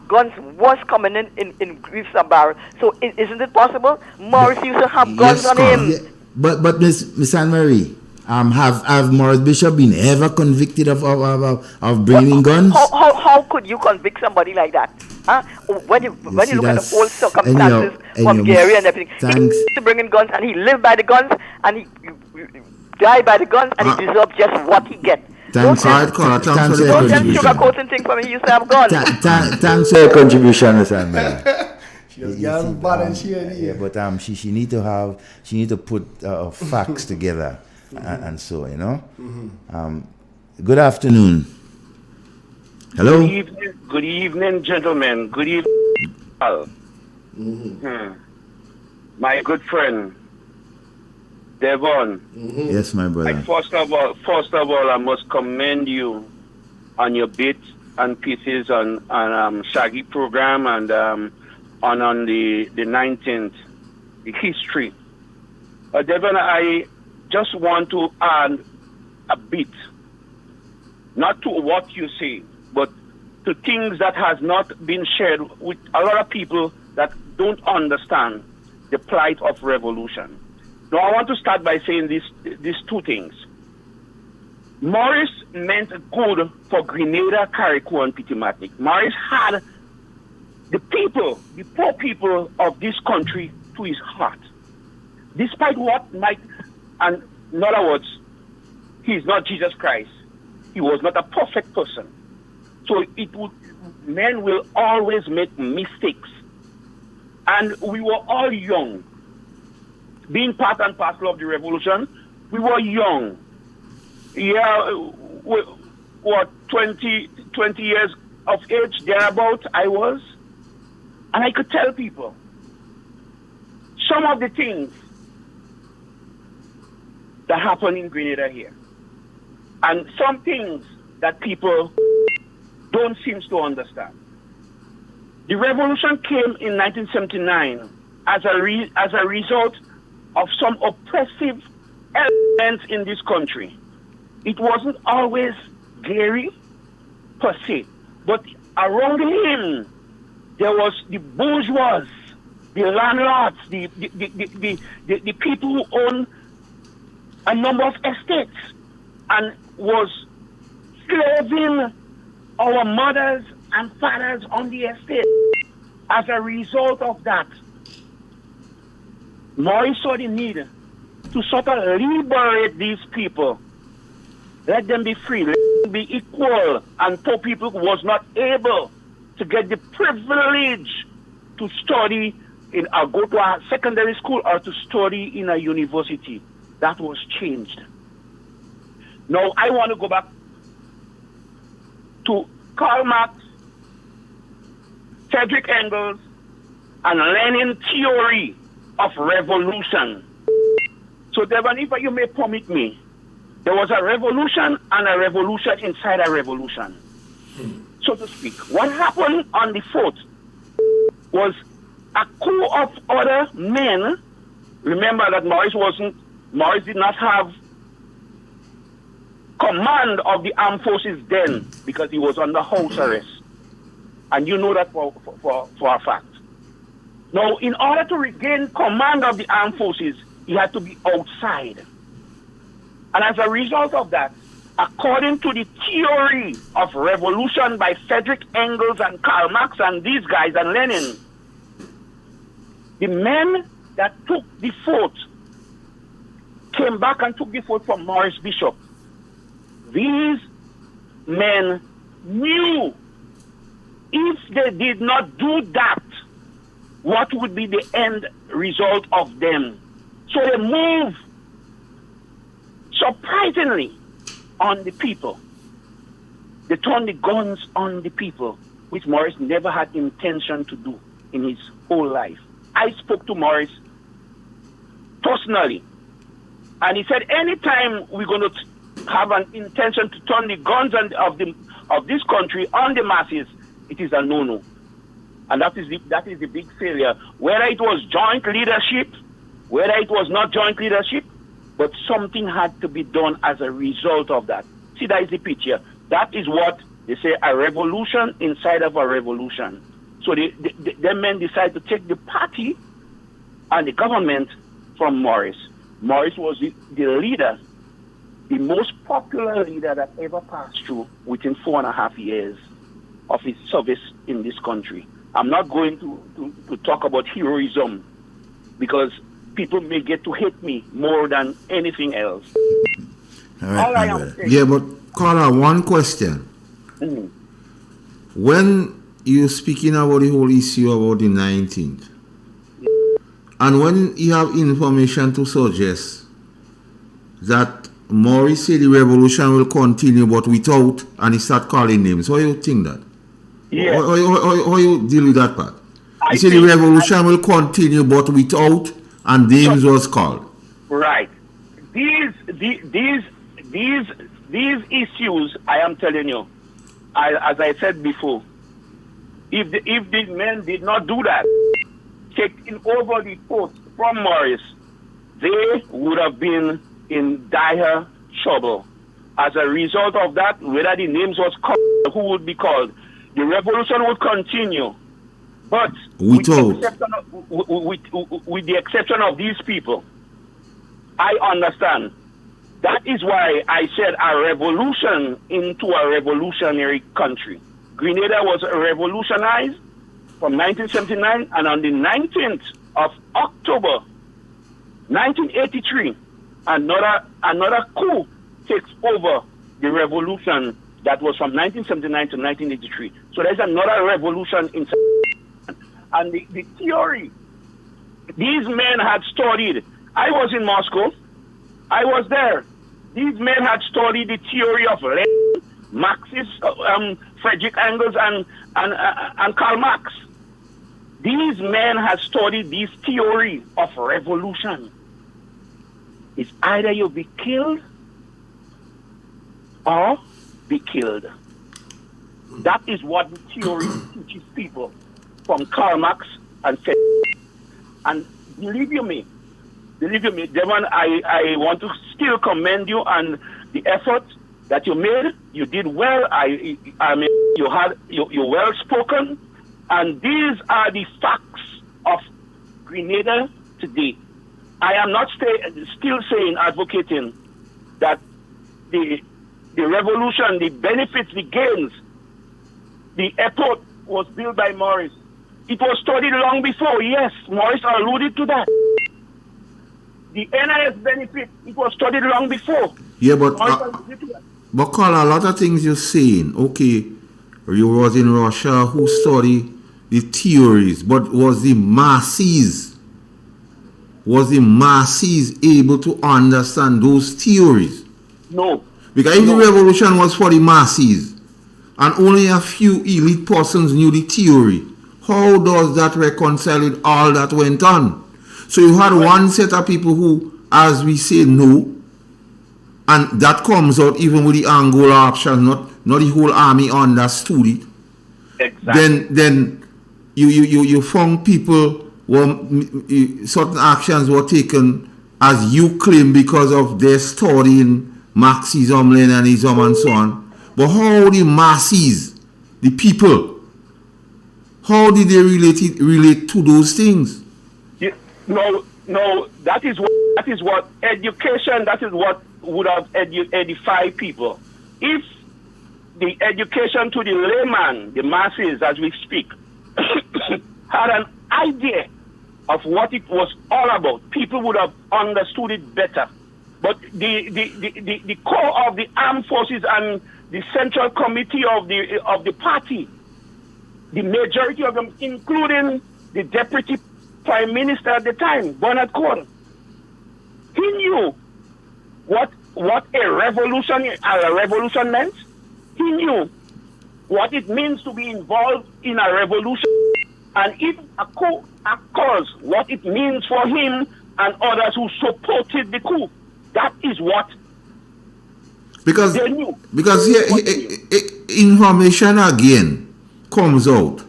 guns was coming in greaves and barrels. So isn't it possible Morris used to have guns on him? Yeah. But Miss Anne-Marie, have Morris Bishop been ever convicted of bringing guns? How could you convict somebody like that? Huh? When you look at the whole circumstances from Gary and everything, he used to bring in guns, and he lived by the guns, and he died by the guns, and he deserved just what he gets. Thanks for your contribution. Don't just sugarcoating things for me. He used to have guns. Thanks for your contribution, Miss Anne-Marie. But she need to put facts together and so, you know. Good afternoon. Hello. Good evening, gentlemen. Good evening. My good friend, Devon. Yes, my brother. First of all, I must commend you on your bits and pieces on Shaggy program and on the 19th, the history. Devon, I just want to add a bit, not to what you say, but to things that has not been shared with a lot of people that don't understand the plight of revolution. Now, I want to start by saying these two things. Morris meant good for Grenada, Carriacou, and Pitimatic. Morris had the people, the poor people of this country to his heart. Despite what might, and in other words, he is not Jesus Christ. He was not a perfect person. So men will always make mistakes. And we were all young. Being part and parcel of the revolution, we were young. Yeah, what, 20 years of age, thereabout, I was. And I could tell people some of the things that happen in Grenada here. And some things that people don't seem to understand. The revolution came in 1979 as a result of some oppressive elements in this country. It wasn't always Gary per se, but around him there was the bourgeois, the landlords, the people who own a number of estates and was slaving our mothers and fathers on the estate. As a result of that, Morris saw the need to sort of liberate these people. Let them be free, let them be equal. And poor people who was not able to get the privilege to study or go to a secondary school or to study in a university. That was changed. Now, I want to go back to Karl Marx, Friedrich Engels, and Lenin theory of revolution. So, Devon, if you may permit me, there was a revolution and a revolution inside a revolution, so to speak. What happened on the 4th was a coup of other men. Remember that Morris did not have command of the armed forces then because he was under house arrest. And you know that for a fact. Now, in order to regain command of the armed forces, he had to be outside. And as a result of that, according to the theory of revolution by Frederick Engels and Karl Marx and these guys and Lenin, the men that took the fort came back and took the fort from Maurice Bishop. These men knew if they did not do that, what would be the end result of them. So they moved surprisingly on the people. They turned the guns on the people, which Maurice never had intention to do in his whole life. I spoke to Maurice personally, and he said, anytime we're going to have an intention to turn the guns of this country on the masses, it is a no-no. And that is the big failure. Whether it was joint leadership, whether it was not joint leadership, but something had to be done as a result of that. See, that is the picture. That is what they say, a revolution inside of a revolution. So the men decided to take the party and the government from Maurice. Maurice was the leader, the most popular leader that ever passed through within 4.5 years of his service in this country. I'm not going to talk about heroism because people may get to hate me more than anything else. All right, yeah, but Carla, one question. Mm-hmm. When you're speaking about the whole issue about the 19th, and when you have information to suggest that Maurice said the revolution will continue but without, and he start calling names, how you think that? Yeah. How you deal with that part? He said the revolution will continue but without, and names was called. Right. These issues, I am telling you, as I said before, if these men did not do that, taking over the post from Maurice, they would have been in dire trouble. As a result of that, whether the names was called, who would be called, the revolution would continue. But with the exception of these people, I understand. That is why I said a revolution into a revolutionary country. Grenada was revolutionized from 1979, and on the 19th of October 1983, another coup takes over the revolution that was from 1979 to 1983. So there's another revolution in. And the theory, these men had studied. I was in Moscow. I was there. These men had studied the theory of Lenin, Marxist, Frederick Engels, and Karl Marx. These men had studied this theory of revolution. It's either you be killed or be killed. That is what the theory teaches people from Karl Marx and Frederick. And believe you me, Devon, I want to still commend you on the effort that you made. You did well. I mean, you're well spoken, and these are the facts of Grenada today. I am not still saying, advocating that the revolution, the benefits, the gains, the airport was built by Maurice. It was studied long before. Yes, Maurice alluded to that. The NIS benefit, it was studied long before. Yeah, but Carl, a lot of things you're saying, okay, you was in Russia, who studied the theories, but was the masses able to understand those theories? No. Because if the revolution was for the masses, and only a few elite persons knew the theory, how does that reconcile with all that went on? So you had one set of people who, as we say, know, and that comes out even with the Angola option, not the whole army understood it. Exactly. Then you found people certain actions were taken, as you claim, because of their studying Marxism, Leninism, and so on. But how the masses, the people, how did they relate to those things? No, that is what education, that is what would have edified people. If the education to the layman, the masses as we speak, had an idea of what it was all about, people would have understood it better. But the core of the armed forces and the central committee of the party, the majority of them, including the deputy prime minister at the time, Bernard Cohen, he knew what a revolution meant. He knew what it means to be involved in a revolution, and if a coup occurs, what it means for him and others who supported the coup. That is what they knew. Because here, information again comes out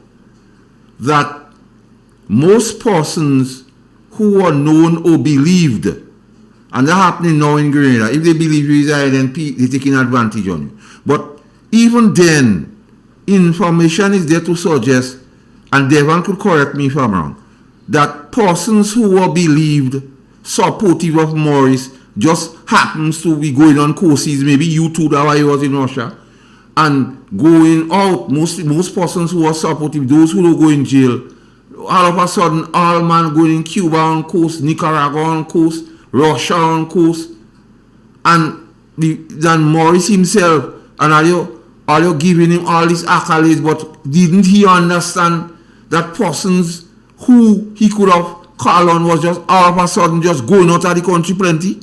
that most persons who are known or believed, and that happening now in Grenada, if they believe you reside, then they're taking advantage on you. But even then, information is there to suggest, and Devon could correct me if I'm wrong, that persons who are believed supportive of Morris just happens to be going on courses, maybe you too, that why he was in Russia, and going out. Most persons who are supportive, those who don't go in jail, all of a sudden, all man going in Cuba on course, Nicaragua on course, Russia on course, and then Morris himself, and are you giving him all these accolades, but didn't he understand that persons who he could have called on was just all of a sudden just going out of the country plenty?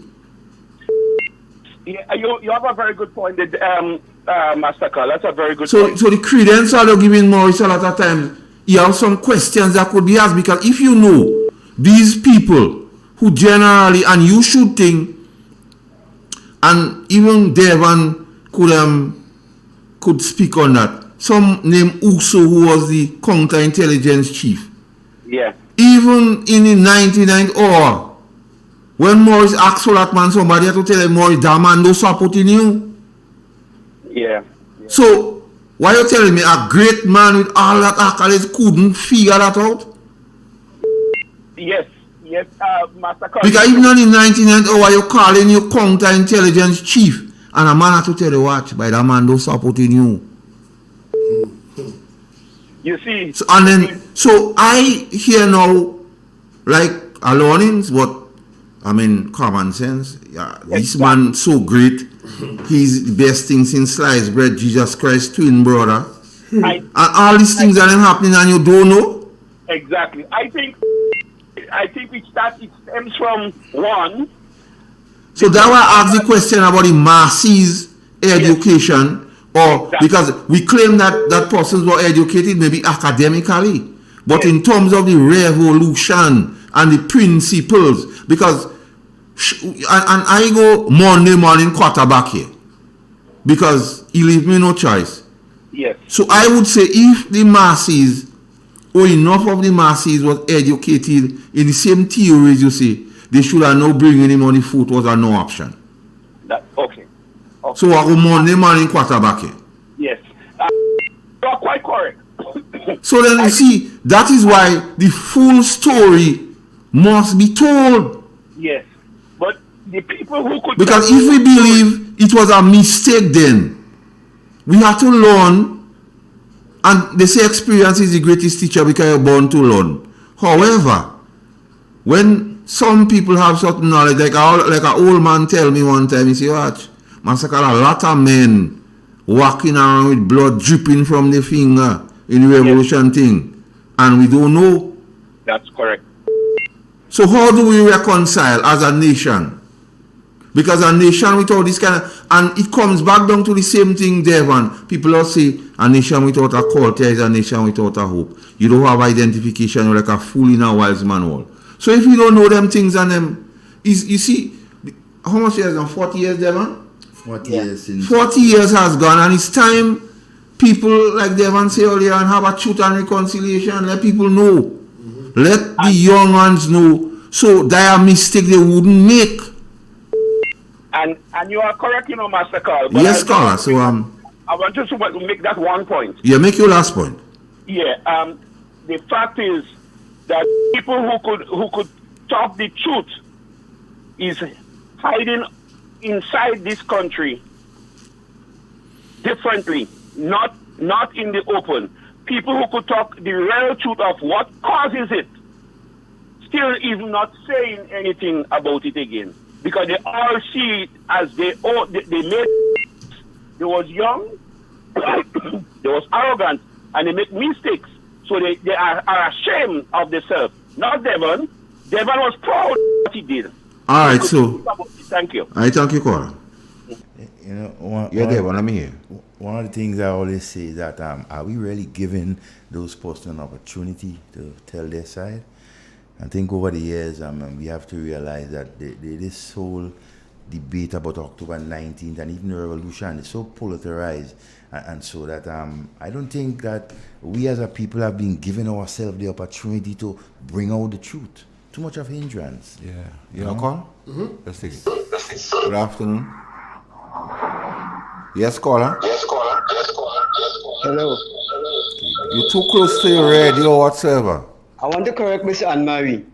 Yeah, you have a very good point, Master Carl. That's a very good point. So the credence are giving Morris a lot of times, you have some questions that could be asked, because if you know these people who generally, and you should think, and even Devon could speak on that, some named Uso, who was the counterintelligence chief. Yeah. Even in the 99 or when Morris asked for that man, somebody had to tell him, Morris, that man no supporting you. Yeah. So why you telling me a great man with all that accolades couldn't figure that out? Yes, Master Carl. Because even on the 99 hour, you're calling your counterintelligence chief, and a man had to tell you, watch, by that man no supporting you. You see. So I hear now, like a learnings, but I mean common sense. Yeah, this man so great. He's the best thing since sliced bread, Jesus Christ, twin brother. And all these things that are happening and you don't know. Exactly. I think it stems from one. So that why I asked the question about the masses education. Or because we claim that persons were educated maybe academically, but in terms of the revolution and the principles, because and I go Monday morning quarterback here because he leave me no choice. Yes. So I would say if the masses or enough of the masses was educated in the same theories you see, they should have no bringing him on the foot was a no option. Okay. So I go Monday morning quarterback here. Yes. You are quite correct. So then you see, that is why the full story must be told. Yes. But the people who could... Because if we believe it was a mistake then, we have to learn, and they say experience is the greatest teacher because you're born to learn. However, when some people have certain knowledge, like an old man tell me one time, he say, watch, Massacre, a lot of men walking around with blood dripping from the finger in the revolution thing, and we don't know. That's correct. So how do we reconcile as a nation? Because a nation without this kind of, and it comes back down to the same thing, Devon. People all say a nation without a culture is a nation without a hope. You don't have identification, you're like a fool in a wise man world. So if you don't know them things and them, you see, how much years now? 40 years, Devon? 40 years since. 40 years has gone, and it's time people, like Devon say earlier, and have a truth and reconciliation. Let people know. Let the young ones know. So that a mistake they wouldn't make. And you are correct, Master Carl. Yes, Carl. So I want just to make that one point. Yeah, make your last point. Yeah. The fact is that people who could talk the truth is hiding inside this country differently, not in the open. People who could talk the real truth of what causes it, still even not saying anything about it again. Because they all see it as they made, they was young, they was arrogant, and they make mistakes. So they are ashamed of themselves. Not Devon. Devon was proud of what he did. All right, so. Thank you. I thank you, Cora. You know, let me hear. One of the things I always say is that are we really giving those persons an opportunity to tell their side? I think over the years, we have to realize that this whole debate about October 19th and even the revolution is so polarized, and so that I don't think that we as a people have been giving ourselves the opportunity to bring out the truth. Too much of hindrance. Yeah. You want to call? Mm-hmm. Let's take it. Good afternoon. Yes, caller. Hello. You're too close to your radio whatsoever. I want to correct Miss Anne-Marie.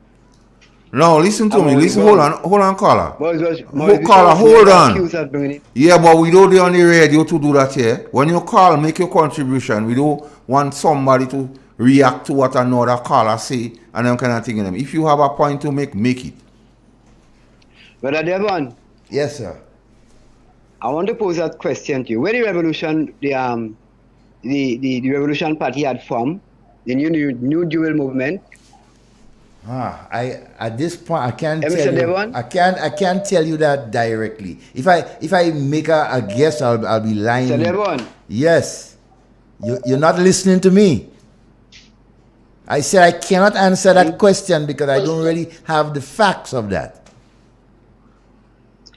No, listen to me. Listen, hold on, caller. Caller, hold on. Yeah, but we don't do on the radio to do that here. When you call, make your contribution. We don't want somebody to react to what another caller say and them kind of thing. If you have a point to make it. Brother Devon. Yes, sir. I want to pose that question to you. When the revolution, the Revolution Party had formed, the new dual movement. At this point I can't tell you. I can't tell you that directly. If I make a guess, I'll be lying. Mr. Devon. Yes. You're not listening to me. I said I cannot answer that question because I don't really have the facts of that.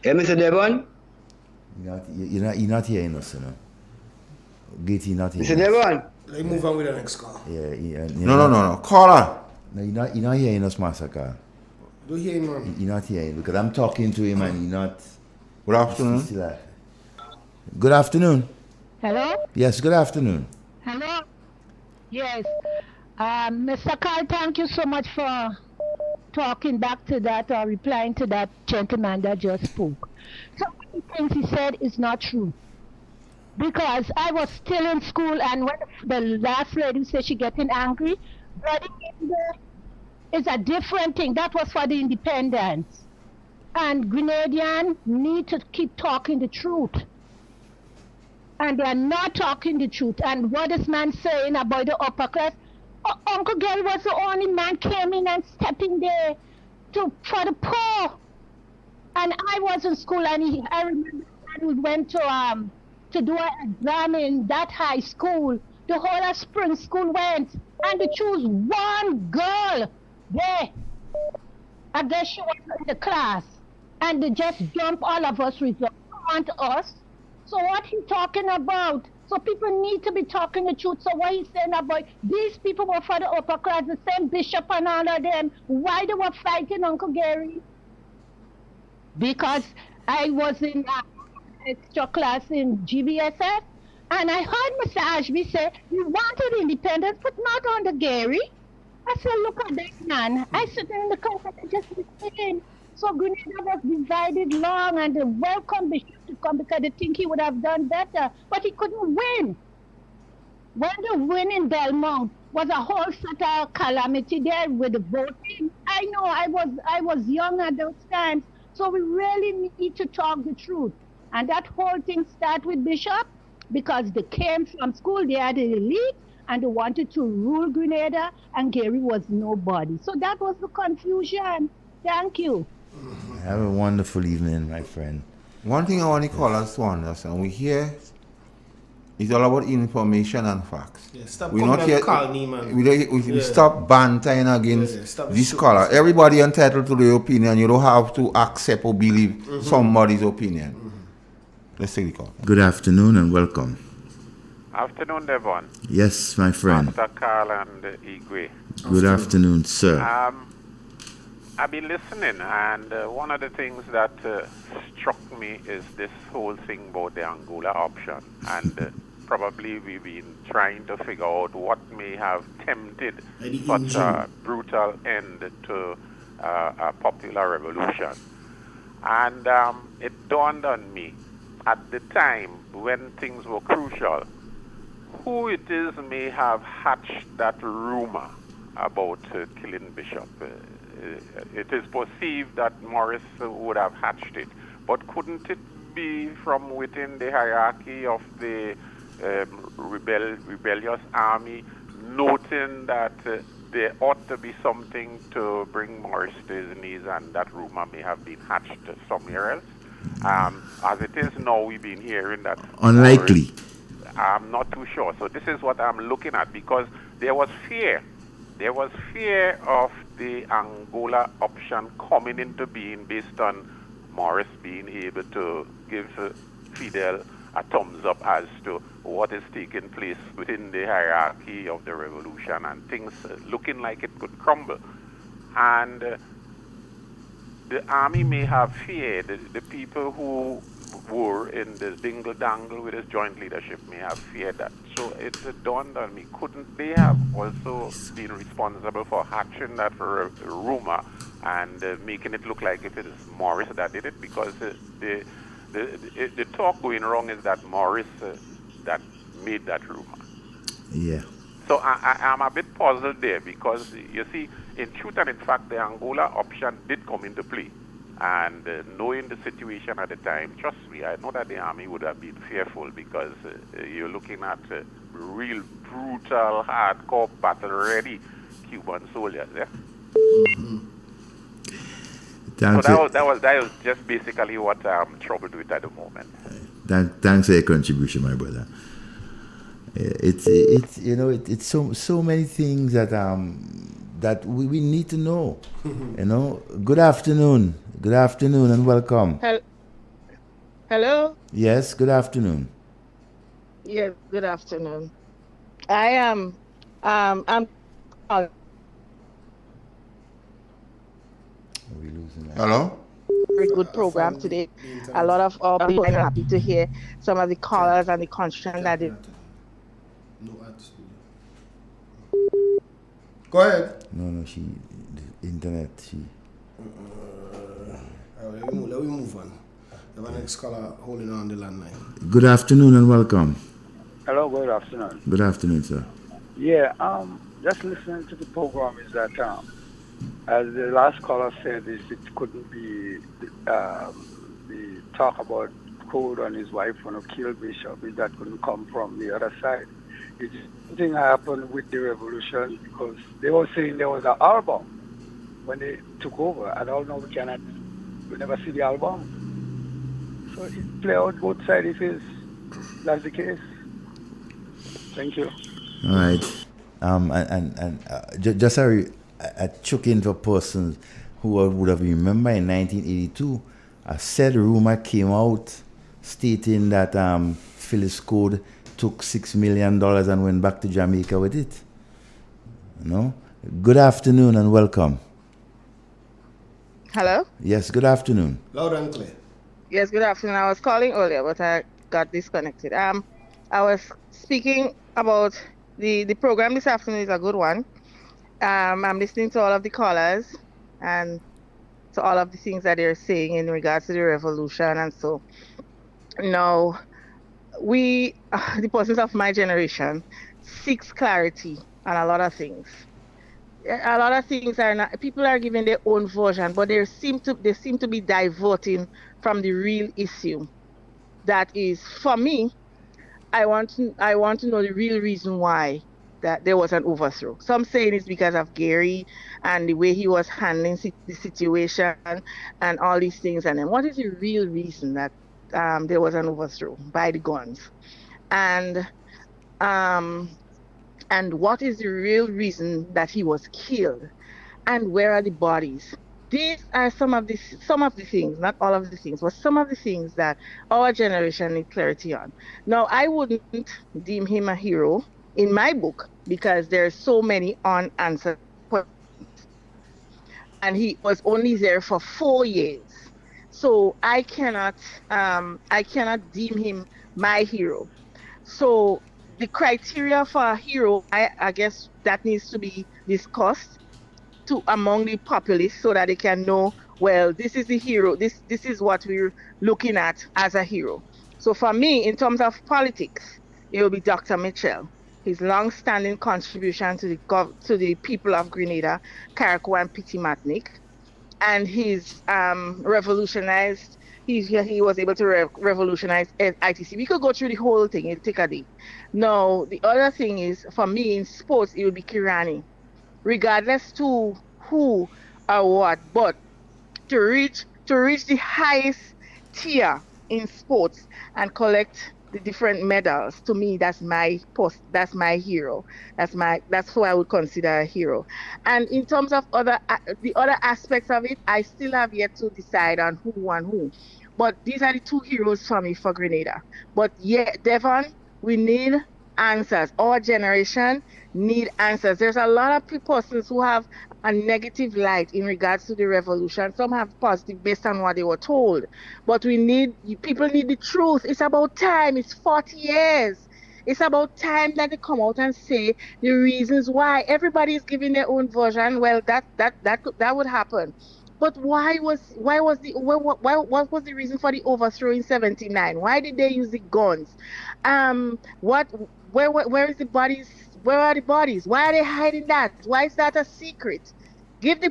Hey, Mr. Devon. You're not hearing us, you know. You're not hearing Mr. Devon. Let's move on with the next call. No. Caller. No, you're not hearing us, Massacre. Do you hear him? You're not hearing because I'm talking to him and you're not. Good afternoon. Good afternoon. Hello? Yes, good afternoon. Hello? Yes. Mr. Carl, thank you so much for talking back to that or replying to that gentleman that just spoke. Some of the things he said is not true. Because I was still in school and when the last lady said she getting angry, bloody is a different thing. That was for the independence. And Grenadians need to keep talking the truth. And they are not talking the truth. And what this man saying about the upper class, Uncle Gary was the only man came in and stepping there for the poor. And I was in school and I remember when we went to do an exam in that high school. The whole of Spring School went and they choose one girl there. I guess she was in the class. And they just dump all of us results. They want us. So what he talking about? So people need to be talking the truth. So what he's saying about these people were for the upper class, the same bishop and all of them. Why they were fighting Uncle Gary? Because I was in extra class in GBSF and I heard Mr. Ashby say, we wanted independence, but not under Gary. I said, look at this man. I sit in the country and just listening. So Grenada was divided long and they welcomed Bishop to come because they think he would have done better, but he couldn't win. When the win in Belmont was a whole set of calamity there with the voting. I know I was young at those times, so we really need to talk the truth. And that whole thing started with Bishop because they came from school, they had the elite, and they wanted to rule Grenada, and Gary was nobody. So that was the confusion. Thank you. Have a wonderful evening, my friend. One thing I want to call us to understand, we hear it's all about information and facts. Yeah, stop We're not coming here. and call me, man. We stop bantering against this shooting scholar. stuff. Everybody entitled to their opinion. You don't have to accept or believe somebody's opinion. Let's take the call. Good afternoon and welcome. Afternoon, Devon. Yes, my friend. Master Carl and Igwe. Good afternoon, sir. I've been listening, and one of the things that struck me is this whole thing about the Angola option. And probably we've been trying to figure out what may have tempted such a brutal end to a popular revolution. And it dawned on me at the time when things were crucial, who it is may have hatched that rumor about killing Bishop. It is perceived that Morris would have hatched it, but couldn't it be from within the hierarchy of the rebellious army, noting that there ought to be something to bring Morris to his knees, and that rumor may have been hatched somewhere else? As it is now, we've been hearing that. Unlikely. I'm not too sure. So this is what I'm looking at, because there was fear. There was fear of the Angola option coming into being based on Morris being able to give Fidel a thumbs up as to what is taking place within the hierarchy of the revolution, and things looking like it could crumble. And the army may have feared, the people who were in this dingle-dangle with his joint leadership may have feared that. So it dawned on me, couldn't they have also been responsible for hatching that rumor and making it look like if it is Morris that did it? Because the talk going wrong is that Morris that made that rumor. Yeah. So I'm a bit puzzled there, because you see, in truth and in fact, the Angola option did come into play. And knowing the situation at the time, trust me, I know that the army would have been fearful, because you're looking at real brutal, hardcore, battle-ready Cuban soldiers. Yeah? Mm-hmm. So that was just basically what I'm troubled with at the moment. Thanks for your contribution, my brother. It's it's so many things that we need to know. Good afternoon and welcome. Hello. Yes, good afternoon. Yes, good afternoon. I am I'm Hello? very good program today. A lot of people are happy to hear some of the callers and the contribution that they. Go ahead. No, the internet, Let me move on. We have our next caller holding on the landline. Good afternoon and welcome. Hello, good afternoon. Good afternoon, sir. Yeah, just listening to the program is that, as the last caller said, it couldn't be the talk about Code and his wife want to kill Bishop. That couldn't come from the other side. It's something happened with the revolution, because they were saying there was an album when they took over, and all now we never see the album. So it play out both sides if that's the case. Thank you. All right. Just a chuck in for persons who would have remembered in 1982, a said rumor came out stating that Phyllis Code took $6 million and went back to Jamaica with it. Good afternoon and welcome. Hello? Yes, good afternoon. Loud and clear. Yes, good afternoon. I was calling earlier, but I got disconnected. I was speaking about the program this afternoon is a good one. I'm listening to all of the callers and to all of the things that they're saying in regards to the revolution. And so now we, the persons of my generation, seeks clarity on a lot of things. A lot of things are not, people are giving their own version, but they seem to be diverting from the real issue. That is, for me, I want to know the real reason why that there was an overthrow. Some saying it's because of Gary and the way he was handling the situation and all these things. And then what is the real reason that there was an overthrow by the guns? And what is the real reason that he was killed? And where are the bodies? These are some of the things, not all of the things, but some of the things that our generation needs clarity on. Now, I wouldn't deem him a hero in my book because there are so many unanswered questions. And he was only there for 4 years. So I cannot deem him my hero. So the criteria for a hero, I guess that needs to be discussed among the populace so that they can know well, this is the hero. This is what we're looking at as a hero. So for me, in terms of politics, it will be Dr. Mitchell. His long-standing contribution to the people of Grenada, Carriacou and Petit Martinique, and he's revolutionized. He was able to revolutionize ITC. We could go through the whole thing. It'll take a day. Now, the other thing is, for me, in sports, it will be Kirani, regardless to who or what, but to reach the highest tier in sports and collect the different medals, to me, that's my hero. That's who I would consider a hero. And in terms of the other aspects of it, I still have yet to decide on who won who. But these are the two heroes for me for Grenada. But yeah, Devon, we need answers. Our generation need answers. There's a lot of persons who have a negative light in regards to the revolution. Some have positive based on what they were told. But people need the truth. It's about time. It's 40 years. It's about time that they come out and say the reasons why. Everybody is giving their own version. Well, that would happen. But what was the reason for the overthrow in 79? Why did they use the guns? Where is the bodies? Where are the bodies? Why are they hiding that? Why is that a secret? Give the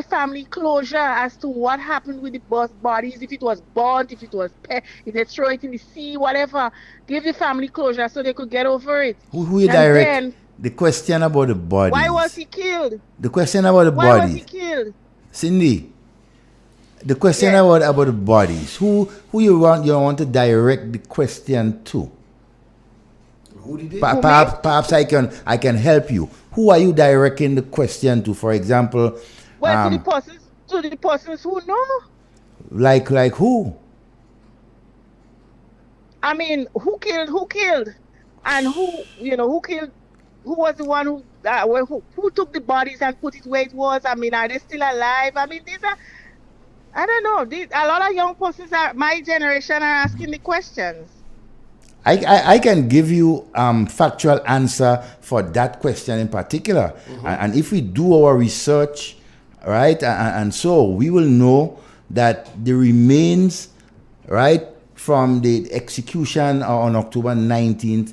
family closure as to what happened with the bodies, if it was burnt, if they throw it in the sea, whatever. Give the family closure so they could get over it. Who you direct the question about the bodies? Why was he killed? The question about the bodies. Why was he killed? Cindy, the question about the bodies. Who you want to direct the question to? Who did it? Perhaps I can help you. Who are you directing the question to? For example, well, to the persons who know. Like who? I mean, who killed, and who killed? Who was the one who took the bodies and put it where it was? I mean, are they still alive? I mean, these are, I don't know. A lot of young persons my generation are asking the questions. I can give you factual answer for that question in particular. Mm-hmm. And if we do our research, right, and so we will know that the remains, right, from the execution on October 19th,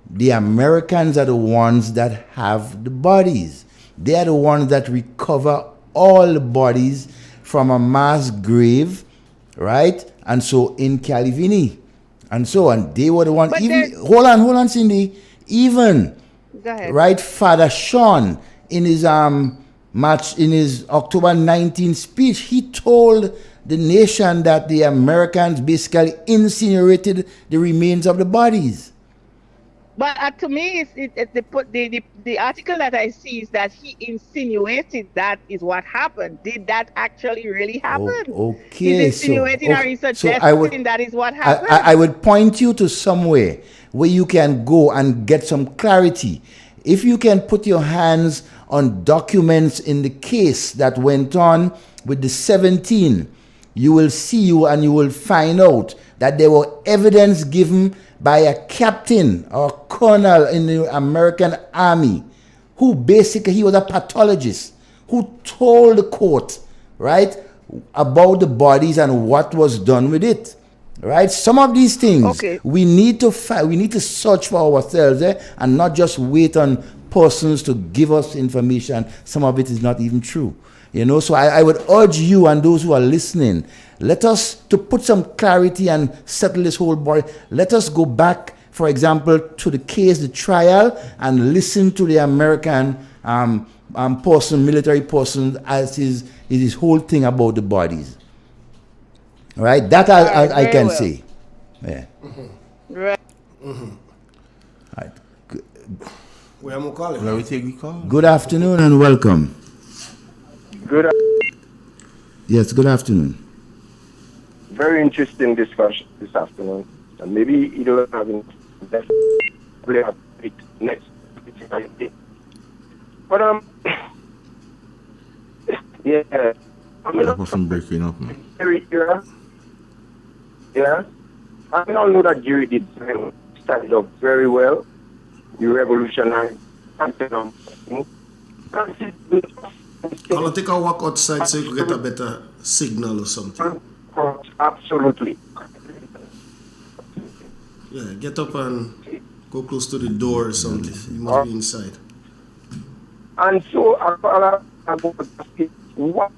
the Americans are the ones that have the bodies. They are the ones that recover all the bodies from a mass grave, right? And so in Calivini. And so on, they were the one. Hold on, Cindy. Even right, Father Sean in his October 19th speech, he told the nation that the Americans basically incinerated the remains of the bodies. But to me, the article that I see is that he insinuated that is what happened. Did that actually really happen? Okay. He's insinuating or he's suggesting that is what happened. I would point you to somewhere where you can go and get some clarity. If you can put your hands on documents in the case that went on with the 17, you will find out that there were evidence given by a captain or colonel in the American Army who basically, he was a pathologist who told the court, right, about the bodies and what was done with it. Right? Some of these things we need to search for ourselves and not just wait on persons to give us information. Some of it is not even true. So I would urge you and those who are listening, let us to put some clarity and settle this whole body. Let us go back, for example, to the case, the trial, and listen to the American military person as his whole thing about the bodies. Right? That I can say. Yeah. Mm-hmm. Right. Mm-hmm. Right. Where am I calling? Where we take the call? Good afternoon and welcome. Good. Yes, good afternoon. Very interesting discussion this afternoon, and maybe it'll have next. But yeah. That wasn't breaking up, man. Yeah. I all know that Jerry did stand up very well. You revolutionized. I'll take a walk outside so you can get a better signal or something. Absolutely. Yeah, get up and go close to the door or something. You must be inside. And so I about what?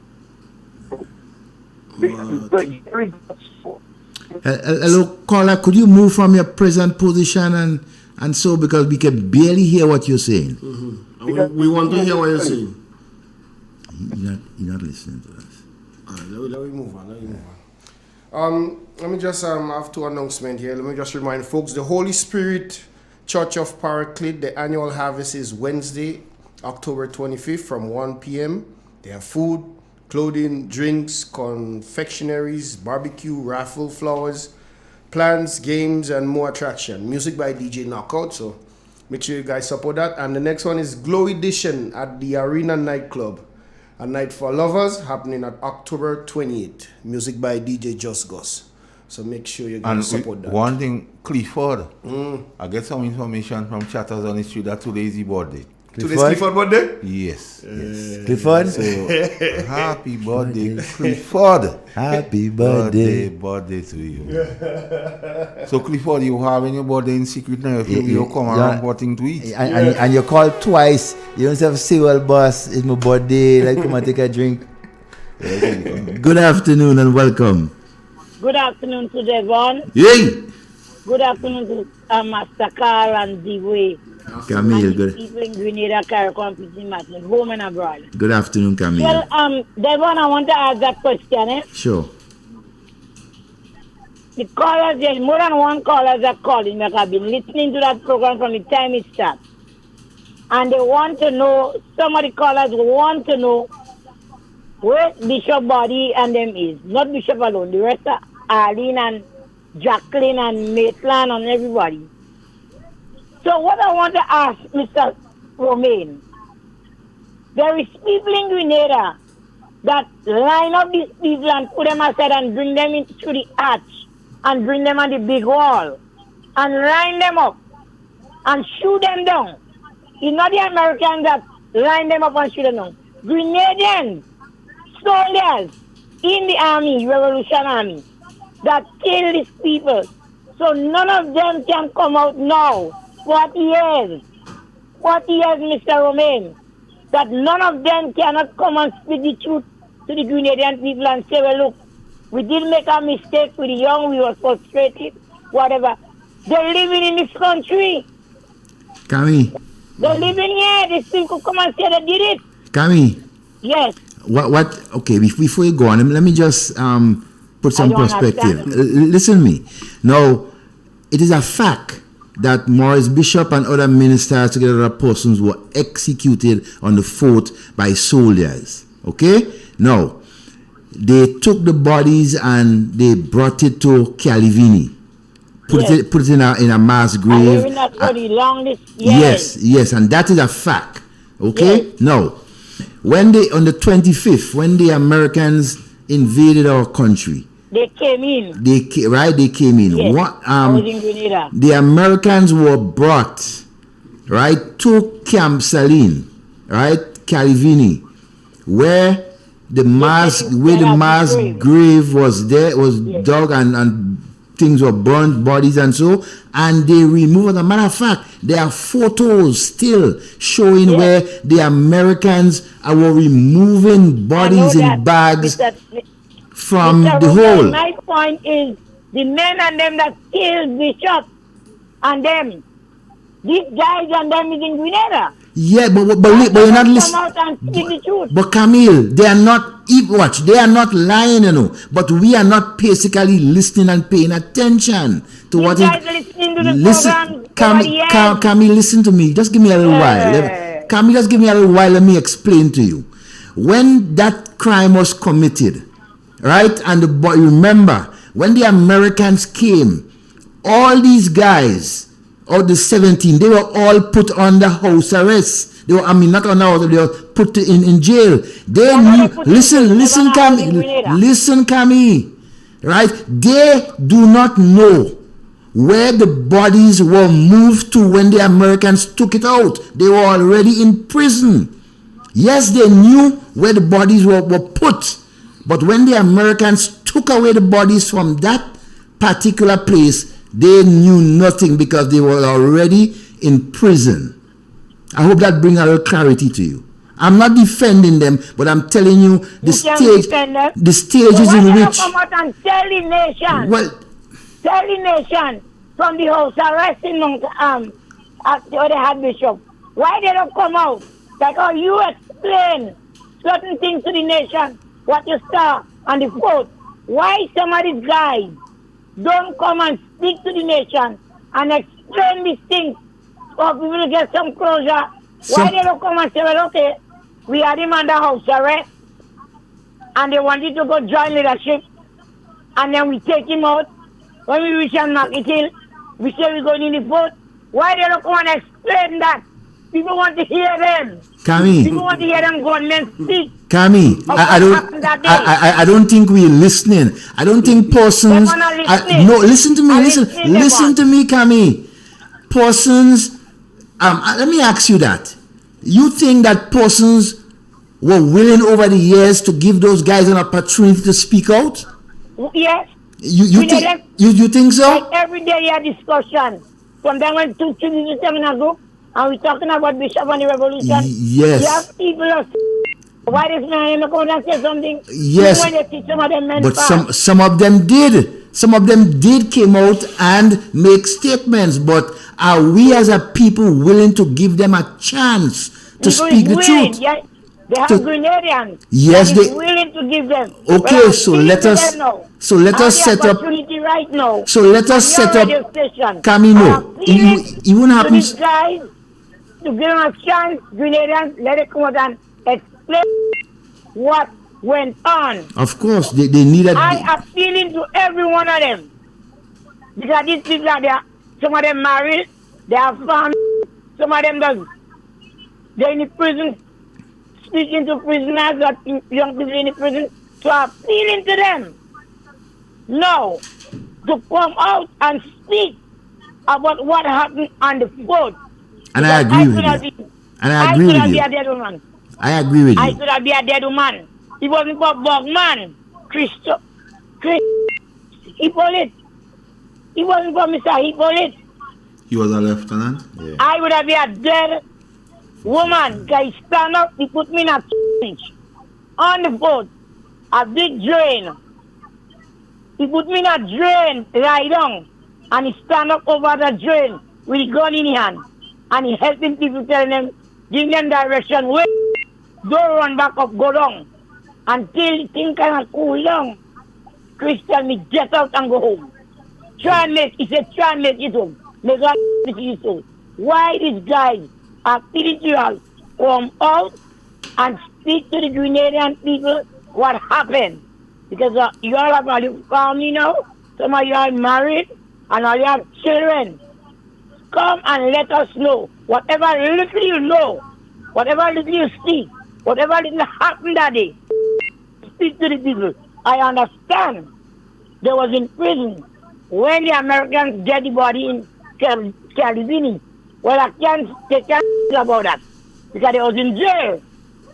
Hello, caller, could you move from your present position and so, because we can barely hear what you're saying. We want to hear what you're saying. You're not listening to us. All right, let me move on. Let me just have two announcements here. Let me just remind folks, the Holy Spirit Church of Paraclete, the annual harvest is Wednesday, October 25th from 1 p.m. They have food, clothing, drinks, confectionaries, barbecue, raffle, flowers, plans, games, and more attraction. Music by DJ Knockout, so make sure you guys support that. And the next one is Glow Edition at the Arena Nightclub, a night for lovers, happening at October 28th. Music by DJ Just Gus. So make sure you guys support that. One thing, Clifford, I get some information from chatters on the street that today is his birthday. Today's Clifford birthday? Yes. Clifford? So, happy birthday, Clifford. Happy birthday. Birthday to you. So, Clifford, you having your birthday in secret now? If you come around wanting to eat. And you call twice. You don't have to say, well, boss, it's my birthday. Like, come and take a drink. Good afternoon and welcome. Good afternoon to Devon. Yay! Good afternoon to Master Carl and Dewey. Camille, and good. people in Grenada, Caricom, Martin, home and abroad. Good afternoon, Camille. Well, Devon, I want to ask that question, Sure. The callers, there's more than one caller that calling that have been listening to that program from the time it started. And they want to know, some of the callers want to know where Bishop Body and them is. Not Bishop alone, the rest of Arlene and Jacqueline and Maitland and everybody. So what I want to ask Mr. Romain, there is people in Grenada that line up these people and put them aside and bring them into the arch and bring them on the big wall and line them up and shoot them down. It's not the Americans that line them up and shoot them down. Grenadians, soldiers in the army, Revolution Army, that kill these people. So none of them can come out now. 40 years, Mr. Romain, that none of them cannot come and speak the truth to the Grenadian people and say, well, look, we did make a mistake with the young, we were frustrated, whatever. They're living in this country. Camille. They're living here. They still could come and say they did it. Camille. Yes. Okay, before you go on, let me just put some perspective. Listen to me. Now, it is a fact that Maurice Bishop and other ministers together with other persons were executed on the fort by soldiers. Okay? Now, they took the bodies and they brought it to Calivini. Put it in a mass grave. Yes, and that is a fact. Okay? Yes. Now, when they, on the 25th, when the Americans invaded our country, they came in. They came in. Yes. I was in Grenada. The Americans were brought, right, to Camp Saline, right, Calivini, where the mass grave was there, was dug and things were burned, bodies and so, and they removed. As a matter of fact, there are photos still showing where the Americans were removing bodies in bags from the hole. My point is, the men and them that killed Bishop and them, these guys and them is in Grenada. Yeah, but you're not listening. But Camille, they are not, they are not lying, you know. But we are not basically listening and paying attention to what is. Listen, Camille, listen to me. Just give me a little while. Camille, just give me a little while. Let me explain to you. When that crime was committed, right, and remember, when the Americans came, all these guys, or the 17, they were all put under house arrest. They were, not under house, they were put in jail. They knew, listen, Camille, right? They do not know where the bodies were moved to when the Americans took it out. They were already in prison. Yes, they knew where the bodies were put, But when the Americans took away the bodies from that particular place, they knew nothing because they were already in prison. I hope that brings a little clarity to you. I'm not defending them, but I'm telling you the stages in which. Come out and tell the nation. Well, tell the nation from the house arresting at the other head bishop. Why they don't come out? Like, oh, you explain certain things to the nation, what you saw on the foot. Why some of these guys don't come and speak to the nation and explain these things for people to get some closure? Why they don't come and say, well, okay, we had him under house arrest and they wanted to go join leadership and then we take him out. When we reach on Market Hill, we say we're going in the vote. Why they don't come and explain that? People want to hear them. People want to hear them government speak. Kami, I don't think we're listening. I don't think persons. No, listen to me. Listen to me, Kami. Persons. Let me ask you that. You think that persons were willing over the years to give those guys an opportunity to speak out? Yes. You think so? Like every day you have discussion. From then when 2 3 7 ago, and we're talking about Bishop and the Revolution. Yes. You have people why this man not come and say something? Yes. When they teach some of them men but some of them did. Some of them did came out and make statements. But are we as a people willing to give them a chance to speak the truth? Yeah. They have Grenadians. Yes, they willing to give them. Okay, so let us set up right now. So let us set up Camino. It won't happen. These guys to give them a chance, Grenadians, let it come out and explain what went on. Of course, they need a. I appealing to every one of them. Because these people are there, some of them married, they have family, some of them does. They're in the prison, speaking to prisoners, that young people in the prison, so appealing to them. No, to come out and speak about what happened on the boat. And I agree with you. And I agree with you. I could have been a dead woman. I agree with you. I could have been a dead woman. He wasn't but Bogman. Hippolyte. He wasn't for Mr. Hippolyte. He was a lieutenant? Yeah. I would have been a dead woman. Guy stand up, he put me in a on the boat. A big drain. He put me in a drain, lie down. And he stand up over the drain with a gun in his hand. And he helping people, telling them, giving them direction. Wait, don't run back up, go down. Until the thing kind of cool down. Chris tell me, get out and go home. Try and make it home. Make it home. Why these guys are spiritual come out and speak to the Grenadian people what happened? Because you all have a family now, some of you are married, and all you have children. Come and let us know. Whatever little you know, whatever little you see, whatever little happened that day, speak to the people. I understand they was in prison when the Americans get the body in Clandestine. Well, I can't say about that because they was in jail.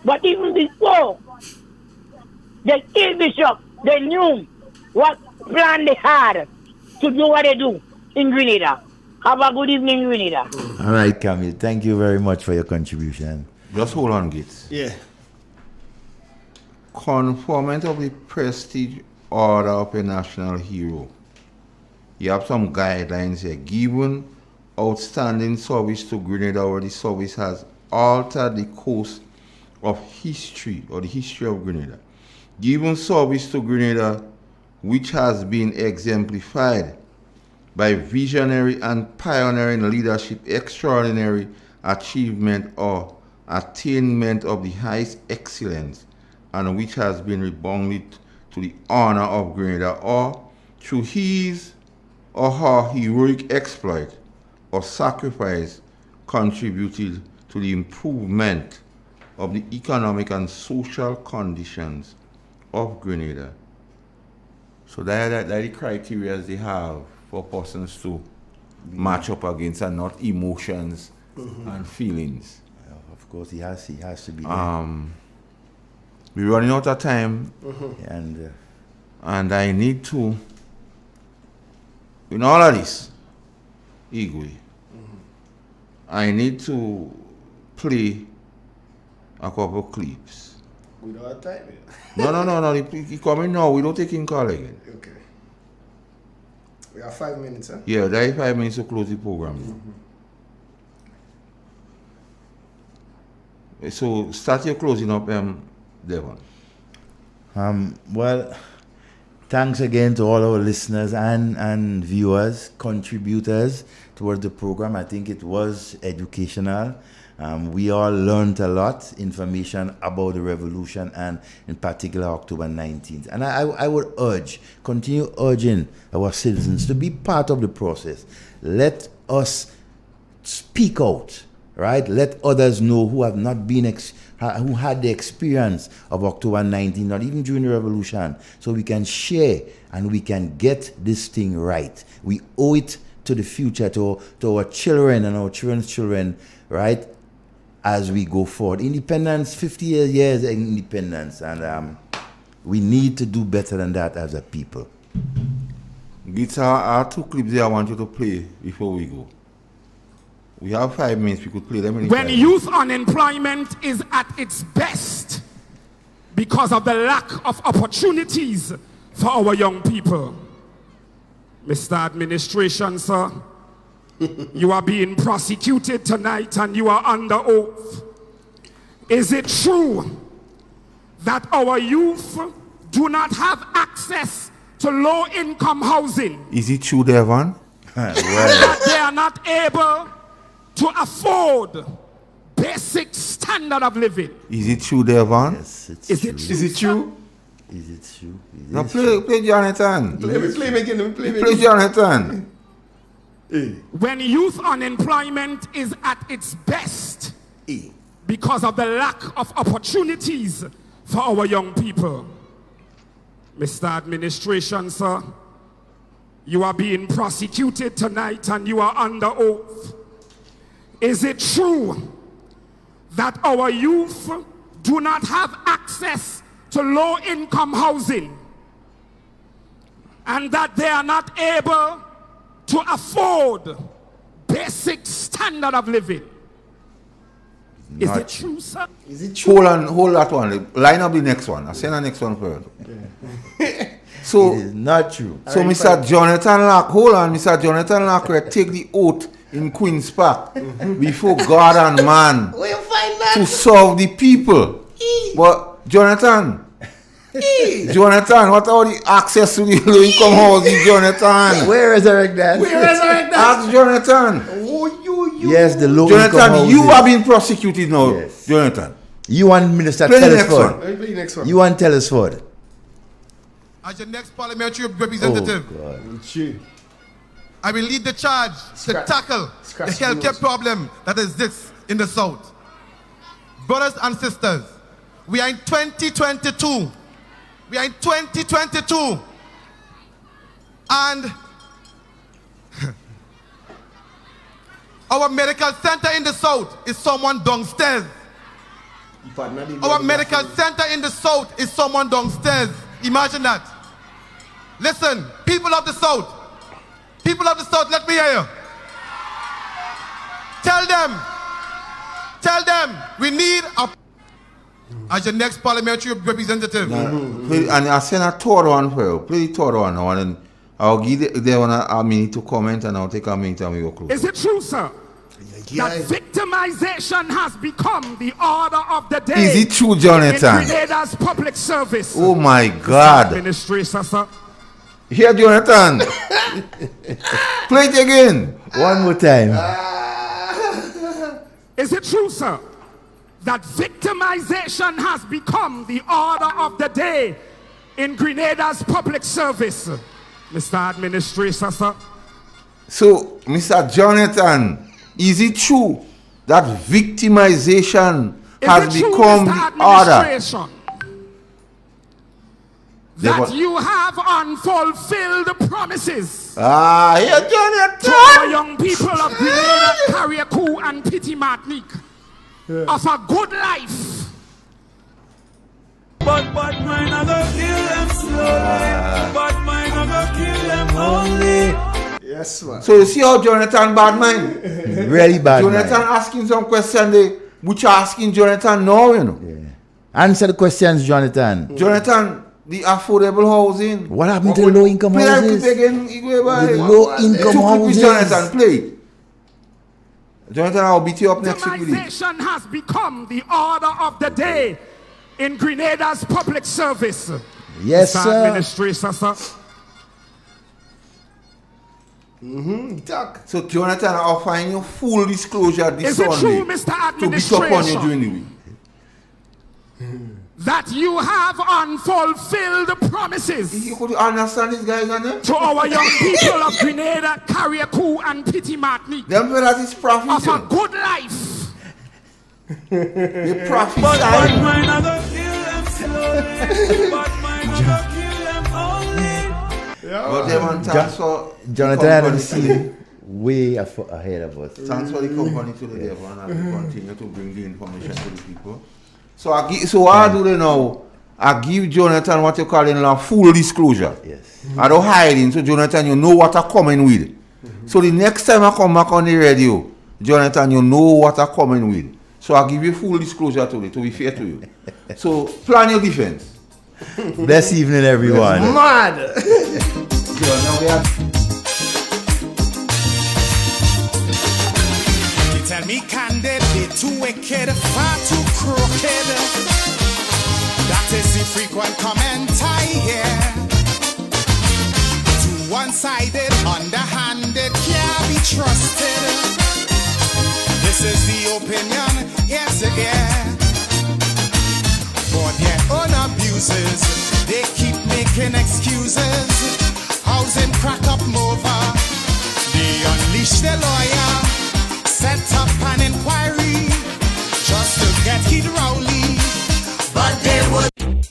But even before they killed Bishop, they knew what plan they had to do what they do in Grenada. Have a good evening, Grenada. All right, Camille. Thank you very much for your contribution. Just hold on, Gates. Yeah. Conferment of the Prestige Order of a National Hero. You have some guidelines here. Given outstanding service to Grenada, where the service has altered the course of history or the history of Grenada. Given service to Grenada, which has been exemplified by visionary and pioneering leadership, extraordinary achievement or attainment of the highest excellence, and which has been rebounded to the honor of Grenada, or through his or her heroic exploit or sacrifice contributed to the improvement of the economic and social conditions of Grenada. So that are the criteria they have for persons to match up against, and not emotions and feelings. Of course, he has to be. We're running out of time. And I need to, in all of this, Igwe, I need to play a couple clips. We don't have time No. He coming now. We don't take in call again. Okay. We have 5 minutes, huh? Yeah, there is 5 minutes to close the program. So start your closing up, Devon. Well, thanks again to all our listeners and viewers, contributors towards the program. I think it was educational. We all learned a lot, information about the revolution and in particular October 19th. And I would continue urging our citizens to be part of the process. Let us speak out, right? Let others know who have not been, who had the experience of October 19th, not even during the revolution, so we can share and we can get this thing right. We owe it to the future, to our children and our children's children, right? As we go forward. Independence, 50 years independence, and we need to do better than that as a people. Guitar, I have 2 clips there I want you to play before we go. We have 5 minutes, we could play them. When youth unemployment is at its best because of the lack of opportunities for our young people. Mr. Administration, sir, you are being prosecuted tonight and you are under oath. Is it true that our youth do not have access to low-income housing? Is it true, Devon? That they are not able to afford basic standard of living? Is it true, Devon? Yes, it's Is true. it true? Is it true? Is it true? Now play Jonathan. Play Jonathan. When youth unemployment is at its best because of the lack of opportunities for our young people. Mr. Administration, sir, you are being prosecuted tonight and you are under oath. Is it true that our youth do not have access to low-income housing and that they are not able to afford basic standard of living? Is it true, sir? Is it true? Hold that one. Line up the next one. I'll send the next one first. So it is not true. So Mr. Jonathan Lock, hold on, Mr. Jonathan Lock, take the oath in Queen's Park before God and man Where you find that? to serve the people. But Jonathan, what are the access to the low-income housing, Jonathan? Where resurrect that? Ask Jonathan. Yes, the low-income Jonathan, housing. you are being prosecuted now, yes. Jonathan. You want Minister Play the next Telesford. one. Play the next one. You want Telesford. As your next parliamentary representative, I will lead the charge to tackle the healthcare problem that exists in the South. Brothers and sisters, we are in 2022. We are in 2022. And our medical center in the South is someone downstairs. Our medical center in the South is someone downstairs. Imagine that. Listen, people of the South, let me hear you. Tell them, we need a, as your next parliamentary representative. Play, and I'll send a third one for you. Play the third one now, and then I'll give them a minute to comment, and I'll take a minute and we go close. Is it true, sir, that victimization has become the order of the day? Is it true, Jonathan? In Grenada's public service. Oh my God. Administration, sir. Here, Jonathan. Play it again. One more time. Is it true, sir, that victimization has become the order of the day in Grenada's public service? Mr. Administrator, sir. So, Mr. Jonathan, is it true that victimization has become the order? That you have unfulfilled promises here, Jonathan. to our young people of Grenada, Carriacou, and Petit Martinique of a good life. But bad mind I go kill them slowly. Bad mind I go kill them only. Yes, man. So you see how Jonathan bad mind? Really bad Jonathan mind. asking some question which are asking Jonathan now, you know. Yeah. Answer the questions, Jonathan. Jonathan, the affordable housing. What happened to the low income houses? Play again, The low income houses. Jonathan, play. Jonathan, I'll beat you up next week with it. Victimization has become the order of the day in Grenada's public service. Yes, Mr. sir. Administrator, sir. Talk. So Jonathan, I'll find you full disclosure this Is it Sunday true, Mr. to beat up on you during the week. That you have unfulfilled promises? You could understand these guys, and to our young people of Grenada, Carriacou and Petit Martinique. Them that is profit. Of a good life. The profit. But bad mind I go kill them slowly. Bad mind I go kill them only. But them on thanks for Jonathan had seen way ahead of us. Thanks for the company to the devil, and I will continue to bring the information to the people. So what I do now, I give Jonathan what you call in law full disclosure. Yes. I don't hide him, so Jonathan, you know what I'm coming with. So the next time I come back on the radio, Jonathan, you know what I'm coming with. So I give you full disclosure to be fair to you. So plan your defense. Bless evening, everyone. Mad. Tell me candid, they too wicked, far too crooked. That is the frequent comment I hear. Too one-sided, underhanded, can't be trusted. This is the opinion, yes, yeah. For their own abuses, they keep making excuses. Housing crack up over, they unleash the lawyer. Set up